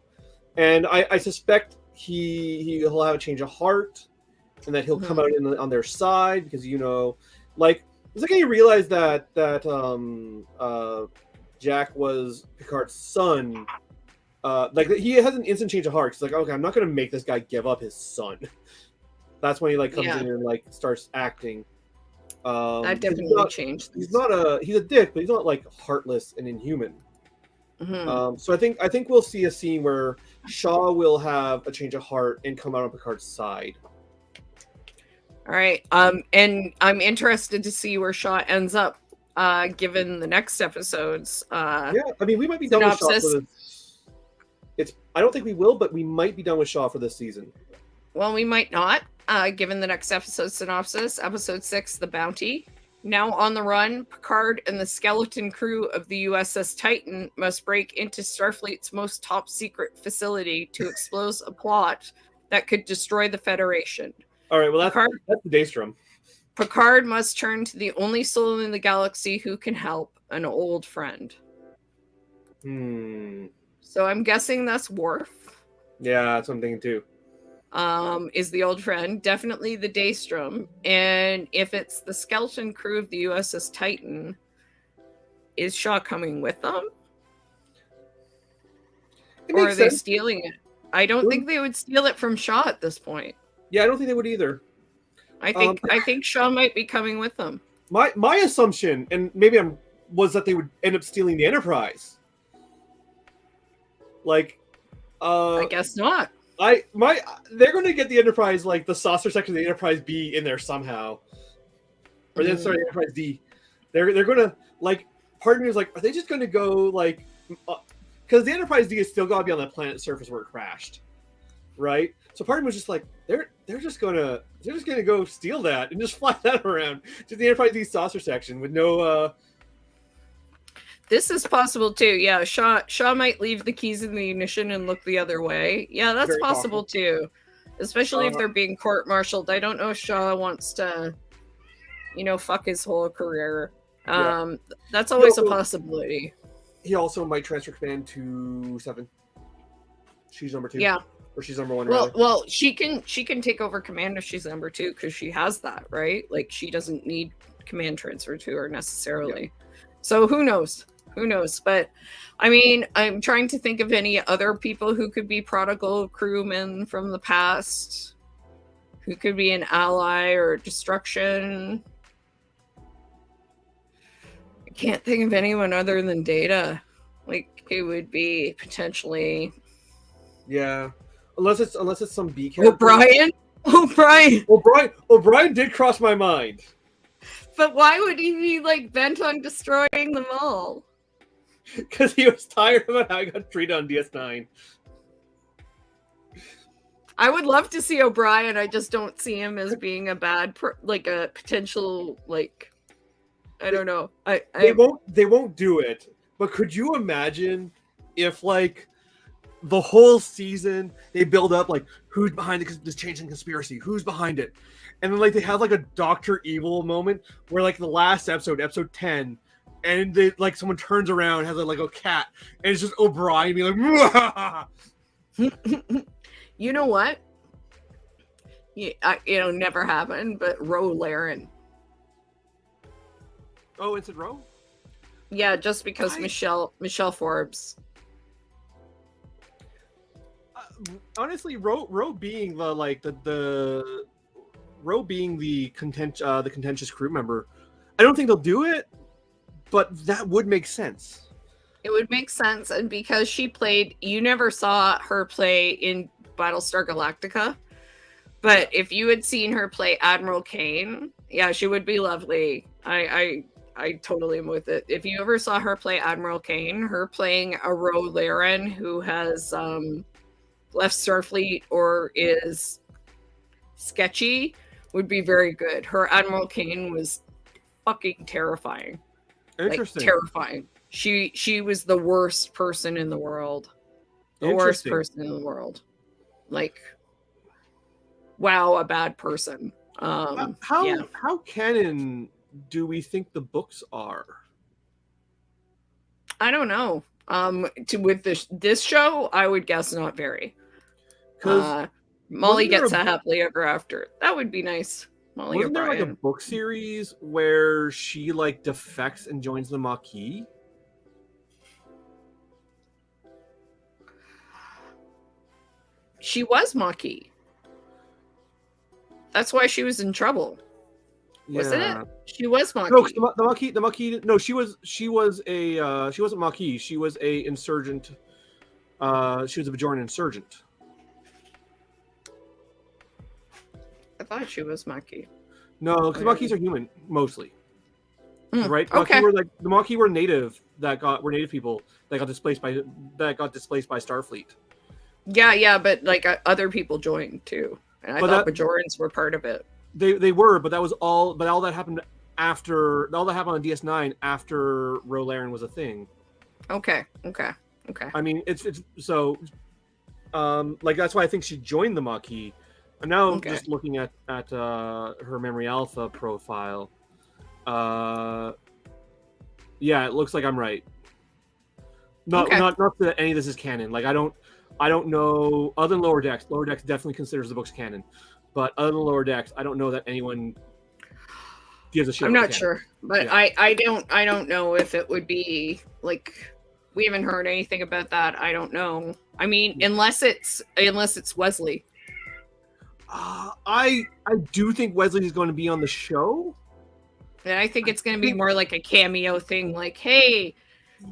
and I suspect he'll have a change of heart, and that he'll come out on their side, because like it's like he realized that Jack was Picard's son. Like he has an instant change of heart. He's like, okay, I'm not gonna make this guy give up his son. That's when he comes in and starts acting. That definitely changed. He's a dick, but he's not heartless and inhuman. So I think we'll see a scene where Shaw will have a change of heart and come out on Picard's side. All right. And I'm interested to see where Shaw ends up, given the next episodes. I mean, we might be done with Shaw for this. I don't think we will, but we might be done with Shaw for this season. Well, we might not, given the next episode synopsis. Episode 6, The Bounty. Now on the run, Picard and the skeleton crew of the USS Titan must break into Starfleet's most top secret facility to expose a plot that could destroy the Federation. All right, well, that's the Daystrom. Picard must turn to the only soul in the galaxy who can help, an old friend. So I'm guessing that's Worf. Yeah, that's what I'm thinking too. Is the old friend definitely the Daystrom? And if it's the skeleton crew of the USS Titan, is Shaw coming with them? Or are they stealing it? I don't think they would steal it from Shaw at this point. Yeah, I don't think they would either. I think Shaw might be coming with them. My assumption, and maybe was that they would end up stealing the Enterprise. Like, I guess not. They're going to get the Enterprise, like the saucer section of the Enterprise B in there somehow, or then sorry, Enterprise D. They're going to, like, part of me was like, are they just going to go like, because the Enterprise D has still got to be on the planet's surface where it crashed, right? So part of me was just like, they're just gonna go steal that and just fly that around to the Enterprise D saucer section with no. This is possible too. Yeah, Shaw might leave the keys in the ignition and look the other way. Yeah, that's possible too. Especially if they're being court-martialed. I don't know if Shaw wants to, fuck his whole career. That's always a possibility. He also might transfer command to 7. She's number 2. Yeah. Or she's number 1. Well, she can take over command if she's number 2 because she has that, right? Like she doesn't need command transfer to her necessarily. Yeah. So who knows? Who knows? But I mean, I'm trying to think of any other people who could be prodigal crewmen from the past, who could be an ally or destruction. I can't think of anyone other than Data. Like it would be potentially. Yeah, unless it's some B character. O'Brien did cross my mind. But why would he be like bent on destroying them all? Because he was tired about how he got treated on DS9. I would love to see O'Brien. I just don't see him as being a bad, like a potential, like, I don't know. They won't do it. But could you imagine if, like, the whole season they build up, like, who's behind this change in conspiracy? Who's behind it? And then, like, they have, like, a Dr. Evil moment where, like, the last episode 10, and they, like, someone turns around, has, like, a cat, and it's just O'Brien being like, you know what? Never happened, but Ro Laren. Oh, it's at Ro? Yeah, just because Michelle Forbes. Honestly, Ro being the Ro being the contentious crew member, I don't think they'll do it, but that would make sense. It would make sense, and because she played, you never saw her play in Battlestar Galactica, but if you had seen her play Admiral Kane, yeah, she would be lovely. I totally am with it. If you ever saw her play Admiral Kane, her playing a Ro Laren who has left Starfleet or is sketchy would be very good. Her Admiral Kane was fucking terrifying. Interesting. Like, terrifying. She was the worst person in the world. The worst person in the world. Like, wow, a bad person. How canon do we think the books are? I don't know. With this show, I would guess not very. Because Molly gets a happily ever after. That would be nice. Molly Wasn't O'Brien. there like a book series where she like defects and joins the Maquis? She was Maquis. That's why she was in trouble. Yeah. Wasn't it? She was Maquis. No, the Maquis. No, she wasn't Maquis. She was a insurgent. She was a Bajoran insurgent. I thought she was Maquis. No, because Maquis are human mostly. Right? Okay. The Maquis were native people that got displaced by Starfleet. Yeah, but like other people joined too, and I thought Bajorans were part of it. They were, but that was all. But all that happened after all that happened on DS9 after Rolaren was a thing. Okay. I mean, it's so like that's why I think she joined the Maquis. I'm now just looking at her Memory Alpha profile. Yeah, it looks like I'm right. Not that any of this is canon. Like I don't know, other than Lower Decks. Lower Decks definitely considers the books canon, but other than Lower Decks, I don't know that anyone gives a shit. I'm not sure, but yeah. I don't know if it would be like, we haven't heard anything about that. I don't know. I mean, unless it's Wesley. I do think Wesley is going to be on the show. And I think it's going to be more like a cameo thing, like, hey,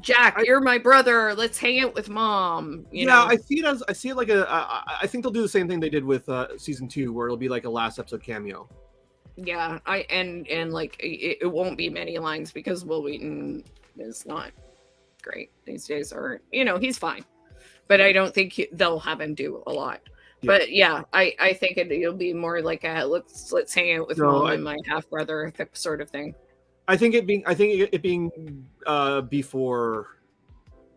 Jack, you're my brother. Let's hang out with Mom. You know? I see it like I think they'll do the same thing they did with season 2, where it'll be like a last episode cameo. Yeah, and like it won't be many lines because Will Wheaton is not great these days, or he's fine, but I don't think they'll have him do a lot. Yeah. But yeah, I think it'll be more like a let's hang out with Mom and my half brother sort of thing. I think it being before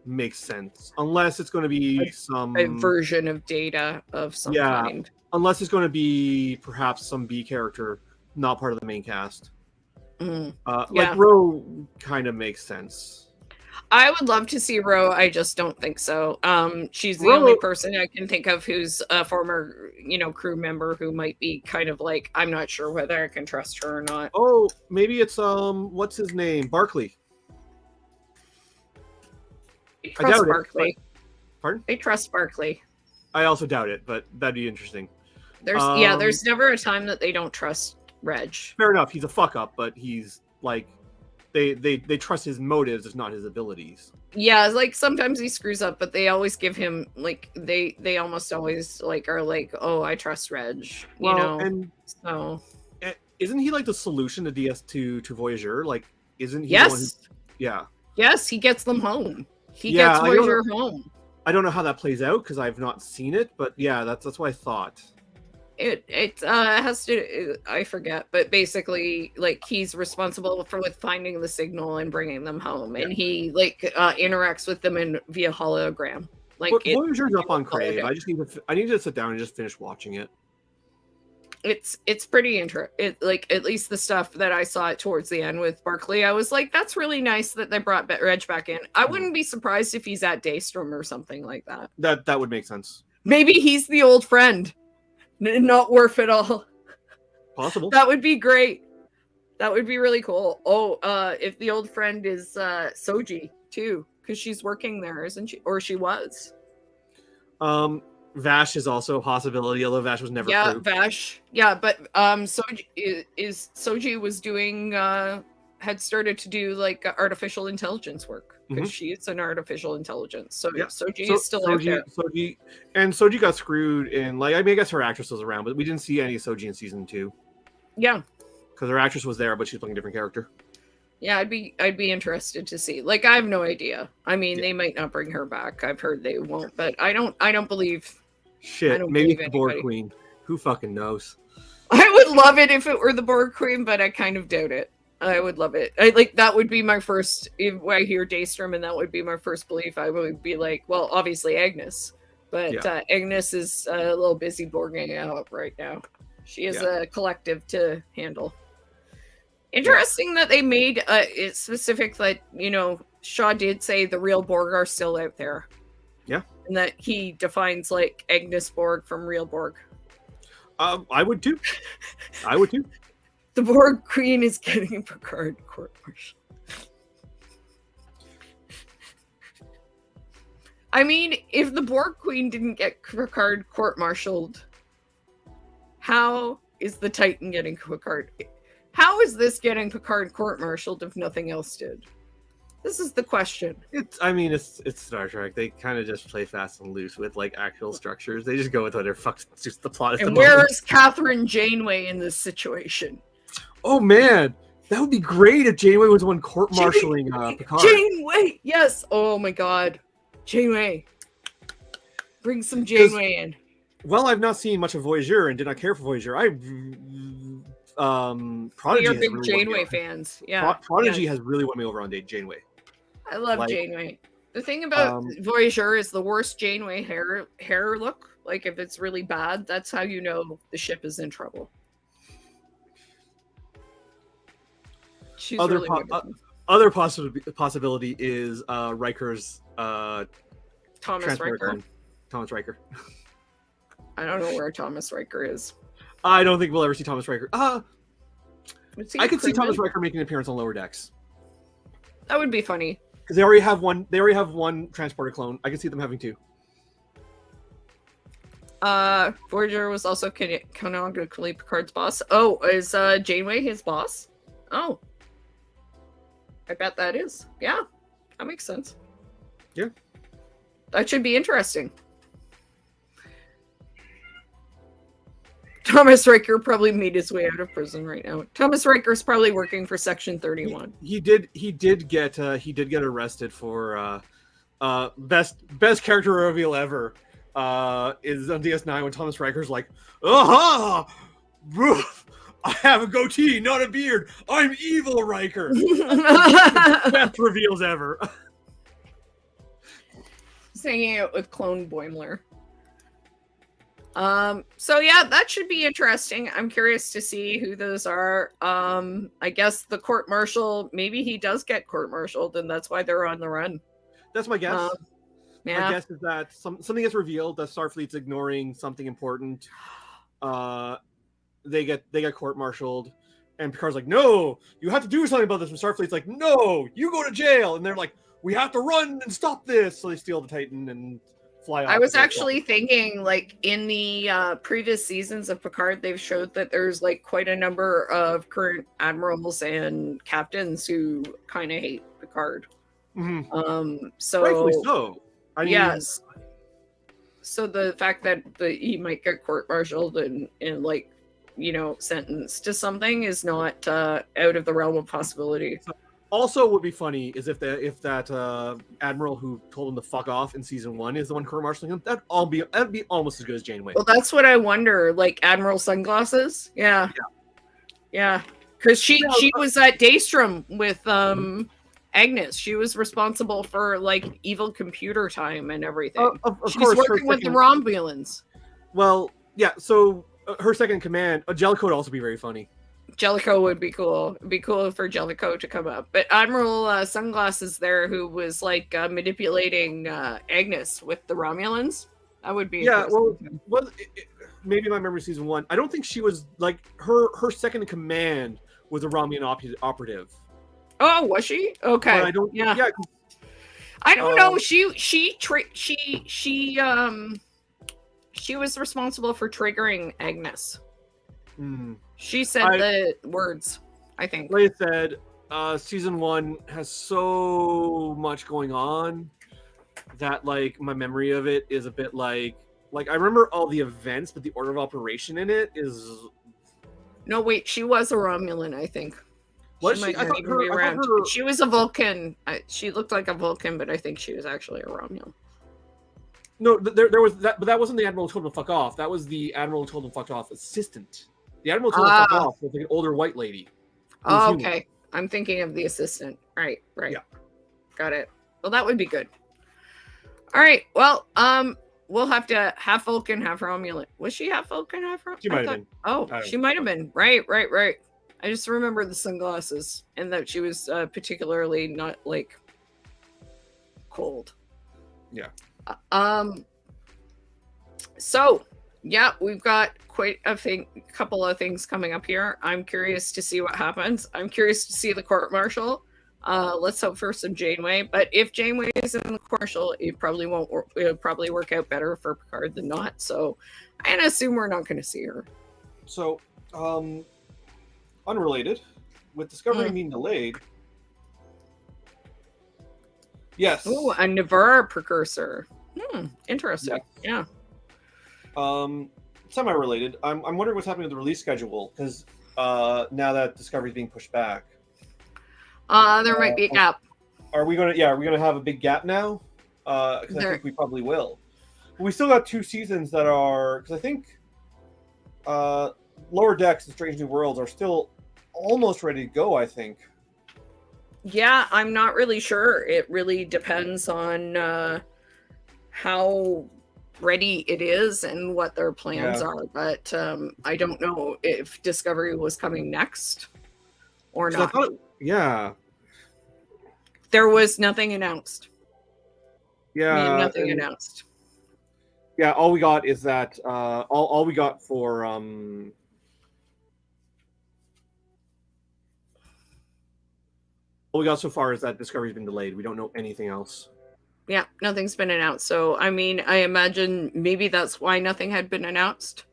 makes sense, unless it's going to be a version of Data of some kind. Unless it's going to be perhaps some B character, not part of the main cast. Like Ro kind of makes sense. I would love to see Ro. I just don't think so. She's the only person I can think of who's a former, crew member who might be kind of like, I'm not sure whether I can trust her or not. Oh, maybe it's what's his name? Barkley. I doubt Barkley. It. Pardon? I trust Barkley. I also doubt it, but that'd be interesting. There's never a time that they don't trust Reg. Fair enough. He's a fuck up, but he's like, they trust his motives, if not his abilities. Yeah, like sometimes he screws up, but they always give him like they almost always like are like, oh, I trust Reg. And so isn't he like the solution to to Voyager? Like, isn't he? Yes. Yeah. Yes, he gets them home. He gets Voyager home. I don't know how that plays out because I've not seen it, but yeah, that's what I thought. It has to, I forget, but basically like he's responsible for finding the signal and bringing them home, and he like interacts with them via hologram. Like Voyager's up on Crave. I need to sit down and just finish watching it. It's pretty interesting. Like at least the stuff that I saw towards the end with Barkley, I was like, that's really nice that they brought Reg back in. I wouldn't be surprised if he's at Daystrom or something like that. That would make sense. Maybe he's the old friend. Not Worf at all. Possible. That would be great. That would be really cool. Oh, if the old friend is Soji too, because she's working there, isn't she? Or she was. Vash is also a possibility, although Vash was never proved. Vash. Yeah, but Soji was doing had started to do like artificial intelligence work. Because she is an artificial intelligence. So Soji is still out there. Soji got screwed in, like, I mean, I guess her actress was around, but we didn't see any of Soji in season 2. Yeah. Because her actress was there, but she's playing a different character. Yeah, I'd be interested to see. Like, I have no idea. I mean, they might not bring her back. I've heard they won't, but I don't believe. Shit, maybe the Borg Queen. Who fucking knows? I would love it if it were the Borg Queen, but I kind of doubt it. I would love it. That would be my first, if I hear Daystrom, and that would be my first belief. I would be like, well, obviously Agnes, but Agnes is a little busy Borging out right now. She is a collective to handle. Interesting that they made it specific that, Shaw did say the real Borg are still out there. Yeah. And that he defines like Agnes Borg from real Borg. I would too. The Borg Queen is getting Picard court-martialed. I mean, if the Borg Queen didn't get Picard court-martialed, how is the Titan getting Picard? How is this getting Picard court-martialed if nothing else did? This is the question. It's Star Trek. They kind of just play fast and loose with like actual structures. They just go with whatever fucks just the plot. And where is Catherine Janeway in this situation? Oh man, that would be great if Janeway was the one court-martialing Picard. Janeway, yes. Oh my God, Janeway. Bring some Janeway in. Well, I've not seen much of Voyager and did not care for Voyager. Prodigy You're has big really won me Janeway over. fans. Yeah. Prodigy Yeah. has really won me over on Janeway. I love Like, Janeway. The thing about Voyager is the worst Janeway hair look. Like if it's really bad, that's how you know the ship is in trouble. She's other really po- wonderful. other possibility is Riker's Thomas transporter Riker. clone. Thomas Riker. I don't know where Thomas Riker is. I don't think we'll ever see Thomas Riker. I could see Crewman? Thomas Riker making an appearance on Lower Decks That would be funny. because they already have one. They already have one transporter clone. I could see them having two. Voyager was also canonically Picard's boss. Oh, is Janeway his boss? Oh, I bet that is. Yeah, that makes sense. Yeah, that should be interesting. Thomas Riker probably made his way out of prison right now. Thomas Riker's probably working for Section 31. He did get arrested for best character reveal ever. Is on DS9 when Thomas Riker's like, aha, I have a goatee, not a beard. I'm evil, Riker. Best reveals ever. He's hanging out with Clone Boimler. So yeah, that should be interesting. I'm curious to see who those are. I guess the court-martial, maybe he does get court-martialed and that's why they're on the run. That's my guess. Yeah. My guess is that something gets revealed that Starfleet's ignoring something important. They get court-martialed, and Picard's like, "No, you have to do something about this." And Starfleet's like, "No, you go to jail." And they're like, "We have to run and stop this." So they steal the Titan and fly off. I was actually thinking, like, in the previous seasons of Picard, they've showed that there's like quite a number of current admirals and captains who kind of hate Picard. Mm-hmm. So rightfully so. Yes. So the fact that he might get court-martialed and like, you know, sentenced to something is not out of the realm of possibility. Also, what would be funny is if that admiral who told him to fuck off in season 1 is the one court-martialing him. That'd be almost as good as Janeway. Well, that's what I wonder. Like Admiral Sunglasses, yeah, because she was at Daystrom with Agnes. She was responsible for like evil computer time and everything. Of She's course, working with the Romulans. Well, yeah. So her second in command, Jellicoe would also be very funny. Jellicoe would be cool. It'd be cool for Jellicoe to come up. But Admiral Sunglasses there, who was like manipulating Agnes with the Romulans, that would be maybe my memory season 1. I don't think she was like her second in command was a Romulan operative. Oh, was she? Okay. But I don't. Yeah. I don't know. She was responsible for triggering Agnes. She said the words, I think. Like I said, season 1 has so much going on that like my memory of it is a bit like I remember all the events, but the order of operation in it is. No, wait. She was a Romulan, I think. Was she? She was a Vulcan. She looked like a Vulcan, but I think she was actually a Romulan. No, there was that, but that wasn't the admiral who told him to fuck off. That was the admiral who told him to fuck off assistant. The admiral told him to fuck off was like an older white lady. Oh, okay. I'm thinking of the assistant. Right. Yeah. Got it. Well, that would be good. All right. Well, we'll have to half Vulcan, half Romulan. Was she half Vulcan, half Romulan? She might have been. Oh, she might have been. Right. I just remember the sunglasses and that she was particularly not like cold. Yeah. So yeah, we've got quite a couple of things coming up here. I'm curious to see what happens. I'm curious to see the court-martial. Let's hope for some Janeway. But if Janeway is in the court-martial, it probably won't. It'll probably work out better for Picard than not. So I assume we're not going to see her. So, unrelated, with Discovery being delayed. Yes. Oh, a Navarre precursor. Interesting. Yeah. Semi-related. I'm wondering what's happening with the release schedule because now that Discovery's being pushed back. There might be a gap. Are we gonna have a big gap now? Because I think we probably will. But we still got 2 seasons that are because I think Lower Decks and Strange New Worlds are still almost ready to go, I think. Yeah, I'm not really sure. It really depends on how ready it is and what their plans Yeah. are. But I don't know if Discovery was coming next or So I not. thought, yeah, There was nothing announced. We had yeah, nothing and announced. yeah. All we got is that all we got for all we got so far is that Discovery's been delayed. We don't know anything else. Yeah, nothing's been announced. So, I mean, I imagine maybe that's why nothing had been announced.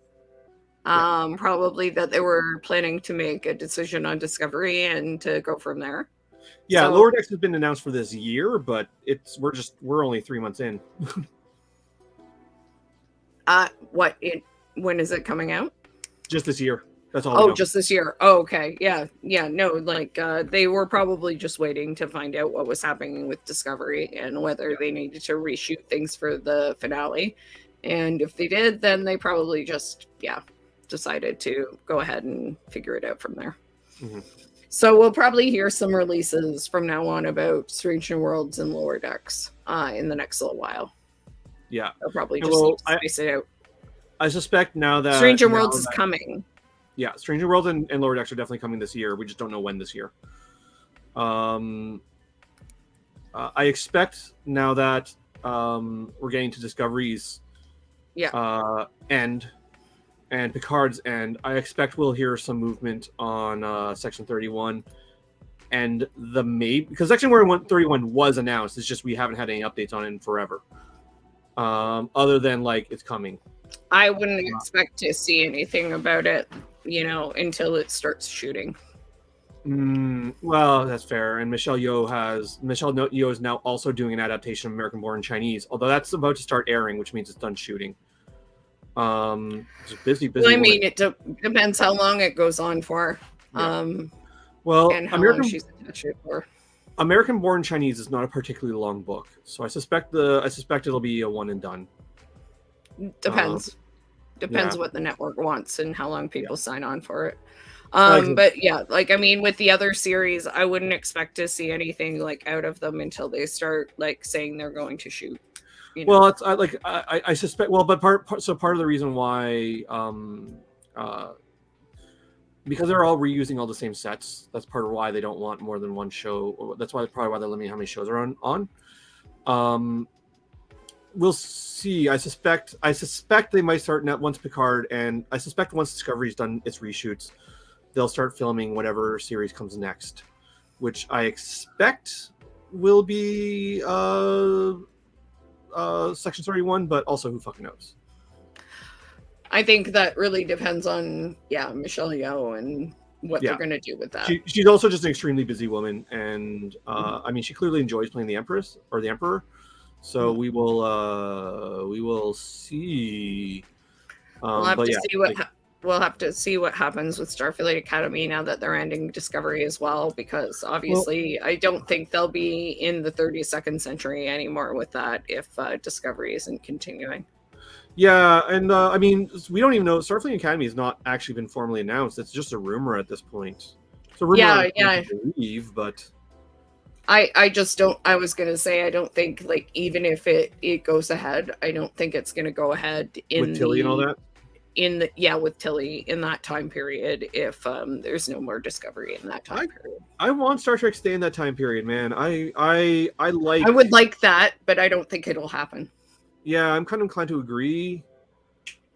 Yeah. Probably that they were planning to make a decision on Discovery and to go from there. Yeah, So, Lower Decks has been announced for this year, but we're only 3 months in. what it when is it coming out? Just this year. That's all we Oh, know. just this year. Oh, okay. Yeah. Yeah. No, like they were probably just waiting to find out what was happening with Discovery and whether Yeah. they needed to reshoot things for the finale. And if they did, then they probably just, yeah, decided to go ahead and figure it out from there. Mm-hmm. So we'll probably hear some releases from now on about Strange New Worlds and Lower Decks in the next little while. Yeah. They'll probably Yeah, just well, need to space it out. I suspect now that Strange New Worlds is coming. Yeah, Stranger Worlds and Lower Decks are definitely coming this year. We just don't know when this year. I expect now that we're getting to Discovery's end and Picard's end, I expect we'll hear some movement on Section 31 and because Section 31 was announced. It's just we haven't had any updates on it in forever. Other than like it's coming. I wouldn't expect to see anything about it, until it starts shooting. Well, that's fair. And Michelle Yeoh is now also doing an adaptation of American Born Chinese, although that's about to start airing, which means it's done shooting. It's a busy. Well, I mean, it depends how long it goes on for. Yeah. And how long she's attached to it for. American Born Chinese is not a particularly long book, so I suspect it'll be a one and done. Depends what the network wants and how long people sign on for it. Exactly. But yeah, like I mean, with the other series, I wouldn't expect to see anything like out of them until they start like saying they're going to shoot. Well, it's I suspect. Well, but part of the reason why, because they're all reusing all the same sets. That's part of why they don't want more than one show. That's probably why they're limiting how many shows are on. We'll see. I suspect they might start once Picard, and I suspect once Discovery's done its reshoots, they'll start filming whatever series comes next, which I expect will be Section 31, but also who fucking knows. I think that really depends on Michelle Yeoh and what they're going to do with that. She's also just an extremely busy woman, and I mean, she clearly enjoys playing the Empress or the Emperor. So we will see. We'll have to see what happens with Starfleet Academy now that they're ending Discovery as well, because obviously I don't think they'll be in the 32nd century anymore with that if Discovery isn't continuing. Yeah, and I mean, we don't even know. Starfleet Academy has not actually been formally announced. It's just a rumor at this point. It's a rumor. I believe, but I just don't. I was gonna say I don't think like even if it goes ahead, I don't think it's gonna go ahead with Tilly and all that. With Tilly in that time period if there's no more Discovery in that time period. I want Star Trek to stay in that time period, man. I would like that, but I don't think it'll happen. Yeah, I'm kind of inclined to agree.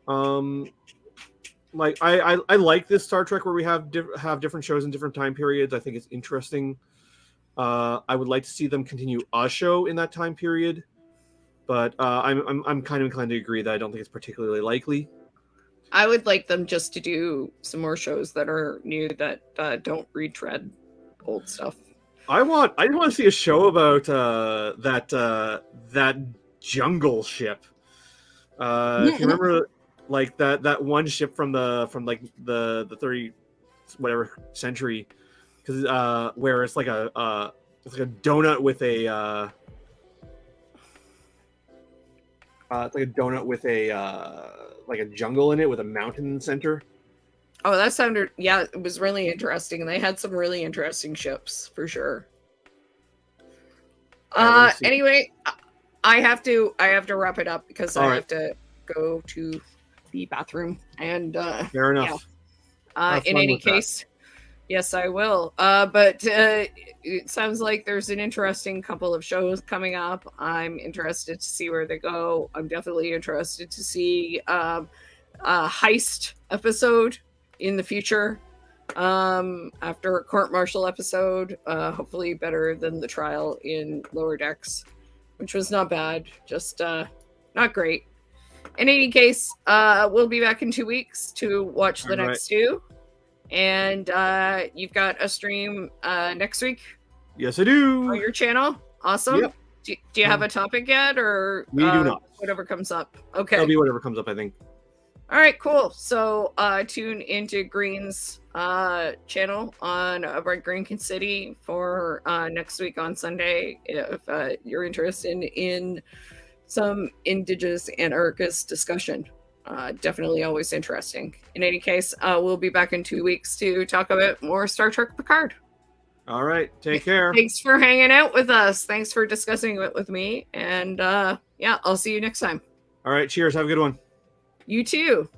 Like I like this Star Trek where we have different shows in different time periods. I think it's interesting. I would like to see them continue a show in that time period, but I'm kind of inclined to agree that I don't think it's particularly likely. I would like them just to do some more shows that are new that don't retread old stuff. I just want to see a show about that jungle ship. If you remember, like that one ship from the 30 whatever century, because where it's like a donut with a like a jungle in it with a mountain in the center. Oh, that sounded, yeah, it was really interesting. They had some really interesting ships for sure. Anyway, I have to wrap it up because I have to go to the bathroom. And fair enough. Yeah. In any case, yes, I will. But it sounds like there's an interesting couple of shows coming up. I'm interested to see where they go. I'm definitely interested to see a heist episode in the future. After a court-martial episode, hopefully better than the trial in Lower Decks, which was not bad, just not great. In any case, we'll be back in 2 weeks to watch the next two. And you've got a stream next week? Yes, I do. On your channel? Awesome. Yep. Do you have a topic yet, or we do not? Whatever comes up. Okay. It'll be whatever comes up, I think. All right, cool. So tune into Green's channel on Bright Green City for next week on Sunday if you're interested in some Indigenous anarchist discussion. Definitely always interesting. In any case, we'll be back in 2 weeks to talk about more Star Trek Picard. All right. Take care. Thanks for hanging out with us. Thanks for discussing it with me. And yeah, I'll see you next time. All right. Cheers. Have a good one. You too.